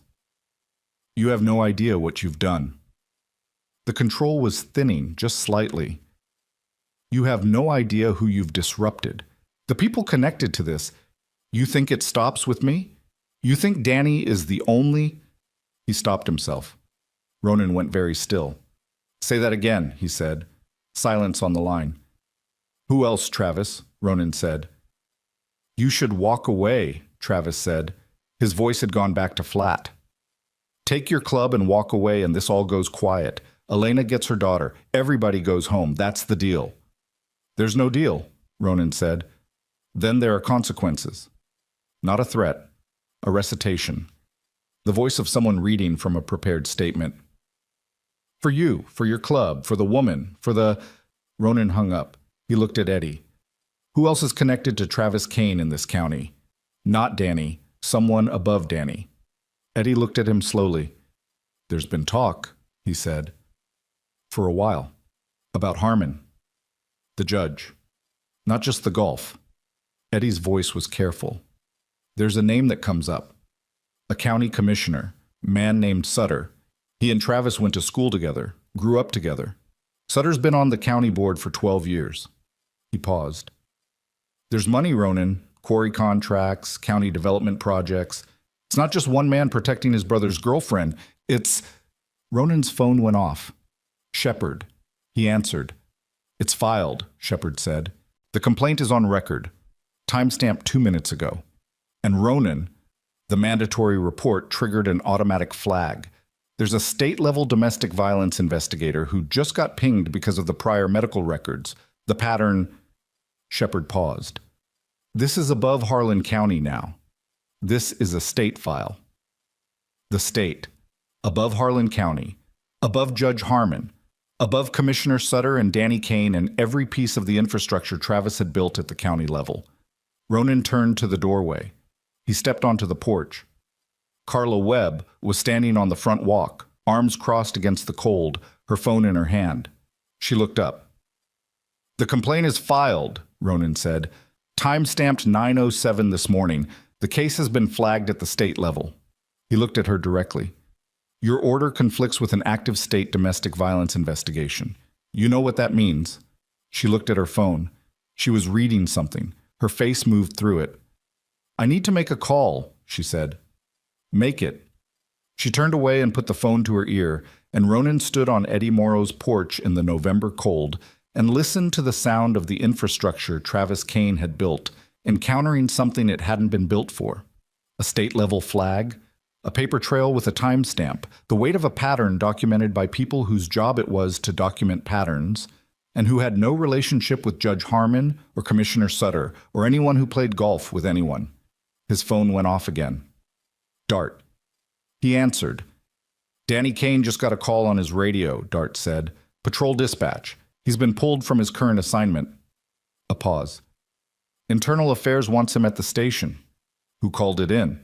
[SPEAKER 1] You have no idea what you've done. The control was thinning just slightly. You have no idea who you've disrupted. The people connected to this, You think it stops with me? You think Danny is the only... He stopped himself. Ronan went very still. Say that again, he said. Silence on the line. Who else, Travis? Ronan said. You should walk away, Travis said. His voice had gone back to flat. Take your club and walk away and this all goes quiet. Elena gets her daughter. Everybody goes home. That's the deal. There's no deal, Ronan said. Then there are consequences. Not a threat. A recitation. The voice of someone reading from a prepared statement. For you, for your club, for the woman, for the... Ronan hung up. He looked at Eddie. Who else is connected to Travis Kane in this county? Not Danny. Someone above Danny. Eddie looked at him slowly. There's been talk, he said. For a while. About Harmon. The judge. Not just the golf. Eddie's voice was careful. There's a name that comes up. A county commissioner, man named Sutter. He and Travis went to school together, grew up together. Sutter's been on the county board for 12 years. He paused. There's money, Ronan. Quarry contracts, county development projects. It's not just one man protecting his brother's girlfriend. It's... Ronan's phone went off. Shepard. He answered. It's filed, Shepard said. The complaint is on record. Timestamped 2 minutes ago. And Ronan, the mandatory report triggered an automatic flag. There's a state-level domestic violence investigator who just got pinged because of the prior medical records. The pattern... Shepard paused. This is above Harlan County now. This is a state file. The state. Above Harlan County. Above Judge Harmon. Above Commissioner Sutter and Danny Kane and every piece of the infrastructure Travis had built at the county level. Ronan turned to the doorway. He stepped onto the porch. Carla Webb was standing on the front walk, arms crossed against the cold, her phone in her hand. She looked up. The complaint is filed, Ronan said. Time-stamped 9:07 this morning. The case has been flagged at the state level. He looked at her directly. Your order conflicts with an active state domestic violence investigation. You know what that means. She looked at her phone. She was reading something. Her face moved through it. I need to make a call, she said. Make it. She turned away and put the phone to her ear, and Ronan stood on Eddie Morrow's porch in the November cold and listened to the sound of the infrastructure Travis Kane had built, encountering something it hadn't been built for. A state-level flag, a paper trail with a timestamp, the weight of a pattern documented by people whose job it was to document patterns, and who had no relationship with Judge Harmon or Commissioner Sutter or anyone who played golf with anyone. His phone went off again. Dart. He answered. Danny Kane just got a call on his radio, Dart said. Patrol dispatch. He's been pulled from his current assignment. A pause. Internal Affairs wants him at the station. Who called it in?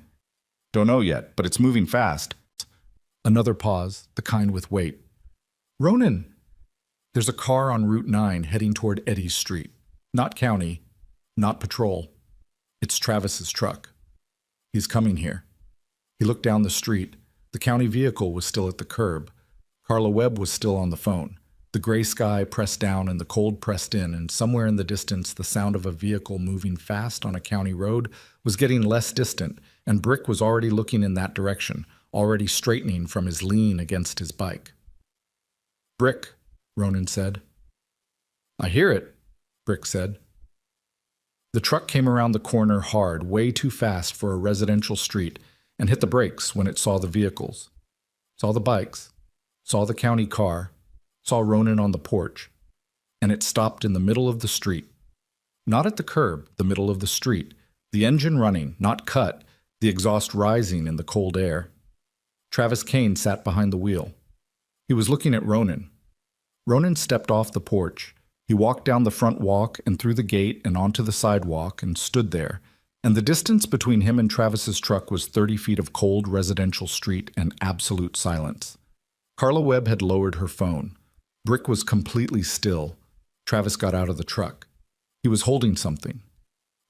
[SPEAKER 1] Don't know yet, but it's moving fast. Another pause, the kind with weight. Ronan! There's a car on Route 9 heading toward Eddie's Street. Not county, not patrol. It's Travis's truck. He's coming here. He looked down the street. The county vehicle was still at the curb. Carla Webb was still on the phone. The gray sky pressed down and the cold pressed in, and somewhere in the distance the sound of a vehicle moving fast on a county road was getting less distant, and Brick was already looking in that direction, already straightening from his lean against his bike. Brick, Ronan said. I hear it, Brick said. The truck came around the corner hard, way too fast for a residential street, and hit the brakes when it saw the vehicles. Saw the bikes, saw the county car, saw Ronan on the porch, and it stopped in the middle of the street. Not at the curb, the middle of the street, the engine running, not cut, the exhaust rising in the cold air. Travis Kane sat behind the wheel. He was looking at Ronan. Ronan stepped off the porch. He walked down the front walk and through the gate and onto the sidewalk and stood there, and the distance between him and Travis's truck was 30 feet of cold residential street and absolute silence. Carla Webb had lowered her phone. Brick was completely still. Travis got out of the truck. He was holding something.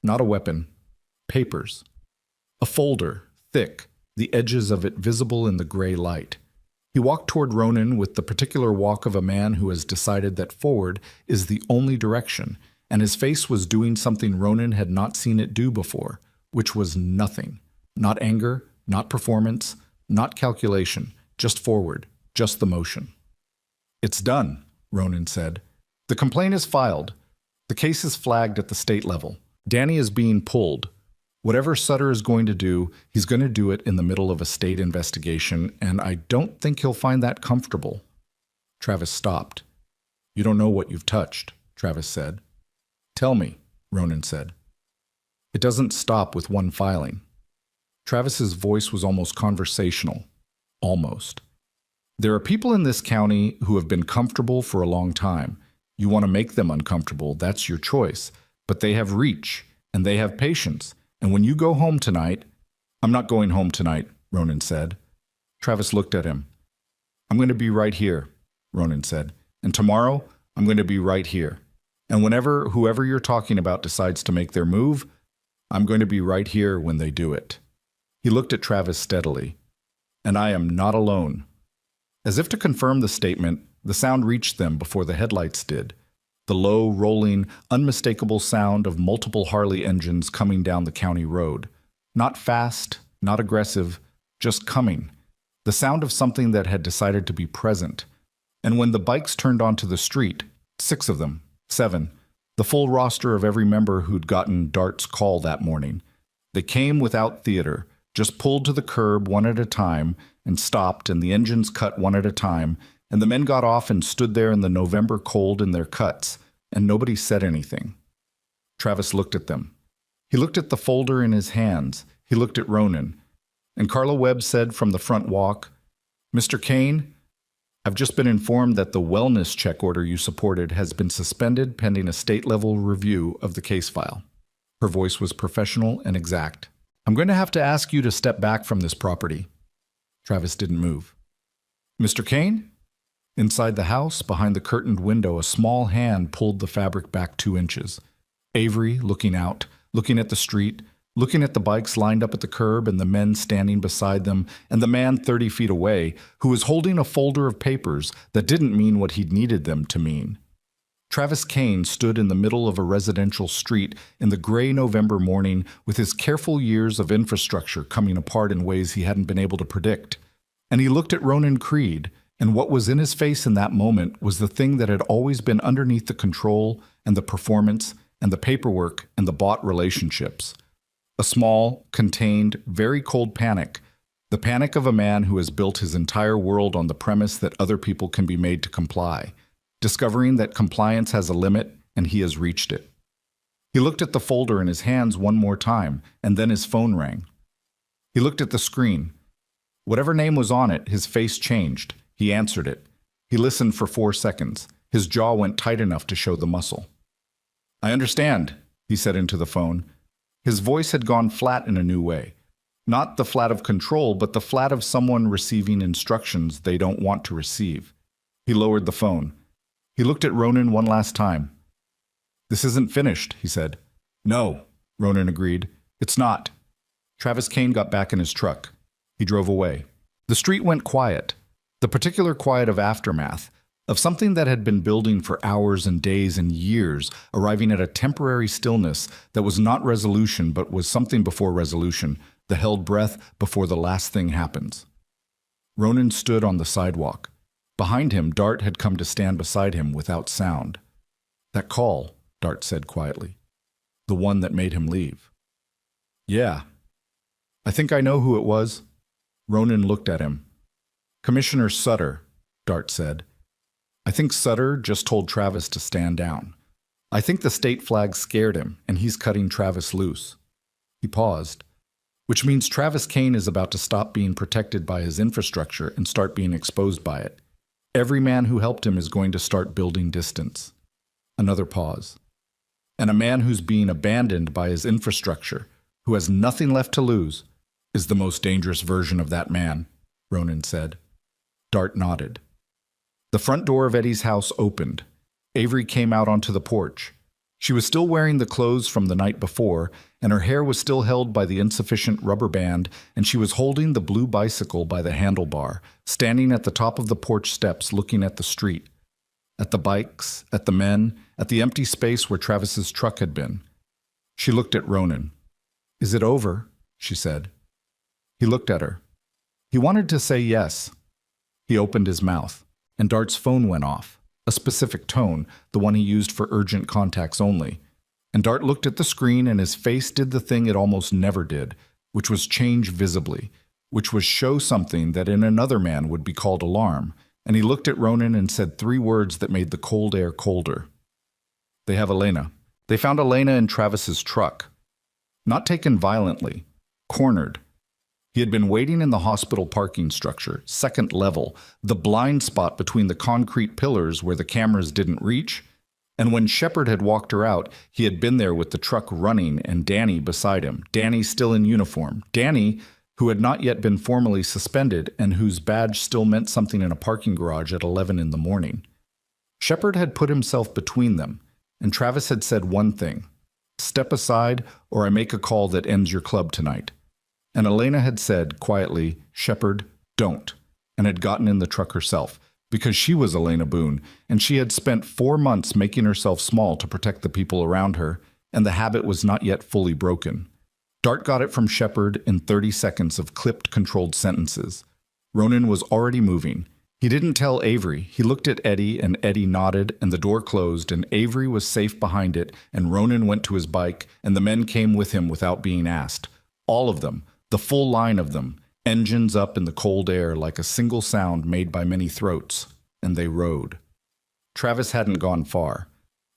[SPEAKER 1] Not a weapon. Papers. A folder, thick, the edges of it visible in the gray light. He walked toward Ronan with the particular walk of a man who has decided that forward is the only direction, and his face was doing something Ronan had not seen it do before,
[SPEAKER 2] which was nothing. Not anger, not performance, not calculation, just forward, just the motion. "It's done," Ronan said. "The complaint is filed. The case is flagged at the state level. Danny is being pulled. Whatever Sutter is going to do, he's going to do it in the middle of a state investigation, and I don't think he'll find that comfortable." Travis stopped. "You don't know what you've touched," Travis said. "Tell me," Ronan said. "It doesn't stop with one filing." Travis's voice was almost conversational. Almost. "There are people in this county who have been comfortable for a long time. You want to make them uncomfortable, that's your choice. But they have reach, and they have patience. And when you go home tonight—" "I'm not going home tonight," Ronan said. Travis looked at him. "I'm going to be right here," Ronan said. "And tomorrow, I'm going to be right here. And whenever whoever you're talking about decides to make their move, I'm going to be right here when they do it." He looked at Travis steadily. "And I am not alone." As if to confirm the statement, the sound reached them before the headlights did. The low, rolling, unmistakable sound of multiple Harley engines coming down the county road. Not fast, not aggressive, just coming. The sound of something that had decided to be present. And when the bikes turned onto the street, 6 of them, 7, the full roster of every member who'd gotten Dart's call that morning, they came without theater, just pulled to the curb one at a time and stopped, and the engines cut one at a time, and the men got off and stood there in the November cold in their cuts, and nobody said anything. Travis looked at them. He looked at the folder in his hands. He looked at Ronan. And Carla Webb said from the front walk, "Mr. Kane, I've just been informed that the wellness check order you supported has been suspended pending a state-level review of the case file." Her voice was professional and exact. "I'm going to have to ask you to step back from this property." Travis didn't move. "Mr. Kane?" Inside the house, behind the curtained window, a small hand pulled the fabric back 2 inches. Avery, looking out, looking at the street, looking at the bikes lined up at the curb and the men standing beside them, and the man 30 feet away, who was holding a folder of papers that didn't mean what he'd needed them to mean. Travis Kane stood in the middle of a residential street in the gray November morning with his careful years of infrastructure coming apart in ways he hadn't been able to predict. And he looked at Ronan Creed, and what was in his face in that moment was the thing that had always been underneath the control and the performance and the paperwork and the bought relationships. A small, contained, very cold panic, the panic of a man who has built his entire world on the premise that other people can be made to comply, discovering that compliance has a limit and he has reached it. He looked at the folder in his hands one more time, and then his phone rang. He looked at the screen. Whatever name was on it, his face changed. He answered it. He listened for 4 seconds. His jaw went tight enough to show the muscle. "I understand," he said into the phone. His voice had gone flat in a new way. Not the flat of control, but the flat of someone receiving instructions they don't want to receive. He lowered the phone. He looked at Ronan one last time. "This isn't finished," he said. "No," Ronan agreed. "It's not." Travis Kane got back in his truck. He drove away. The street went quiet. The particular quiet of aftermath, of something that had been building for hours and days and years, arriving at a temporary stillness that was not resolution but was something before resolution, the held breath before the last thing happens. Ronan stood on the sidewalk. Behind him, Dart had come to stand beside him without sound. "That call," Dart said quietly. "The one that made him leave." "Yeah. I think I know who it was." Ronan looked at him. "Commissioner Sutter," Dart said. "I think Sutter just told Travis to stand down. I think the state flag scared him, and he's cutting Travis loose." He paused. "Which means Travis Kane is about to stop being protected by his infrastructure and start being exposed by it. Every man who helped him is going to start building distance." Another pause. "And a man who's being abandoned by his infrastructure, who has nothing left to lose, is the most dangerous version of that man," Ronan said. Dart nodded. The front door of Eddie's house opened. Avery came out onto the porch. She was still wearing the clothes from the night before, and her hair was still held by the insufficient rubber band, and she was holding the blue bicycle by the handlebar, standing at the top of the porch steps looking at the street, at the bikes, at the men, at the empty space where Travis's truck had been. She looked at Ronan.
[SPEAKER 1] "Is it over?" she said. He looked at her. He wanted to say yes. He opened his mouth, and Dart's phone went off, a specific tone, the one he used for urgent contacts only. And Dart looked at the screen, and his face did the thing it almost never did, which was change visibly, which was show something that in another man would be called alarm. And he looked at Ronan and said 3 words that made the cold air colder. "They have Elena." They found Elena in Travis's truck. Not taken violently, cornered. He had been waiting in the hospital parking structure, 2nd level, the blind spot between the concrete pillars where the cameras didn't reach. And when Shepard had walked her out, he had been there with the truck running and Danny beside him. Danny still in uniform. Danny, who had not yet been formally suspended and whose badge still meant something in a parking garage at 11 in the morning. Shepard had put himself between them, and Travis had said one thing: "Step aside, or I make a call that ends your club tonight." And Elena had said, quietly, "Shepard, don't," and had gotten in the truck herself, because she was Elena Boone, and she had spent 4 months making herself small to protect the people around her, and the habit was not yet fully broken. Dart got it from Shepard in 30 seconds of clipped, controlled sentences. Ronan was already moving. He didn't tell Avery. He looked at Eddie, and Eddie nodded, and the door closed, and Avery was safe behind it, and Ronan went to his bike, and the men came with him without being asked. All of them. The full line of them, engines up in the cold air like a single sound made by many throats, and they rode. Travis hadn't gone far.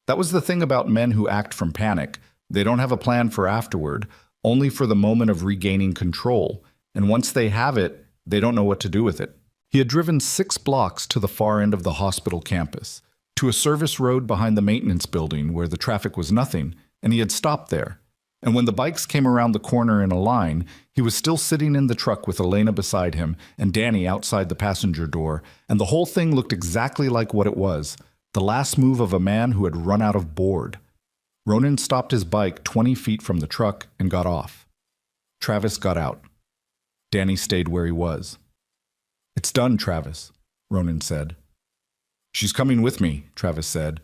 [SPEAKER 1] That was the thing about men who act from panic. They don't have a plan for afterward, only for the moment of regaining control, and once they have it, they don't know what to do with it. He had driven 6 blocks to the far end of the hospital campus, to a service road behind the maintenance building where the traffic was nothing, and he had stopped there. And when the bikes came around the corner in a line, he was still sitting in the truck with Elena beside him and Danny outside the passenger door, and the whole thing looked exactly like what it was, the last move of a man who had run out of board. Ronan stopped his bike 20 feet from the truck and got off. Travis got out. Danny stayed where he was. "It's done, Travis," Ronan said. "She's coming with me," Travis said.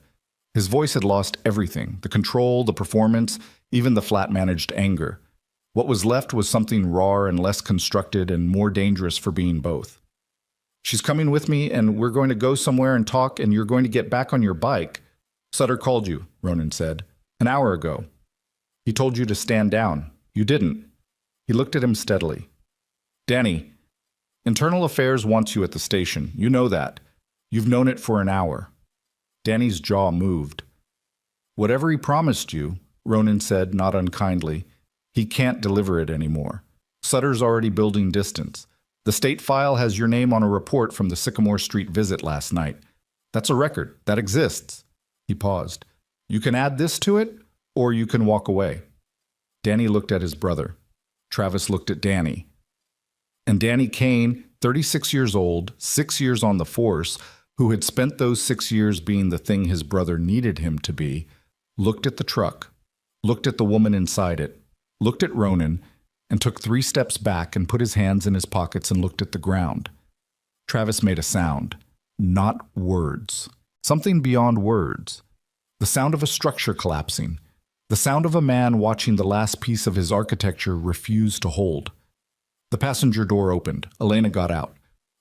[SPEAKER 1] His voice had lost everything, the control, the performance, even the flat-managed anger. What was left was something raw and less constructed and more dangerous for being both. "She's coming with me, and we're going to go somewhere and talk, and you're going to get back on your bike." "Sutter called you," Ronan said. "An hour ago. He told you to stand down. You didn't." He looked at him steadily. "Danny, Internal Affairs wants you at the station. You know that. You've known it for an hour." Danny's jaw moved. "Whatever he promised you," Ronan said, not unkindly, "he can't deliver it anymore. Sutter's already building distance. The state file has your name on a report from the Sycamore Street visit last night. That's a record. That exists." He paused. "You can add this to it, or you can walk away." Danny looked at his brother. Travis looked at Danny. And Danny Kane, 36 years old, 6 years on the force, who had spent those 6 years being the thing his brother needed him to be, looked at the truck, looked at the woman inside it, looked at Ronan, and took 3 steps back and put his hands in his pockets and looked at the ground. Travis made a sound. Not words. Something beyond words. The sound of a structure collapsing. The sound of a man watching the last piece of his architecture refuse to hold. The passenger door opened. Elena got out.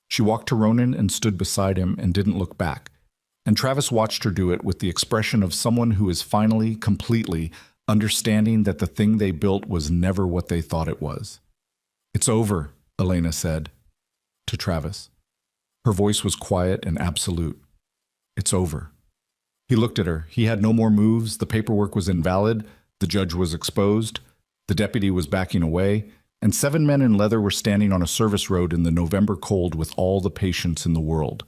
[SPEAKER 1] She walked to Ronan and stood beside him and didn't look back. And Travis watched her do it with the expression of someone who is finally, completely, understanding that the thing they built was never what they thought it was. "It's over," Elena said to Travis. Her voice was quiet and absolute. "It's over." He looked at her. He had no more moves. The paperwork was invalid. The judge was exposed. The deputy was backing away. And 7 men in leather were standing on a service road in the November cold with all the patience in the world.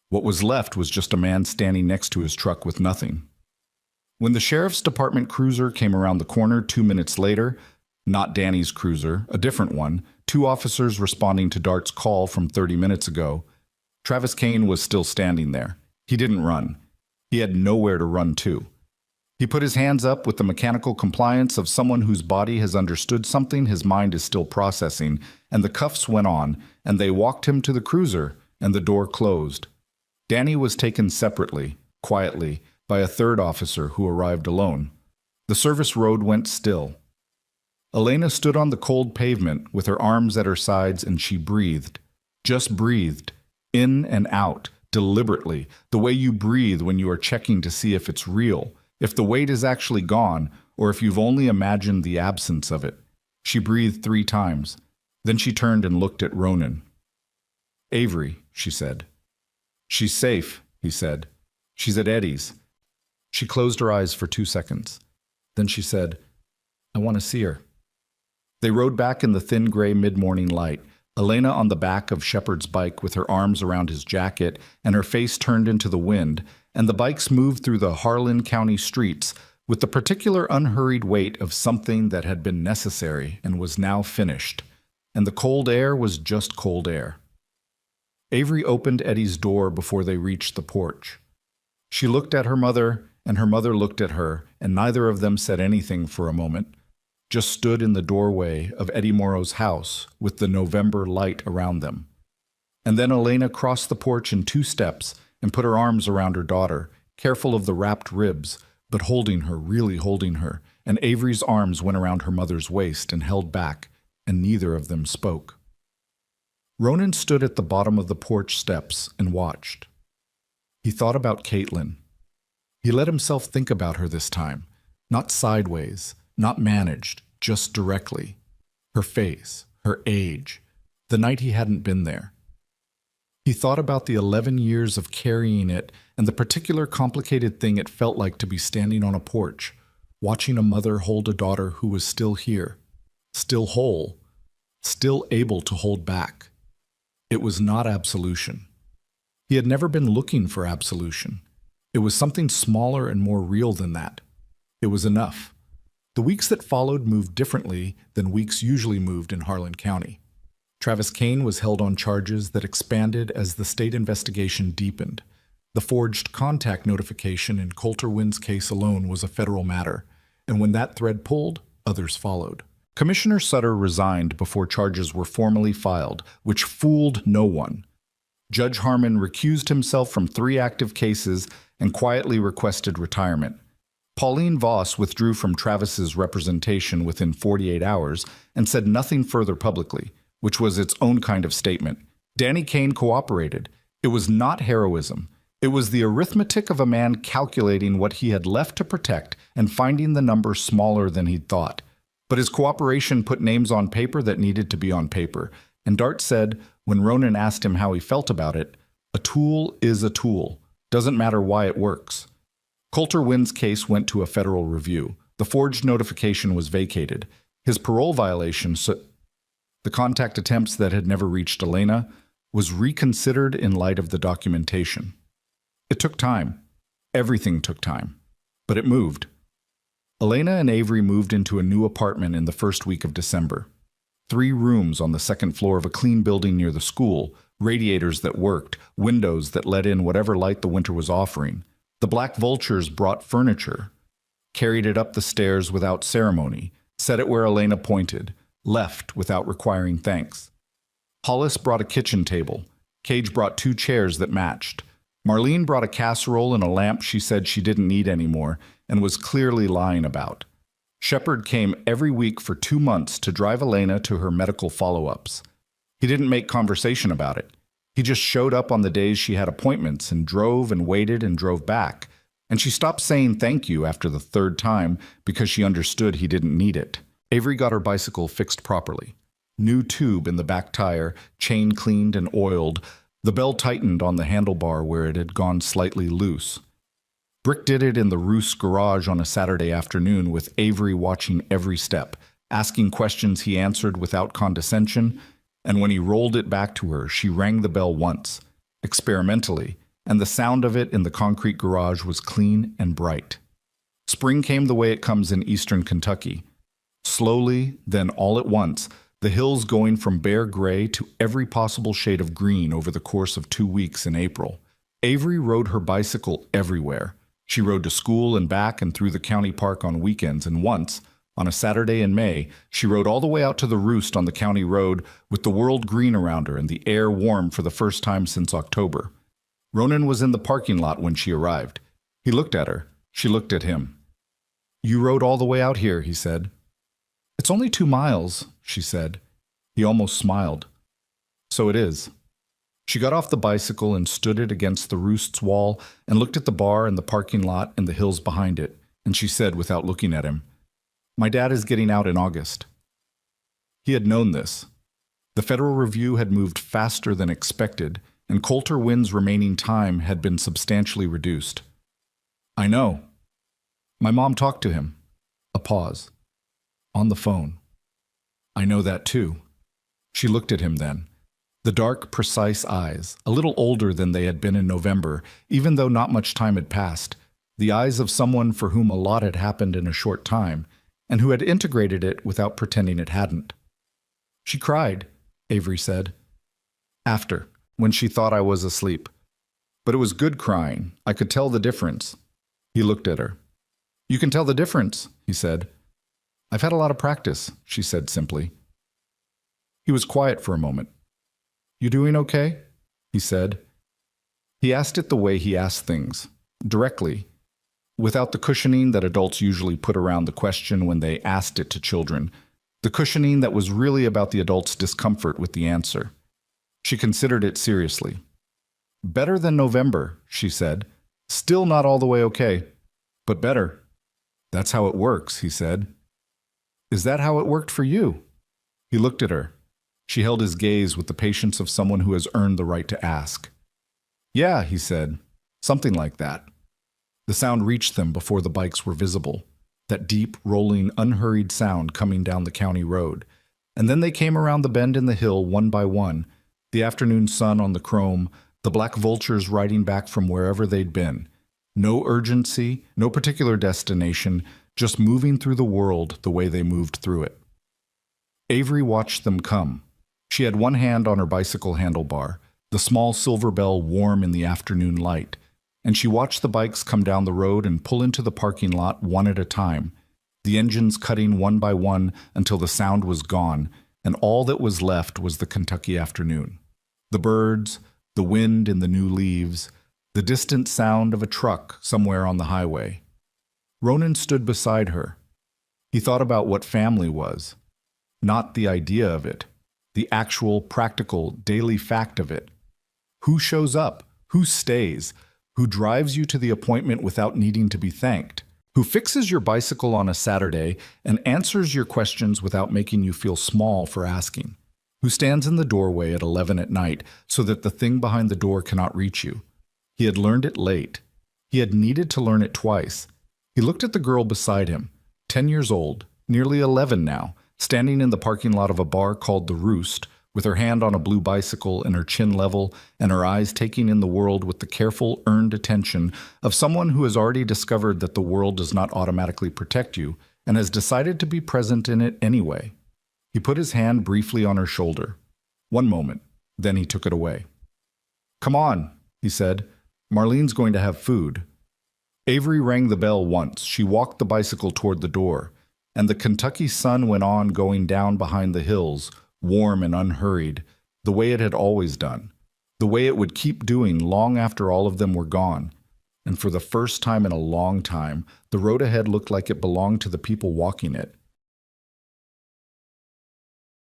[SPEAKER 1] What was left was just a man standing next to his truck with nothing. When the sheriff's department cruiser came around the corner 2 minutes later, not Danny's cruiser, a different one, 2 officers responding to Dart's call from 30 minutes ago, Travis Kane was still standing there. He didn't run. He had nowhere to run to. He put his hands up with the mechanical compliance of someone whose body has understood something his mind is still processing, and the cuffs went on, and they walked him to the cruiser, and the door closed. Danny was taken separately, quietly, by a 3rd officer who arrived alone. The service road went still. Elena stood on the cold pavement with her arms at her sides and she breathed. Just breathed. In and out, deliberately, the way you breathe when you are checking to see if it's real, if the weight is actually gone, or if you've only imagined the absence of it. She breathed 3 times. Then she turned and looked at Ronan. "Avery," she said. "She's safe," he said. "She's at Eddie's." She closed her eyes for 2 seconds. Then she said, "I want to see her." They rode back in the thin gray mid-morning light, Elena on the back of Shepard's bike with her arms around his jacket and her face turned into the wind, and the bikes moved through the Harlan County streets with the particular unhurried weight of something that had been necessary and was now finished, and the cold air was just cold air. Avery opened Eddie's door before they reached the porch. She looked at her mother, and her mother looked at her, and neither of them said anything for a moment, just stood in the doorway of Eddie Morrow's house with the November light around them. And then Elena crossed the porch in 2 steps and put her arms around her daughter, careful of the wrapped ribs, but holding her, really holding her, and Avery's arms went around her mother's waist and held back, and neither of them spoke. Ronan stood at the bottom of the porch steps and watched. He thought about Caitlin. He let himself think about her this time, not sideways, not managed, just directly. Her face, her age, the night he hadn't been there. He thought about the 11 years of carrying it and the particular complicated thing it felt like to be standing on a porch, watching a mother hold a daughter who was still here, still whole, still able to hold back. It was not absolution. He had never been looking for absolution. It was something smaller and more real than that. It was enough. The weeks that followed moved differently than weeks usually moved in Harlan County. Travis Kane was held on charges that expanded as the state investigation deepened. The forged contact notification in Coulter Wynn's case alone was a federal matter, and when that thread pulled, others followed. Commissioner Sutter resigned before charges were formally filed, which fooled no one. Judge Harmon recused himself from 3 active cases and quietly requested retirement. Pauline Voss withdrew from Travis's representation within 48 hours and said nothing further publicly, which was its own kind of statement. Danny Kane cooperated. It was not heroism. It was the arithmetic of a man calculating what he had left to protect and finding the number smaller than he'd thought. But his cooperation put names on paper that needed to be on paper, and Dart said, when Ronan asked him how he felt about it, "A tool is a tool. Doesn't matter why it works." Coulter Wynn's case went to a federal review. The forged notification was vacated. His parole violation, the contact attempts that had never reached Elena, was reconsidered in light of the documentation. It took time. Everything took time. But it moved. Elena and Avery moved into a new apartment in the first week of December. 3 rooms on the 2nd floor of a clean building near the school, radiators that worked, windows that let in whatever light the winter was offering. The Black Vultures brought furniture, carried it up the stairs without ceremony, set it where Elena pointed, left without requiring thanks. Hollis brought a kitchen table. Cage brought 2 chairs that matched. Marlene brought a casserole and a lamp she said she didn't need anymore and was clearly lying about. Shepard came every week for 2 months to drive Elena to her medical follow-ups. He didn't make conversation about it. He just showed up on the days she had appointments and drove and waited and drove back. And she stopped saying thank you after the 3rd time because she understood he didn't need it. Avery got her bicycle fixed properly. New tube in the back tire, chain cleaned and oiled. The bell tightened on the handlebar where it had gone slightly loose. Brick did it in the Roos garage on a Saturday afternoon with Avery watching every step, asking questions he answered without condescension, and when he rolled it back to her, she rang the bell once, experimentally, and the sound of it in the concrete garage was clean and bright. Spring came the way it comes in eastern Kentucky. Slowly, then all at once, the hills going from bare gray to every possible shade of green over the course of 2 weeks in April. Avery rode her bicycle everywhere. She rode to school and back and through the county park on weekends, and once, on a Saturday in May, she rode all the way out to the roost on the county road with the world green around her and the air warm for the first time since October. Ronan was in the parking lot when she arrived. He looked at her. She looked at him. "You rode all the way out here," he said. It's only 2 miles, she said. He almost smiled. So it is. She got off the bicycle and stood it against the roost's wall and looked at the bar and the parking lot and the hills behind it, and she said without looking at him, "My dad is getting out in August." He had known this. The Federal Review had moved faster than expected, and Coulter Wynn's remaining time had been substantially reduced. "I know. My mom talked to him." A pause. "On the phone." "I know that too." She looked at him then. The dark, precise eyes, a little older than they had been in November, even though not much time had passed, the eyes of someone for whom a lot had happened in a short time, and who had integrated it without pretending it hadn't. "She cried," Avery said. "After, when she thought I was asleep. But it was good crying. I could tell the difference." He looked at her. "You can tell the difference," he said. "I've had a lot of practice," she said simply. He was quiet for a moment. "You doing okay?" he said. He asked it the way he asked things, directly, without the cushioning that adults usually put around the question when they asked it to children, the cushioning that was really about the adult's discomfort with the answer. She considered it seriously. "Better than November," she said. "Still not all the way okay, but better." "That's how it works," he said. "Is that how it worked for you?" He looked at her. She held his gaze with the patience of someone who has earned the right to ask. "Yeah," he said. "Something like that." The sound reached them before the bikes were visible, that deep, rolling, unhurried sound coming down the county road. And then they came around the bend in the hill one by one, the afternoon sun on the chrome, the black vultures riding back from wherever they'd been. No urgency, no particular destination, just moving through the world the way they moved through it. Avery watched them come. She had one hand on her bicycle handlebar, the small silver bell warm in the afternoon light, and she watched the bikes come down the road and pull into the parking lot one at a time, the engines cutting one by one until the sound was gone, and all that was left was the Kentucky afternoon. The birds, the wind in the new leaves, the distant sound of a truck somewhere on the highway. Ronan stood beside her. He thought about what family was, not the idea of it, the actual, practical, daily fact of it. Who shows up? Who stays? Who drives you to the appointment without needing to be thanked? Who fixes your bicycle on a Saturday and answers your questions without making you feel small for asking? Who stands in the doorway at 11 at night so that the thing behind the door cannot reach you? He had learned it late. He had needed to learn it twice. He looked at the girl beside him, 10 years old, nearly 11 now, standing in the parking lot of a bar called The Roost, with her hand on a blue bicycle and her chin level and her eyes taking in the world with the careful, earned attention of someone who has already discovered that the world does not automatically protect you and has decided to be present in it anyway. He put his hand briefly on her shoulder. One moment, then he took it away. "Come on," he said. "Marlene's going to have food." Avery rang the bell once. She walked the bicycle toward the door, and the Kentucky sun went on going down behind the hills, warm and unhurried, the way it had always done, the way it would keep doing long after all of them were gone. And for the first time in a long time, the road ahead looked like it belonged to the people walking it,